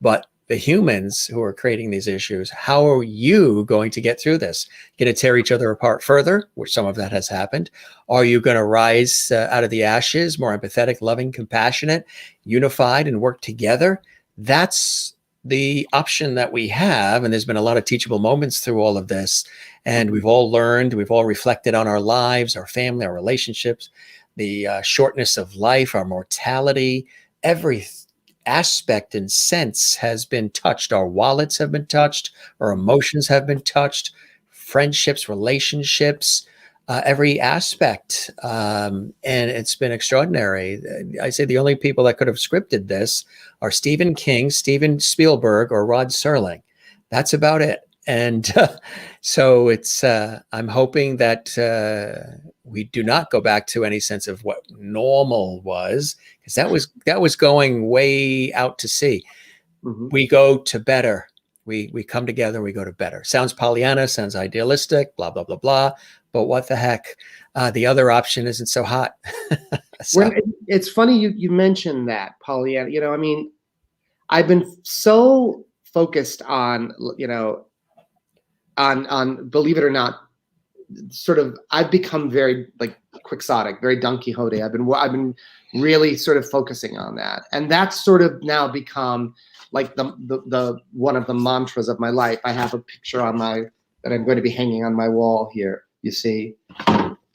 but the humans who are creating these issues. How are you going to get through this? Going to tear each other apart further, which some of that has happened? Are you going to rise out of the ashes, more empathetic, loving, compassionate, unified, and work together? That's the option that we have. And there's been a lot of teachable moments through all of this. And we've all learned, we've all reflected on our lives, our family, our relationships, the shortness of life, our mortality, every aspect and sense has been touched. Our wallets have been touched. Our emotions have been touched. Friendships, relationships, every aspect. And it's been extraordinary. I say the only people that could have scripted this are Stephen King, Steven Spielberg, or Rod Serling. That's about it. And so it's, I'm hoping that we do not go back to any sense of what normal was, because that was going way out to sea. Mm-hmm. We go to better. We come together, we go to better. Sounds Pollyanna, sounds idealistic, blah, blah, blah, blah. But what the heck? The other option isn't so hot. So. It's funny you mentioned that, Pollyanna. You know, I mean, I've been so focused on, you know, on believe it or not, sort of, I've become very like quixotic, very Don Quixote. I've been really sort of focusing on that, and that's sort of now become like the one of the mantras of my life. I have a picture on that I'm going to be hanging on my wall here. You see,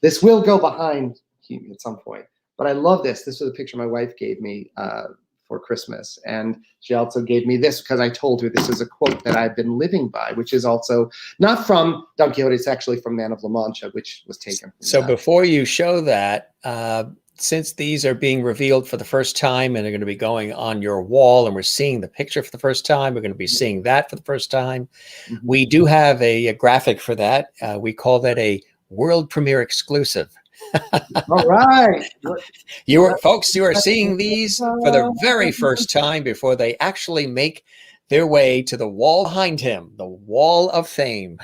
this will go behind at some point, but I love this. This was a picture my wife gave me for Christmas, and she also gave me this because I told her this is a quote that I've been living by, which is also not from Don Quixote. It's actually from Man of La Mancha, which was taken from So that. before you show that, since these are being revealed for the first time and are going to be going on your wall, and we're seeing the picture for the first time, we're going to be seeing that for the first time. Mm-hmm. We do have a graphic for that. We call that a world premiere exclusive. All right. Folks, you are seeing these for the very first time before they actually make their way to the wall behind him, the wall of fame.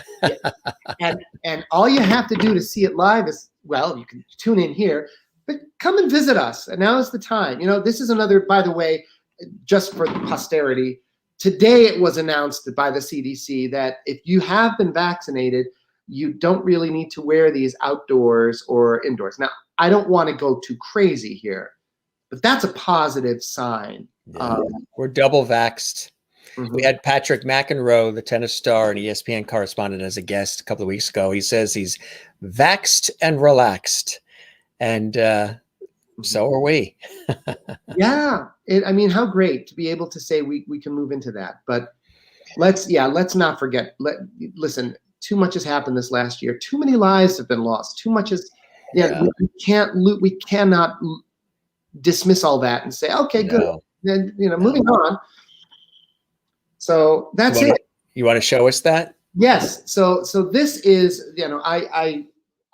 and all you have to do to see it live is, well, you can tune in here, but come and visit us. And now is the time. You know, this is another, by the way, just for posterity, today it was announced by the CDC that if you have been vaccinated, you don't really need to wear these outdoors or indoors. Now, I don't want to go too crazy here, but that's a positive sign. Yeah. We're double vaxxed. Mm-hmm. We had Patrick McEnroe, the tennis star and ESPN correspondent, as a guest a couple of weeks ago. He says he's vaxxed and relaxed. And so are we. Yeah. I mean, how great to be able to say we can move into that. But let's not forget. Listen, too much has happened this last year. Too many lives have been lost. Too much is, we cannot dismiss all that and say, okay, good. Then, moving on. So that's it. You want to show us that? Yes. So this is,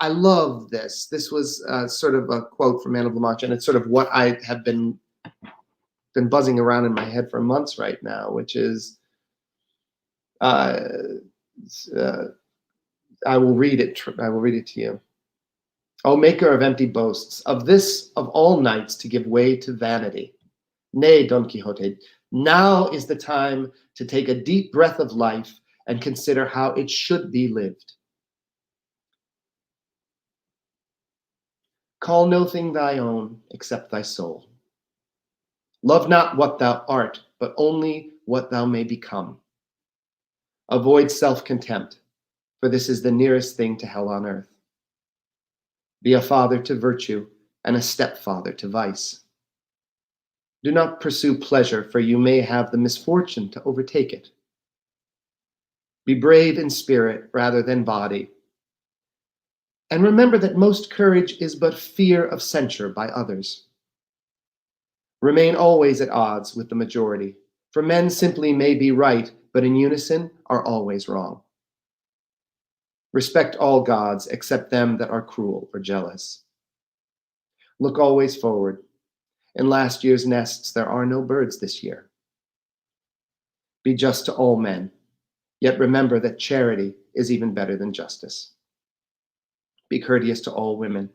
I love this. This was sort of a quote from Man of La Mancha, and it's sort of what I have been buzzing around in my head for months right now, which is, I will read it. I will read it to you. O maker of empty boasts, of this of all nights to give way to vanity. Nay, Don Quixote, now is the time to take a deep breath of life and consider how it should be lived. Call no thing thy own except thy soul. Love not what thou art, but only what thou may become. Avoid self-contempt, for this is the nearest thing to hell on earth. Be a father to virtue and a stepfather to vice. Do not pursue pleasure, for you may have the misfortune to overtake it. Be brave in spirit rather than body. And remember that most courage is but fear of censure by others. Remain always at odds with the majority, for men simply may be right, but in unison are always wrong. Respect all gods except them that are cruel or jealous. Look always forward. In last year's nests there are no birds this year. Be just to all men, yet remember that charity is even better than justice. Be courteous to all women.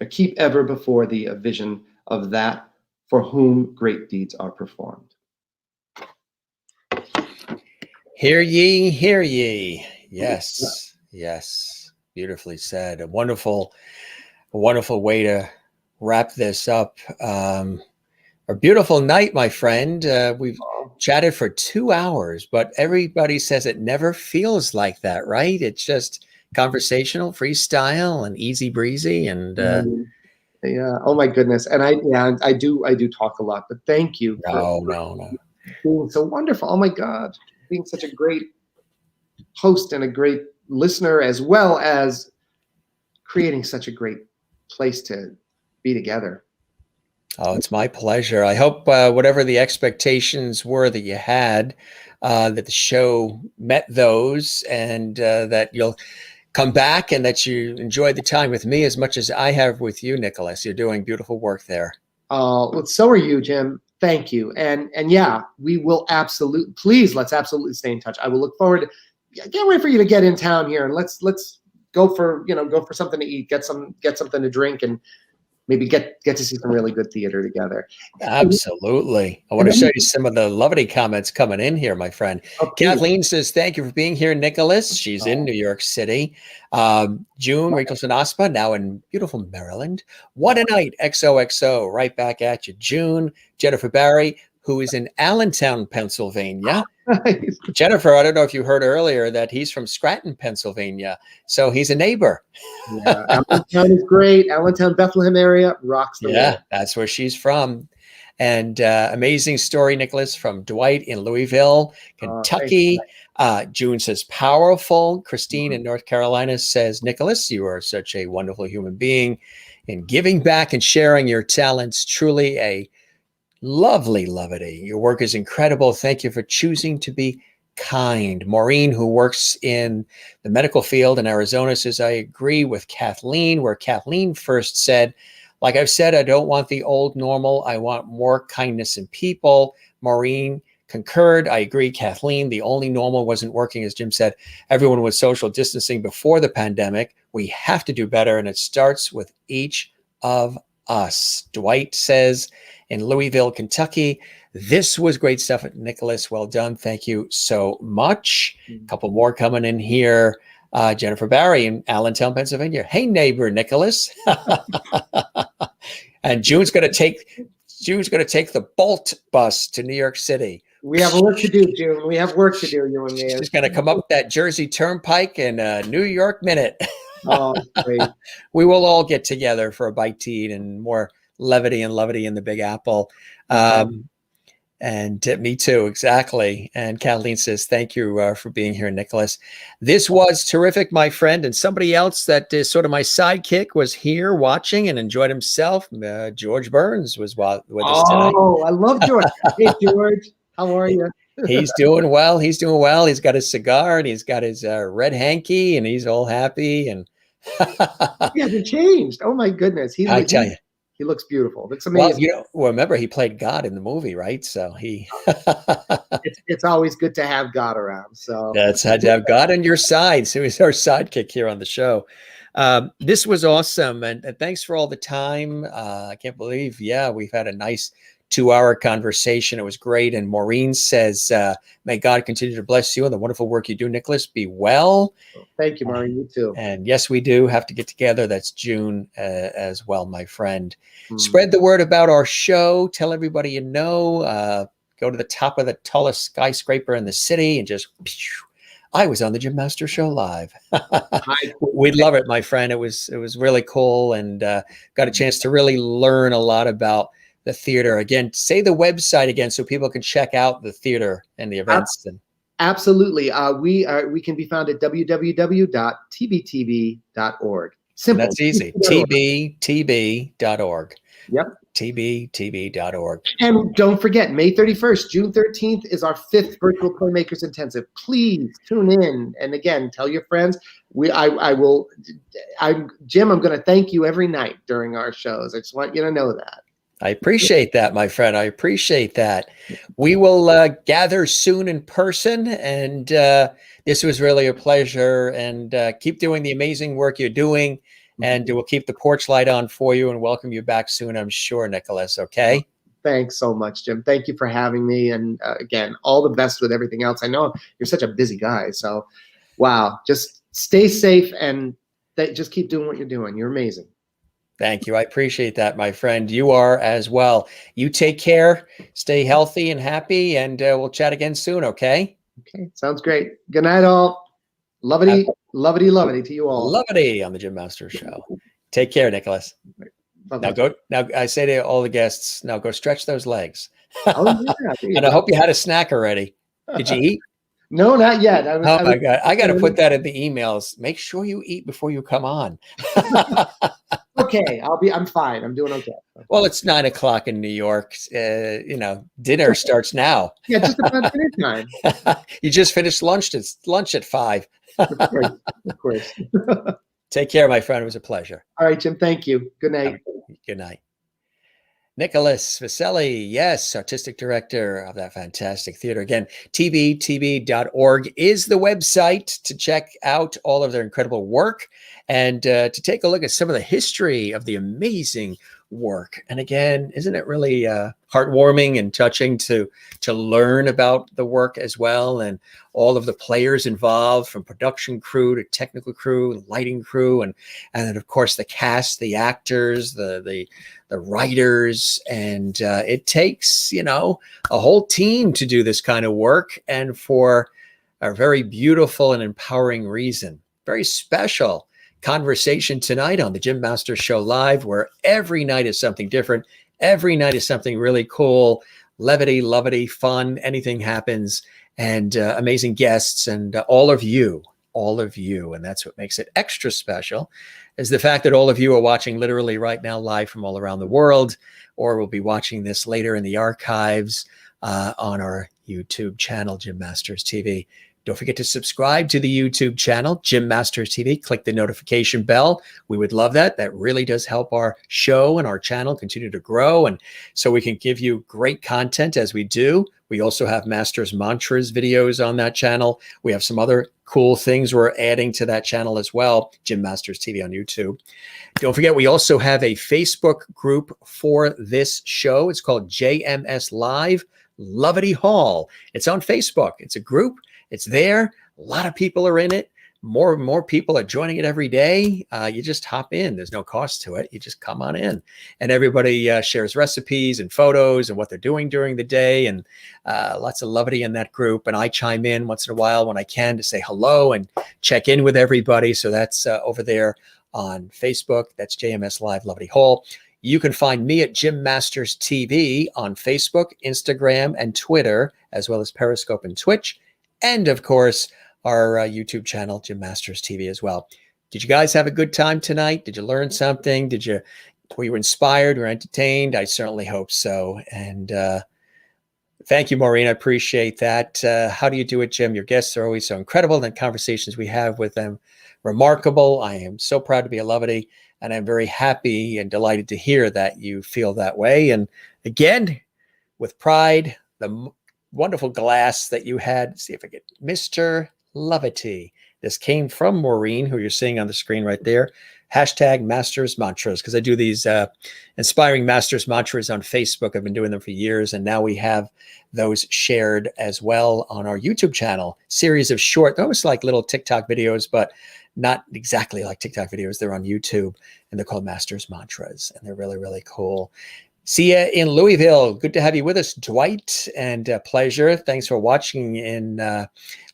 Keep ever before thee a vision of that for whom great deeds are performed. Hear ye, hear ye. Yes, yes. Beautifully said. A wonderful way to wrap this up. A beautiful night, my friend. We've chatted for 2 hours, but everybody says it never feels like that, right? It's just conversational, freestyle, and easy breezy. And yeah. Oh my goodness. And I do talk a lot, but thank you for no. being so wonderful. Oh my God, being such a great host and a great listener, as well as creating such a great place to be together. Oh, it's my pleasure. I hope whatever the expectations were that you had, that the show met those, and that you'll come back and that you enjoyed the time with me as much as I have with you, Nicholas. You're doing beautiful work there. Well, so are you, Jim. Thank you. And yeah, we will let's absolutely stay in touch. I will look forward. Can't wait for you to get in town here, and let's go for something to eat, get something to drink, and maybe get to see some really good theater together. Absolutely. I want to show you some of the lovely comments coming in here, my friend. Kathleen says, thank you for being here, Nicholas. She's in New York City. June Rickles-Aspa, now in beautiful Maryland. What a night, XOXO. Right back at you, June. Jennifer Barry, who is in Allentown, Pennsylvania. Nice. Jennifer, I don't know if you heard earlier that he's from Scranton, Pennsylvania. So he's a neighbor. Yeah, Allentown is great. Allentown, Bethlehem area rocks the world. That's where she's from. And amazing story, Nicholas, from Dwight in Louisville, Kentucky. June says, powerful. Christine in North Carolina says, Nicholas, you are such a wonderful human being. And giving back and sharing your talents, truly a lovely levity. Your work is incredible. Thank you for choosing to be kind. Maureen, who works in the medical field in Arizona, says, I agree with Kathleen, where Kathleen first said, like I've said, I don't want the old normal. I want more kindness in people. Maureen concurred. I agree, Kathleen. The only normal wasn't working, as Jim said. Everyone was social distancing before the pandemic. We have to do better, and it starts with each of us. Dwight says, in Louisville, Kentucky, this was great stuff, Nicholas. Well done. Thank you so much. A couple more coming in here. Jennifer Barry in Allentown, Pennsylvania. Hey, neighbor, Nicholas. And June's going to take the Bolt bus to New York City. We have work to do, June. We have work to do, you and me. She's going to come up that Jersey Turnpike in a New York minute. Oh, great. We will all get together for a bite to eat and more levity in the Big Apple. And me too, exactly. And Kathleen says, thank you for being here, Nicholas. This was terrific, my friend. And somebody else that is sort of my sidekick was here watching and enjoyed himself. George Burns was with us tonight. Oh, I love George. Hey, George, how are you? He's doing well. He's doing well. He's got his cigar and he's got his red hanky and he's all happy. And he hasn't changed. Oh, my goodness. I tell you. He looks beautiful. Looks amazing. Well, remember he played God in the movie, right? So he. It's always good to have God around. So that's had to have God on your side. So he's our sidekick here on the show. This was awesome, and thanks for all the time. I can't believe, we've had a nice 2-hour conversation. It was great. And Maureen says, may God continue to bless you and the wonderful work you do, Nicholas. Be well. Thank you, Maureen. You too. And yes, we do have to get together. That's June as well, my friend. Spread the word about our show. Tell everybody you know. Go to the top of the tallest skyscraper in the city and just... I was on the Jim Master Show live. We'd love it, my friend. It was really cool, and got a chance to really learn a lot about The theater again. Say the website again so people can check out the theater and the events. Absolutely. We can be found at www.tbtv.org. Simple. That's easy. tbtb.org. Yep. tbtb.org. And don't forget, May 31st, June 13th is our 5th Virtual Playmakers Intensive. Please tune in. And again, tell your friends. Jim, I'm going to thank you every night during our shows. I just want you to know that. I appreciate that, my friend. I appreciate that. We will gather soon in person, and this was really a pleasure. And keep doing the amazing work you're doing, and we'll keep the porch light on for you and welcome you back soon, I'm sure, Nicholas. Okay? Thanks so much, Jim. Thank you for having me. And again, all the best with everything else. I know you're such a busy guy. So, wow, just stay safe and just keep doing what you're doing. You're amazing. Thank you. I appreciate that, my friend. You are as well. You take care, stay healthy and happy, and we'll chat again soon, okay? Okay, sounds great. Good night, all. Lovity, lovity, lovity to you all. Lovity on the Jim Masters Show. Take care, Nicholas. Bye-bye. Now I say to all the guests, now go stretch those legs. Oh, yeah, And I hope you had a snack already. Did you eat? No, not yet. My God. I got to put that in the emails. Make sure you eat before you come on. Okay, I'm fine. I'm doing okay. Well, it's 9 o'clock in New York. Dinner starts now. Yeah, just about dinner time. You just finished lunch. It's lunch at 5. Of course. Take care, my friend. It was a pleasure. All right, Jim. Thank you. Good night. Good night. Nicholas VISELLI, yes, artistic director of that fantastic theater. Again, tbtb.org is the website to check out all of their incredible work and to take a look at some of the history of the amazing work. And again, isn't it really heartwarming and touching to learn about the work as well, and all of the players involved, from production crew to technical crew, lighting crew, and then of course the cast, the actors, the writers, and it takes a whole team to do this kind of work, and for a very beautiful and empowering reason. Very special conversation tonight on the Jim Masters Show Live, where every night is something different. Every night is something really cool, levity, lovity, fun, anything happens, and amazing guests, and all of you. And that's what makes it extra special, is the fact that all of you are watching literally right now live from all around the world, or will be watching this later in the archives on our YouTube channel, Jim Masters TV. Don't forget to subscribe to the YouTube channel, Jim Masters TV. Click the notification bell. We would love that. That really does help our show and our channel continue to grow, and so we can give you great content as we do. We also have Masters Mantras videos on that channel. We have some other cool things we're adding to that channel as well, Jim Masters TV on YouTube. Don't forget, we also have a Facebook group for this show. It's called JMS Live Lovity Hall. It's on Facebook. It's a group. It's there. A lot of people are in it. More and more people are joining it every day. You just hop in. There's no cost to it. You just come on in. And everybody shares recipes and photos and what they're doing during the day. And lots of levity in that group. And I chime in once in a while when I can to say hello and check in with everybody. So that's over there on Facebook. That's JMS Live Lovity Hall. You can find me at Jim Masters TV on Facebook, Instagram, and Twitter, as well as Periscope and Twitch. And of course, our YouTube channel, Jim Masters TV as well. Did you guys have a good time tonight? Did you learn something? Were you inspired or entertained? I certainly hope so. And thank you, Maureen. I appreciate that. How do you do it, Jim? Your guests are always so incredible. The conversations we have with them, remarkable. I am so proud to be a Lovity, and I'm very happy and delighted to hear that you feel that way. And again, with pride, the wonderful glass that you had. See if I get Mr. Lovity. This came from Maureen, who you're seeing on the screen right there. Hashtag Masters Mantras, because I do these inspiring Masters Mantras on Facebook. I've been doing them for years, and now we have those shared as well on our YouTube channel. Series of short, almost like little TikTok videos, but not exactly like TikTok videos. They're on YouTube, and they're called Masters Mantras, and they're really, really cool. See you in Louisville. Good to have you with us, Dwight, and pleasure. Thanks for watching in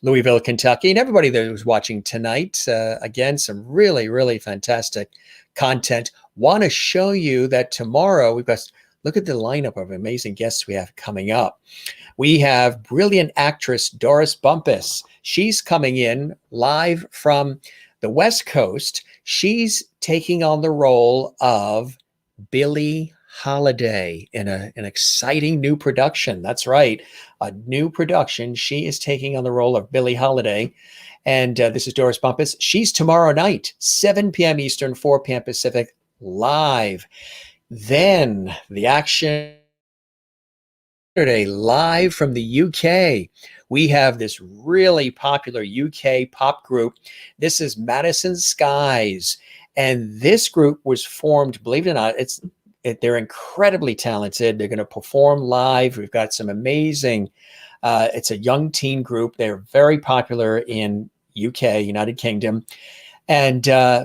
Louisville, Kentucky, and everybody that was watching tonight. Again, some really, really fantastic content. Want to show you that tomorrow we've got Look at the lineup of amazing guests we have coming up. We have brilliant actress Doris Bumpus. She's coming in live from the West Coast. She's taking on the role of Billie Holiday in an exciting new production. That's right, a new production. She is taking on the role of Billie Holiday. And this is Doris Bumpus. She's tomorrow night, 7 p.m. Eastern, 4 p.m. Pacific, live. Then the action Saturday, live from the UK. We have this really popular UK pop group. This is Madison Skies. And this group was formed, believe it or not, they're incredibly talented. They're going to perform live. We've got some amazing, it's a young teen group. They're very popular in UK, United Kingdom. And,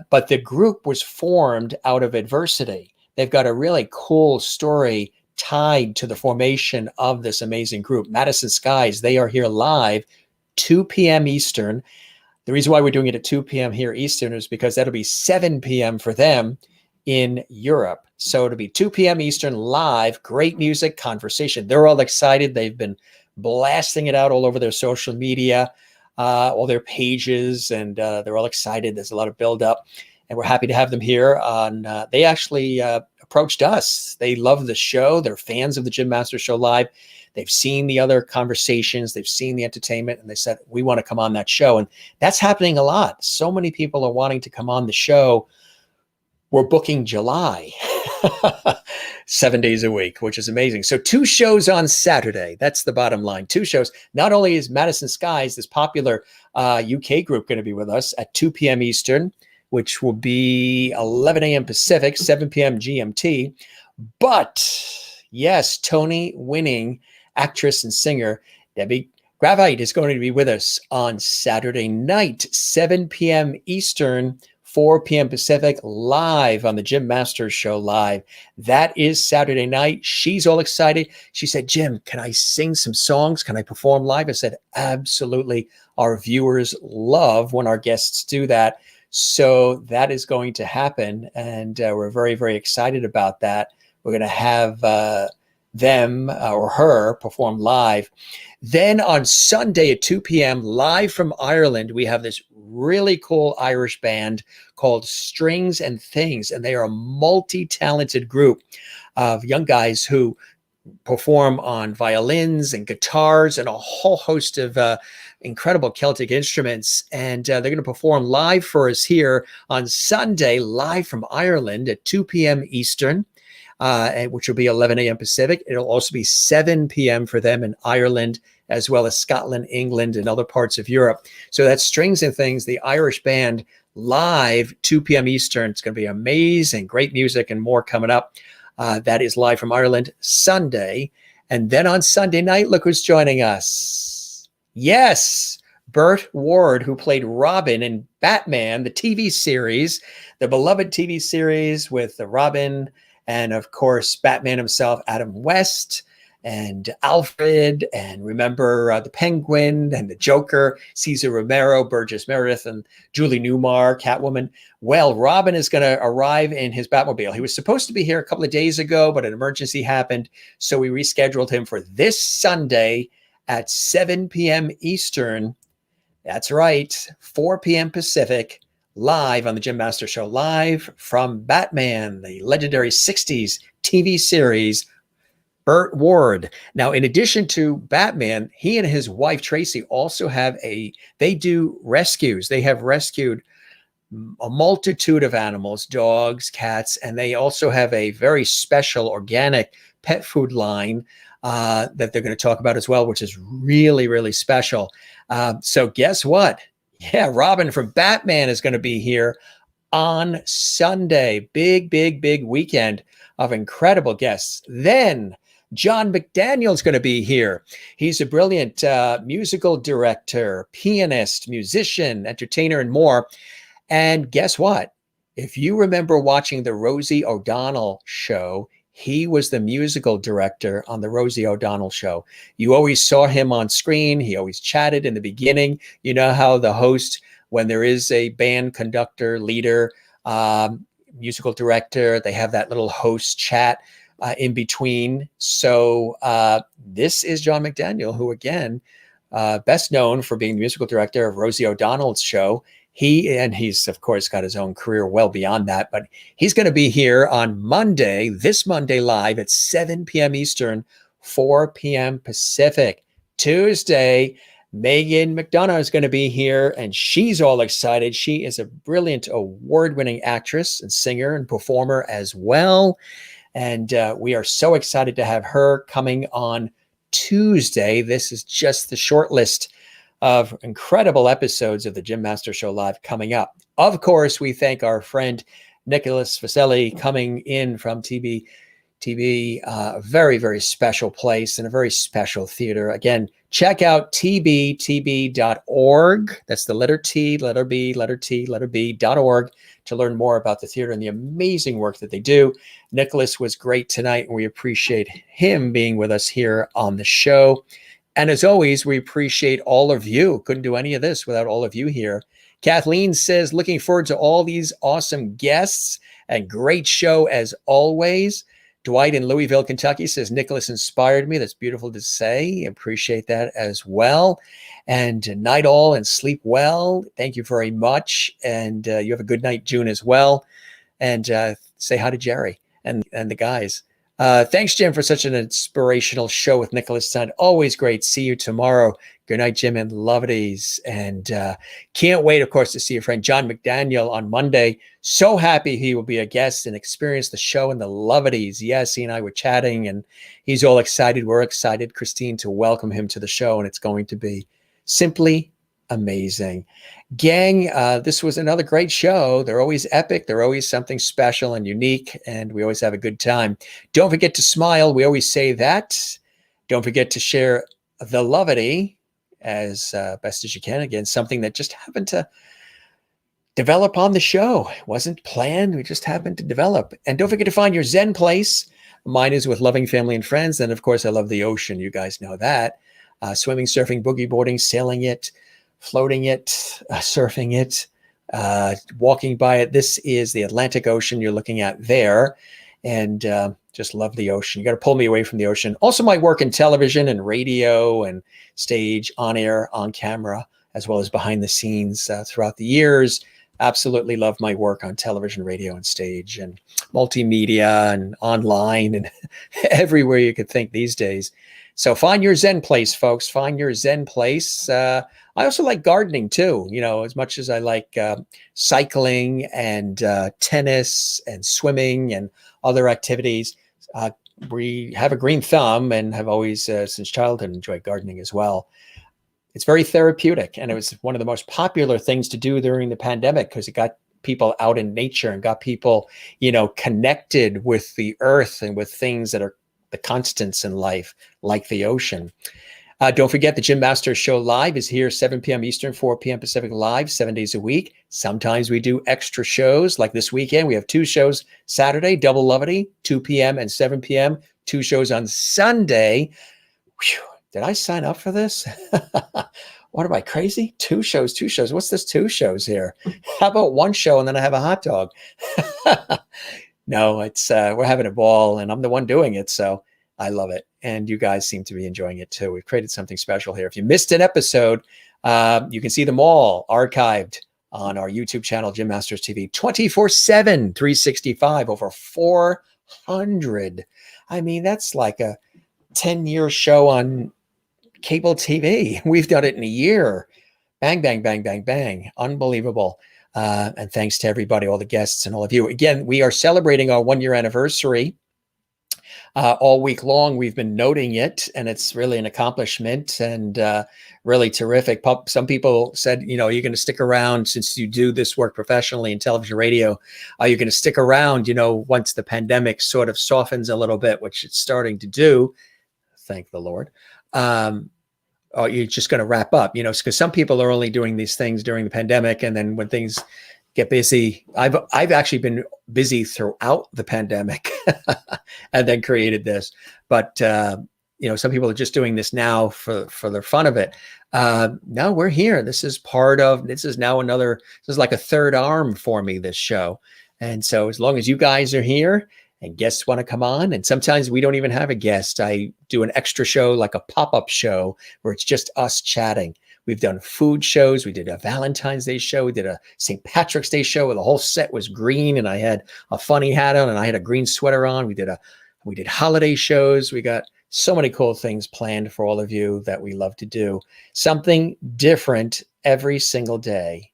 but the group was formed out of adversity. They've got a really cool story tied to the formation of this amazing group. Madison Skies, they are here live, 2 p.m. Eastern. The reason why we're doing it at 2 p.m. here Eastern is because that'll be 7 p.m. for them in Europe. So it'll be 2 p.m. Eastern live, great music, conversation. They're all excited. They've been blasting it out all over their social media, all their pages, and they're all excited. There's a lot of buildup, and we're happy to have them here. They actually approached us. They love the show. They're fans of the Jim Masters Show Live. They've seen the other conversations. They've seen the entertainment, and they said, we want to come on that show. And that's happening a lot. So many people are wanting to come on the show. We're booking July, 7 days a week, which is amazing. So 2 shows on Saturday. That's the bottom line. 2 shows. Not only is Madison Skies, this popular UK group, going to be with us at 2 p.m. Eastern, which will be 11 a.m. Pacific, 7 p.m. GMT. But yes, Tony-winning actress and singer Debbie Gravite is going to be with us on Saturday night, 7 p.m. Eastern, 4 p.m. Pacific, live on the Jim Masters Show Live. That is Saturday night. She's all excited. She said, Jim, can I sing some songs? Can I perform live? I said, absolutely. Our viewers love when our guests do that. So that is going to happen, and we're very, very excited about that. We're going to have them or her perform live. Then on Sunday at 2 p.m., live from Ireland, we have this really cool Irish band called Strings and Things, and they are a multi-talented group of young guys who perform on violins and guitars and a whole host of incredible Celtic instruments. And they're going to perform live for us here on Sunday, live from Ireland at 2 p.m. Eastern, which will be 11 a.m. Pacific. It'll also be 7 p.m. for them in Ireland, as well as Scotland, England, and other parts of Europe. So that's Strings and Things, the Irish band, live 2 p.m. Eastern. It's going to be amazing, great music and more coming up. That is live from Ireland Sunday. And then on Sunday night, look who's joining us. Yes, Burt Ward, who played Robin in Batman, the TV series, the beloved TV series with the Robin and, of course, Batman himself, Adam West, and Alfred, and remember the Penguin and the Joker, Cesar Romero, Burgess Meredith, and Julie Newmar, Catwoman. Well, Robin is going to arrive in his Batmobile. He was supposed to be here a couple of days ago, but an emergency happened, so we rescheduled him for this Sunday at 7 p.m. Eastern. That's right, 4 p.m. Pacific, live on the Jim Masters Show, live from Batman, the legendary 60s TV series, Burt Ward. Now, in addition to Batman, he and his wife, Tracy, also have they do rescues. They have rescued a multitude of animals, dogs, cats, and they also have a very special organic pet food line that they're going to talk about as well, which is really, really special. So guess what? Yeah, Robin from Batman is going to be here on Sunday. Big, big, big weekend of incredible guests. Then John McDaniel's going to be here. He's a brilliant musical director, pianist, musician, entertainer, and more. And guess what? If you remember watching the Rosie O'Donnell show, he was the musical director on the Rosie O'Donnell show. You always saw him on screen. He always chatted in the beginning. You know how the host, when there is a band conductor, leader, musical director, they have that little host chat. in between. So this is John McDaniel, who again, best known for being the musical director of Rosie O'Donnell's show. He's of course got his own career well beyond that, but he's going to be here on Monday, this Monday live at 7 p.m. Eastern, 4 p.m. Pacific. Tuesday, Megan McDonough is going to be here, and she's all excited. She is a brilliant award-winning actress and singer and performer as well. And we are so excited to have her coming on Tuesday. This is just the short list of incredible episodes of the Jim Master Show Live coming up. Of course, we thank our friend Nicholas VISELLI coming in from TV, a very, very special place and a very special theater. Again, check out tb.org. That's the letter T, letter B, letter T, letter B.org to learn more about the theater and the amazing work that they do. Nicholas was great tonight, and we appreciate him being with us here on the show. And as always, we appreciate all of you. Couldn't do any of this without all of you here. Kathleen says, looking forward to all these awesome guests and great show as always. Dwight in Louisville, Kentucky says, Nicholas inspired me. That's beautiful to say. Appreciate that as well. And night all and sleep well. Thank you very much. And you have a good night, June, as well. And say hi to Jerry and the guys. Thanks, Jim, for such an inspirational show with Nicholas tonight. Always great. See you tomorrow. Good night, Jim and Lovedies. And can't wait, of course, to see your friend John McDaniel on Monday. So happy he will be a guest and experience the show and the Lovedies. Yes, he and I were chatting, and he's all excited. We're excited, Christine, to welcome him to the show, and it's going to be simply amazing. Gang, this was another great show. They're always epic. They're always something special and unique, and we always have a good time. Don't forget to smile. We always say that. Don't forget to share the Lovedy as best as you can. Again, something that just happened to develop on the show. It wasn't planned. We just happened to develop. And don't forget to find your Zen place. Mine is with loving family and friends. And of course, I love the ocean. You guys know that. Swimming, surfing, boogie boarding, sailing it, floating it, surfing it, walking by it. This is the Atlantic Ocean you're looking at there. And just love the ocean. You got to pull me away from the ocean. Also, my work in television and radio and stage, on air, on camera, as well as behind the scenes throughout the years. Absolutely love my work on television, radio, and stage, and multimedia and online and everywhere you could think these days. So find your Zen place, folks. Find your Zen place. I also like gardening too. You know, as much as I like cycling and tennis and swimming and other activities, we have a green thumb and have always, since childhood, enjoyed gardening as well. It's very therapeutic, and it was one of the most popular things to do during the pandemic because it got people out in nature and got people, you know, connected with the earth and with things that are the constants in life, like the ocean. Don't forget the Jim Masters Show Live is here 7 p.m. Eastern, 4 p.m. Pacific live, 7 days a week. Sometimes we do extra shows like this weekend. We have 2 shows Saturday, Double Lovedy, 2 p.m. and 7 p.m. 2 shows on Sunday. Whew, did I sign up for this? What am I, crazy? 2 shows. What's this 2 shows here? How about 1 show and then I have a hot dog? No, it's we're having a ball and I'm the one doing it. So I love it. And you guys seem to be enjoying it too. We've created something special here. If you missed an episode, you can see them all archived on our YouTube channel, Jim Masters TV, 24/7, 365, over 400. I mean, that's like a 10-year show on cable TV. We've done it in a year. Bang, bang, bang, bang, bang. Unbelievable. And thanks to everybody, all the guests and all of you. Again, we are celebrating our 1-year anniversary. All week long, we've been noting it, and it's really an accomplishment and really terrific. Some people said, you know, you're going to stick around since you do this work professionally in television, radio. Are you going to stick around, you know, once the pandemic sort of softens a little bit, which it's starting to do? Thank the Lord. Or you're just going to wrap up, you know, because some people are only doing these things during the pandemic, and then when things get busy, I've actually been busy throughout the pandemic and then created this. But you know, some people are just doing this now for the fun of it. No, we're here. This is now this is like a third arm for me, this show. And so as long as you guys are here and guests want to come on. And sometimes we don't even have a guest. I do an extra show, like a pop-up show, where it's just us chatting. We've done food shows. We did a Valentine's Day show. We did a St. Patrick's Day show where the whole set was green and I had a funny hat on and I had a green sweater on. We did holiday shows. We got so many cool things planned for all of you that we love to do. Something different every single day.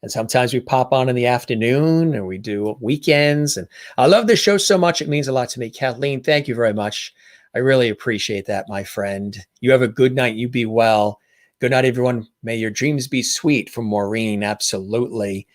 And sometimes we pop on in the afternoon and we do weekends. And I love this show so much. It means a lot to me. Kathleen, thank you very much. I really appreciate that, my friend. You have a good night. You be well. Good night, everyone. May your dreams be sweet. From Maureen, absolutely.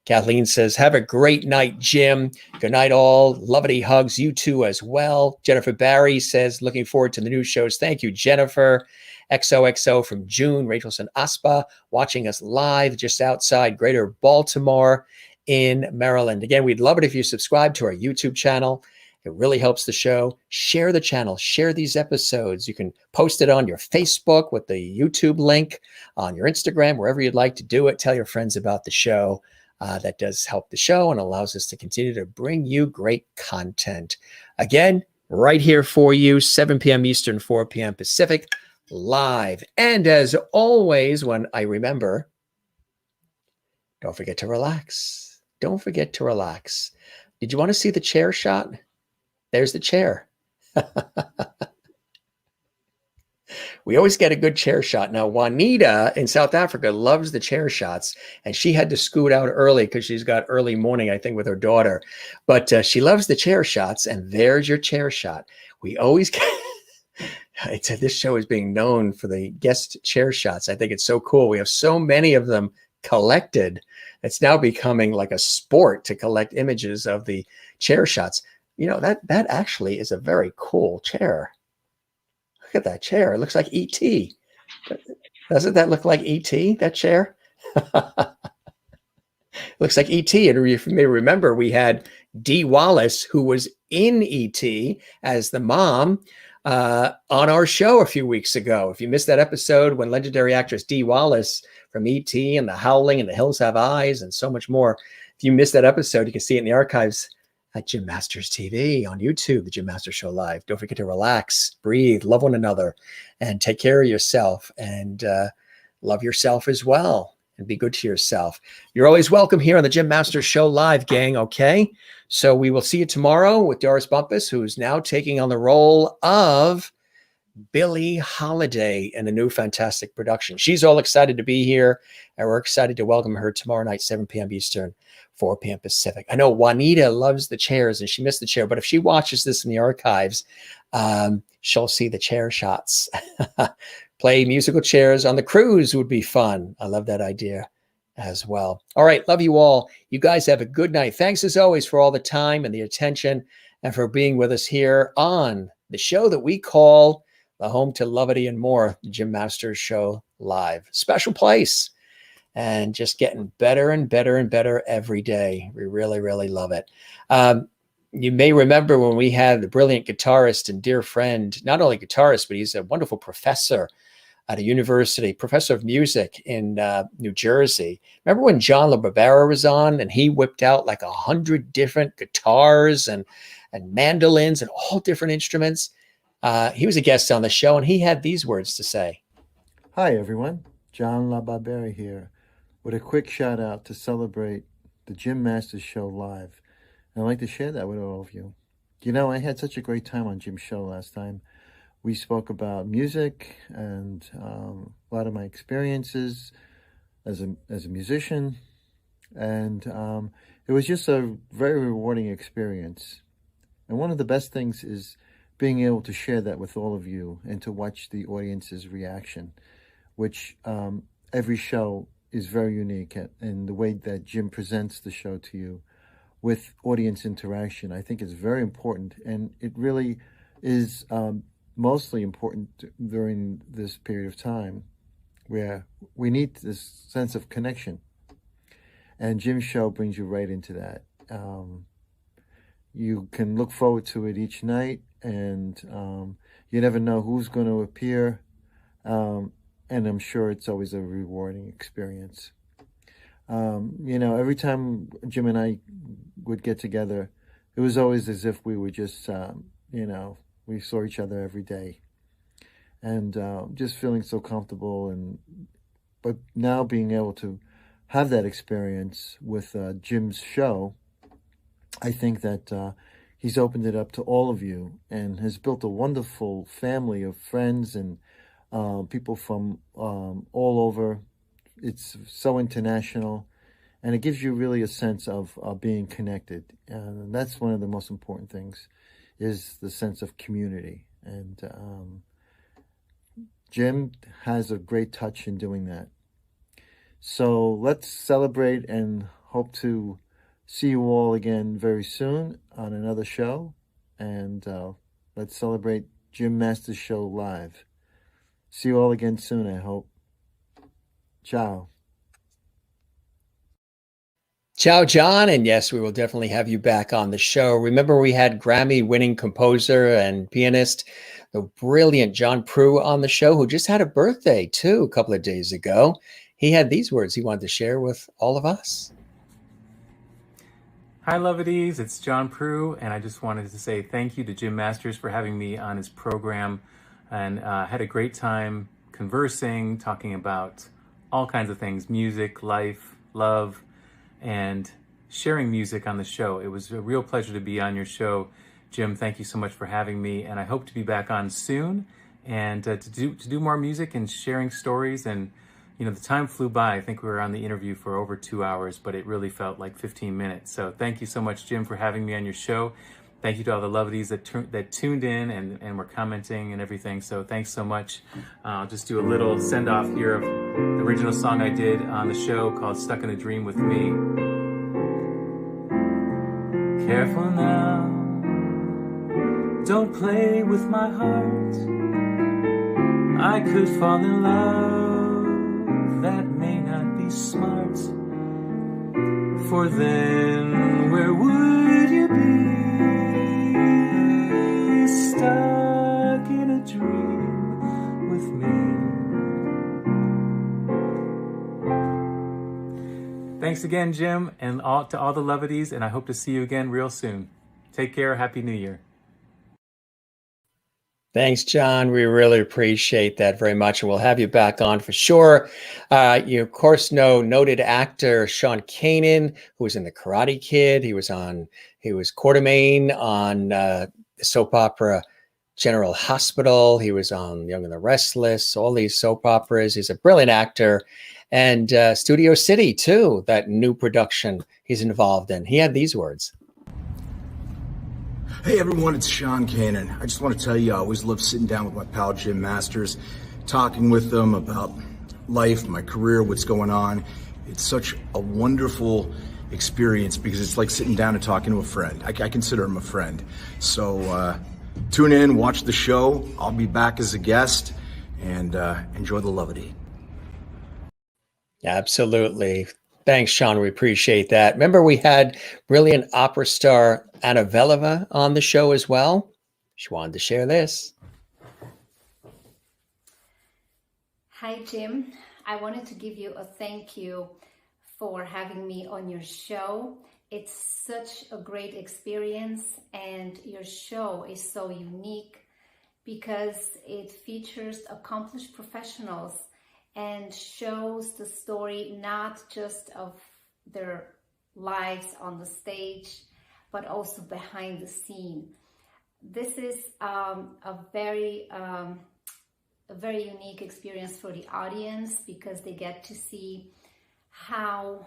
Kathleen says, have a great night, Jim. Good night, all. Lovely hugs. You too as well. Jennifer Barry says, looking forward to the new shows. Thank you, Jennifer. XOXO from June. Rachelson Aspa watching us live just outside Greater Baltimore in Maryland. Again, we'd love it if you subscribe to our YouTube channel. It really helps the show. Share the channel. Share these episodes. You can post it on your Facebook with the YouTube link, on your Instagram, wherever you'd like to do it. Tell your friends about the show. That does help the show and allows us to continue to bring you great content. Again, right here for you, 7 p.m. Eastern, 4 p.m. Pacific, live. And as always, when I remember, don't forget to relax. Don't forget to relax. Did you want to see the chair shot? There's the chair. We always get a good chair shot. Now, Juanita in South Africa loves the chair shots, and she had to scoot out early because she's got early morning, I think, with her daughter. But she loves the chair shots, and there's your chair shot. We always get... This show is being known for the guest chair shots. I think it's so cool. We have so many of them collected. It's now becoming like a sport to collect images of the chair shots. You know, that actually is a very cool chair. Look at that chair. It looks like E.T. Doesn't that look like E.T., that chair? Looks like E.T. And you may remember we had Dee Wallace, who was in E.T. as the mom on our show a few weeks ago. If you missed that episode when legendary actress Dee Wallace from E.T. and The Howling and The Hills Have Eyes and so much more, if you missed that episode, you can see it in the archives at Jim Masters TV on YouTube, the Jim Masters Show Live. Don't forget to relax, breathe, love one another, and take care of yourself, and love yourself as well, and be good to yourself. You're always welcome here on the Jim Masters Show Live, gang, okay? So we will see you tomorrow with Doris Bumpus, who's now taking on the role of Billie Holiday in a new fantastic production. She's all excited to be here, and we're excited to welcome her tomorrow night, 7 p.m. Eastern, 4 p.m. Pacific. I know Juanita loves the chairs and she missed the chair, but if she watches this in the archives, she'll see the chair shots. Play musical chairs on the cruise would be fun. I love that idea as well. All right. Love you all. You guys have a good night. Thanks as always for all the time and the attention and for being with us here on the show that we call the home to Lovity and more, the Jim Masters Show Live. Special place. And just getting better and better and better every day. We really, really love it. You may remember when we had the brilliant guitarist and dear friend, not only guitarist, but he's a wonderful professor at a university, professor of music in New Jersey. Remember when John LaBarbera was on and he whipped out like 100 different guitars and mandolins and all different instruments? He was a guest on the show and he had these words to say. Hi, everyone. John LaBarbera here with a quick shout out to celebrate the Jim Masters Show Live. And I'd like to share that with all of you. You know, I had such a great time on Jim's show last time. We spoke about music and a lot of my experiences as a musician. And it was just a very rewarding experience. And one of the best things is being able to share that with all of you and to watch the audience's reaction, which every show is very unique in the way that Jim presents the show to you with audience interaction. I think it's very important, and it really is mostly important during this period of time where we need this sense of connection. And Jim's show brings you right into that. You can look forward to it each night, and you never know who's going to appear. And I'm sure it's always a rewarding experience. You know, every time Jim and I would get together, it was always as if we were just, we saw each other every day, and just feeling so comfortable. But now being able to have that experience with Jim's show, I think that he's opened it up to all of you and has built a wonderful family of friends and people from all over. It's so international, and it gives you really a sense of being connected. And that's one of the most important things, is the sense of community. And Jim has a great touch in doing that. So let's celebrate and hope to see you all again very soon on another show. And let's celebrate Jim Masters Show live. See you all again soon, I hope. Ciao. Ciao, John. And yes, we will definitely have you back on the show. Remember, we had Grammy-winning composer and pianist, the brilliant John Prue, on the show, who just had a birthday, too, a couple of days ago. He had these words he wanted to share with all of us. Hi, Lovedies. It's John Prue, and I just wanted to say thank you to Jim Masters for having me on his program, and had a great time conversing, talking about all kinds of things, music, life, love, and sharing music on the show. It was a real pleasure to be on your show. Jim, thank you so much for having me, and I hope to be back on soon and to do more music and sharing stories. And the time flew by. I think we were on the interview for over 2 hours, but it really felt like 15 minutes. So thank you so much, Jim, for having me on your show. Thank you to all the Lovedies that tuned in and were commenting and everything. So thanks so much. I'll just do a little send-off here of the original song I did on the show called Stuck in a Dream with Me. Careful now, don't play with my heart. I could fall in love, that may not be smart. For then, where would you be? Stuck in a dream with me. Thanks again, Jim, and to all the Lovedies, and I hope to see you again real soon. Take care. Happy New Year. Thanks, John. We really appreciate that very much, and we'll have you back on for sure. You, of course, know noted actor Sean Kanan, who was in The Karate Kid. He was Quartermain on the soap opera General Hospital. He was on Young and the Restless, all these soap operas. He's a brilliant actor. And Studio City, too, that new production he's involved in. He had these words. Hey everyone, it's Sean Kanan. I just want to tell you, I always love sitting down with my pal Jim Masters, talking with them about life, my career, what's going on. It's such a wonderful experience because it's like sitting down and talking to a friend. I consider him a friend. So tune in, watch the show. I'll be back as a guest, and enjoy the Lovedy. Absolutely. Thanks, Sean. We appreciate that. Remember, we had brilliant opera star Anna Veleva on the show as well. She wanted to share this. Hi, Jim. I wanted to give you a thank you for having me on your show. It's such a great experience, and your show is so unique because it features accomplished professionals and shows the story not just of their lives on the stage, but also behind the scene. This is a very unique experience for the audience because they get to see how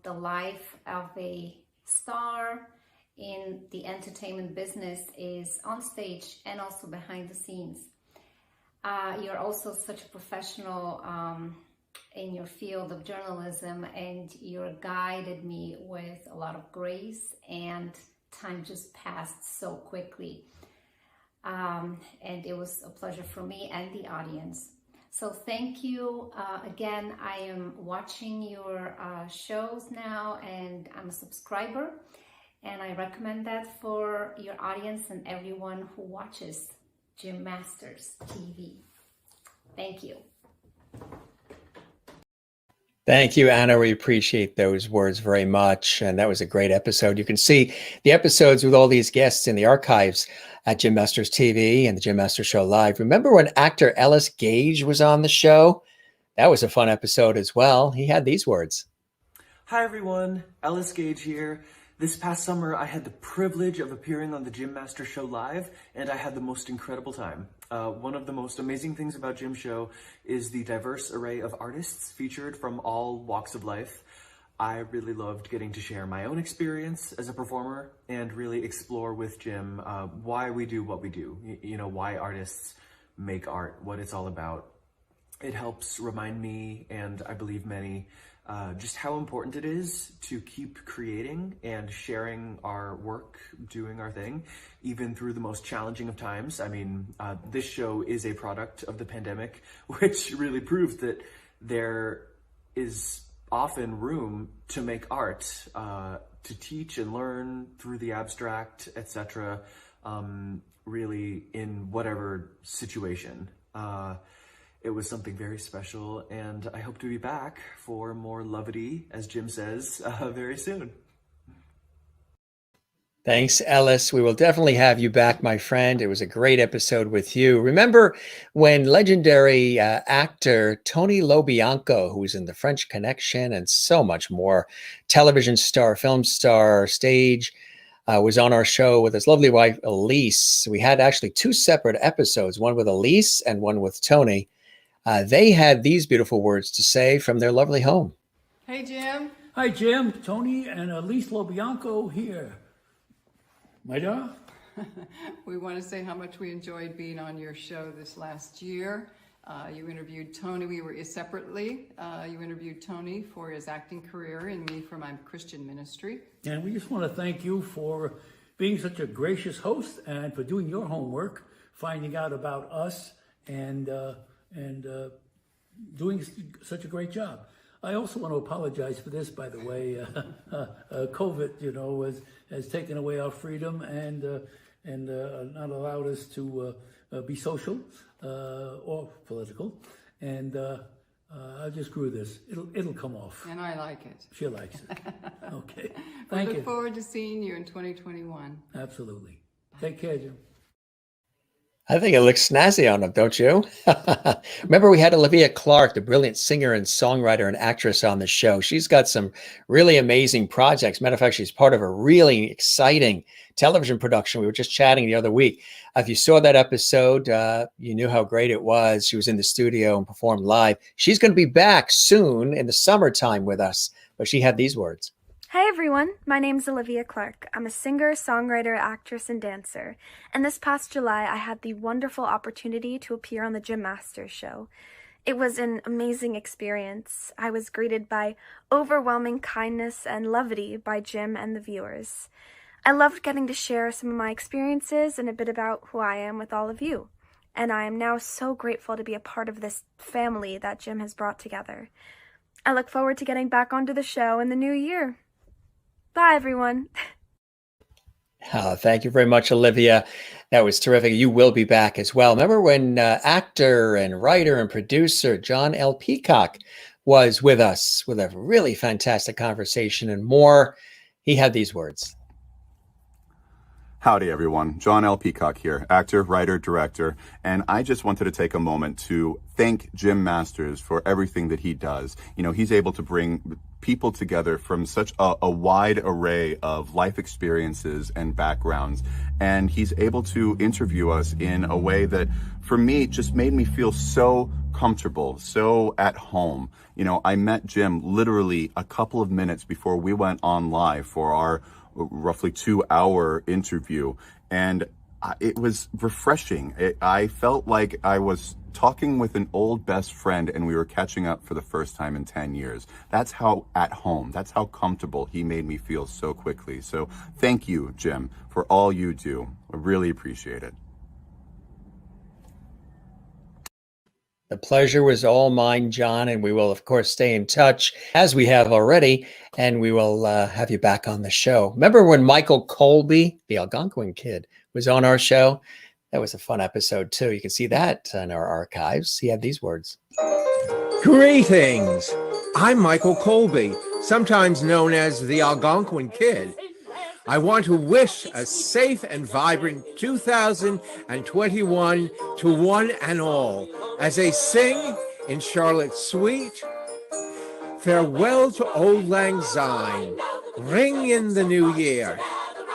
the life of a star in the entertainment business is on stage and also behind the scenes. You're also such a professional in your field of journalism, and you guided me with a lot of grace, and time just passed so quickly. And it was a pleasure for me and the audience. So thank you again. I am watching your shows now, and I'm a subscriber, and I recommend that for your audience and everyone who watches Jim Masters TV. Thank you. Thank you, Anna. We appreciate those words very much. And that was a great episode. You can see the episodes with all these guests in the archives at Jim Masters TV and the Jim Masters Show Live. Remember when actor Ellis Gage was on the show? That was a fun episode as well. He had these words. Hi everyone, Ellis Gage here. This past summer, I had the privilege of appearing on the Jim Masters Show Live, and I had the most incredible time. One of the most amazing things about Jim's show is the diverse array of artists featured from all walks of life. I really loved getting to share my own experience as a performer and really explore with Jim why we do what we do, why artists make art, what it's all about. It helps remind me, and I believe many, just how important it is to keep creating and sharing our work, doing our thing, even through the most challenging of times. I mean, this show is a product of the pandemic, which really proves that there is often room to make art, to teach and learn through the abstract, etc., really in whatever situation. It was something very special, and I hope to be back for more levity, as Jim says, very soon. Thanks, Ellis. We will definitely have you back, my friend. It was a great episode with you. Remember when legendary actor Tony Lobianco, who was in The French Connection and so much more, television star, film star, stage, was on our show with his lovely wife, Elise. We had actually two separate episodes, one with Elise and one with Tony. They had these beautiful words to say from their lovely home. Hey, Jim. Hi, Jim, Tony, and Elise Lobianco here. My dog? We want to say how much we enjoyed being on your show this last year. You interviewed Tony. We were separately. You interviewed Tony for his acting career and me for my Christian ministry. And we just want to thank you for being such a gracious host and for doing your homework, finding out about us, and doing such a great job. I also want to apologize for this, by the way. COVID, has taken away our freedom and not allowed us to be social or political. And I just grew this. It'll come off. And I like it. She likes it. Okay. We Thank look you. forward to seeing you in 2021. Absolutely. Take care, Jim. I think it looks snazzy on him, don't you? Remember, we had Olivia Clark, the brilliant singer and songwriter and actress on the show. She's got some really amazing projects. Matter of fact, she's part of a really exciting television production. We were just chatting the other week. If you saw that episode, you knew how great it was. She was in the studio and performed live. She's going to be back soon in the summertime with us, but she had these words. Hi everyone, my name's Olivia Clark. I'm a singer, songwriter, actress, and dancer. And this past July, I had the wonderful opportunity to appear on the Jim Masters Show. It was an amazing experience. I was greeted by overwhelming kindness and levity by Jim and the viewers. I loved getting to share some of my experiences and a bit about who I am with all of you. And I am now so grateful to be a part of this family that Jim has brought together. I look forward to getting back onto the show in the new year. Bye, everyone. Thank you very much, Olivia. That was terrific. You will be back as well. Remember when actor and writer and producer John L. Peacock was with us with a really fantastic conversation and more? He had these words. Howdy, everyone. John L. Peacock here, actor, writer, director, and I just wanted to take a moment to thank Jim Masters for everything that he does. He's able to bring people together from such a wide array of life experiences and backgrounds, and he's able to interview us in a way that, for me, just made me feel so comfortable, so at home. I met Jim literally a couple of minutes before we went on live for our roughly 2-hour interview, and it was refreshing. I felt like I was talking with an old best friend and we were catching up for the first time in 10 years. That's how at home, that's how comfortable he made me feel so quickly. So thank you, Jim, for all you do. I really appreciate it. The pleasure was all mine, John, and we will, of course, stay in touch as we have already, and we will have you back on the show. Remember when Michael Colby, the Algonquin kid, was on our show? That was a fun episode, too. You can see that in our archives. He had these words. Greetings. I'm Michael Colby, sometimes known as the Algonquin Kid. I want to wish a safe and vibrant 2021 to one and all as they sing in Charlotte's Suite, Farewell to Old Lang Syne, Ring in the New Year,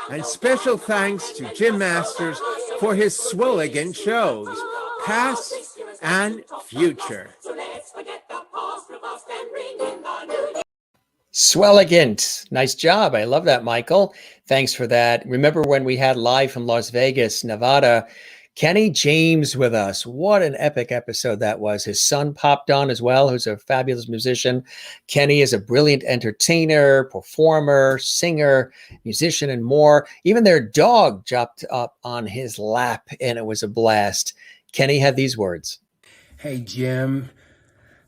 and special thanks to Jim Masters for his swilligant shows, past and future. Swelligant. Nice job. I love that, Michael. Thanks for that. Remember when we had live from Las Vegas, Nevada, Kenny James with us. What an epic episode that was. His son popped on as well, who's a fabulous musician. Kenny is a brilliant entertainer, performer, singer, musician, and more. Even their dog jumped up on his lap, and it was a blast. Kenny had these words. Hey, Jim.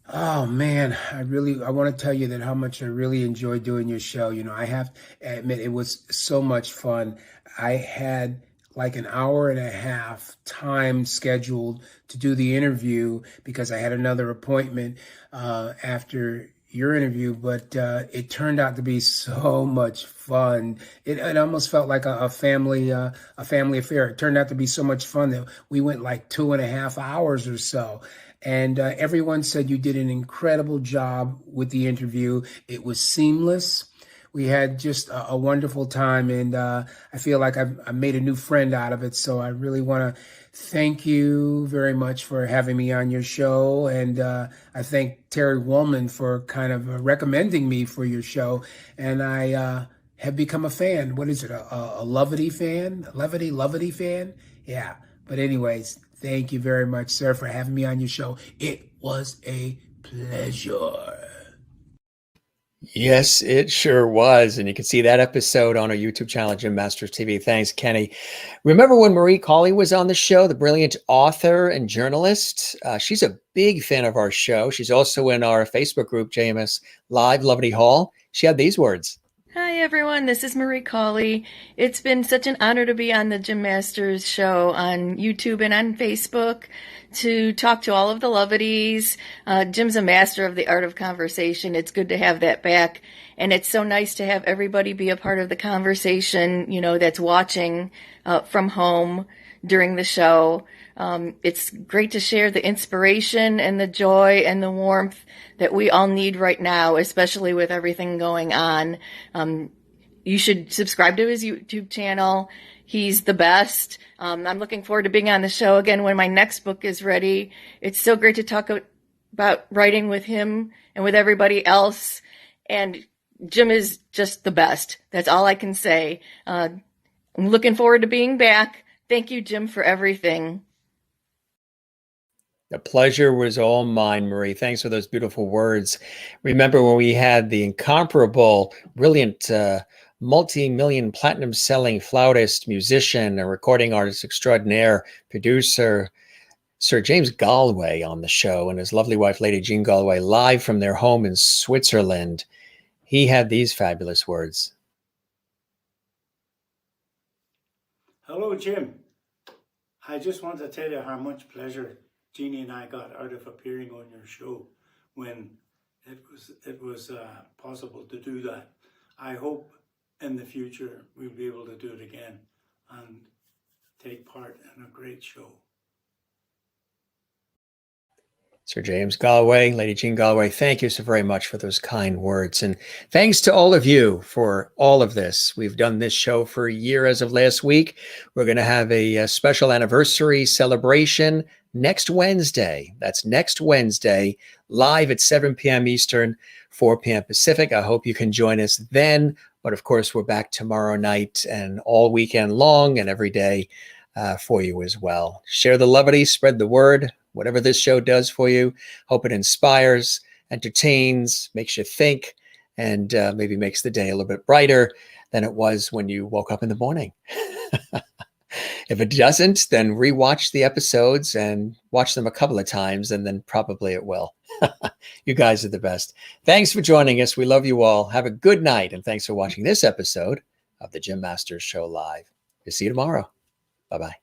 Oh man, I want to tell you that how much I really enjoyed doing your show. You know, I have to admit it was so much fun. I had like an hour and a half time scheduled to do the interview because I had another appointment after your interview, but it turned out to be so much fun. It almost felt like a family affair. It turned out to be so much fun that we went like 2.5 hours or so. And everyone said you did an incredible job with the interview. It was seamless. We had just a wonderful time, and I feel like I've made a new friend out of it. So I really want to thank you very much for having me on your show. And I thank Terry Woolman for kind of recommending me for your show. And I have become a fan. What is it? A Levity fan? Levity fan? Yeah. But anyways, thank you very much, sir, for having me on your show. It was a pleasure. Yes, it sure was. And you can see that episode on our YouTube channel, Jim Masters TV. Thanks, Kenny. Remember when Marie Colley was on the show, the brilliant author and journalist? She's a big fan of our show. She's also in our Facebook group, JMS Live, Lovely Hall. She had these words. Hi, everyone. This is Marie Colley. It's been such an honor to be on the Jim Masters show on YouTube and on Facebook to talk to all of the Lovities. Jim's a master of the art of conversation. It's good to have that back. And it's so nice to have everybody be a part of the conversation, you know, that's watching from home during the show. It's great to share the inspiration and the joy and the warmth that we all need right now, especially with everything going on. You should subscribe to his YouTube channel. He's the best. I'm looking forward to being on the show again when my next book is ready. It's so great to talk about writing with him and with everybody else. And Jim is just the best. That's all I can say. I'm looking forward to being back. Thank you, Jim, for everything. The pleasure was all mine, Marie. Thanks for those beautiful words. Remember when we had the incomparable, brilliant, multi-million platinum selling flautist, musician, a recording artist extraordinaire, producer, Sir James Galway on the show, and his lovely wife, Lady Jean Galway, live from their home in Switzerland. He had these fabulous words. Hello, Jim. I just want to tell you how much pleasure Jeannie and I got out of appearing on your show when it was possible to do that. I hope in the future we'll be able to do it again and take part in a great show. Sir James Galway, Lady Jean Galway, thank you so very much for those kind words. And thanks to all of you for all of this. We've done this show for a year as of last week. We're going to have a special anniversary celebration next Wednesday. That's next Wednesday, live at 7 p.m. Eastern, 4 p.m. Pacific. I hope you can join us then. But of course, we're back tomorrow night and all weekend long and every day for you as well. Share the levity, spread the word. Whatever this show does for you, hope it inspires, entertains, makes you think, and maybe makes the day a little bit brighter than it was when you woke up in the morning. If it doesn't, then rewatch the episodes and watch them a couple of times, and then probably it will. You guys are the best. Thanks for joining us. We love you all. Have a good night, and thanks for watching this episode of the Jim Masters Show Live. We'll see you tomorrow. Bye-bye.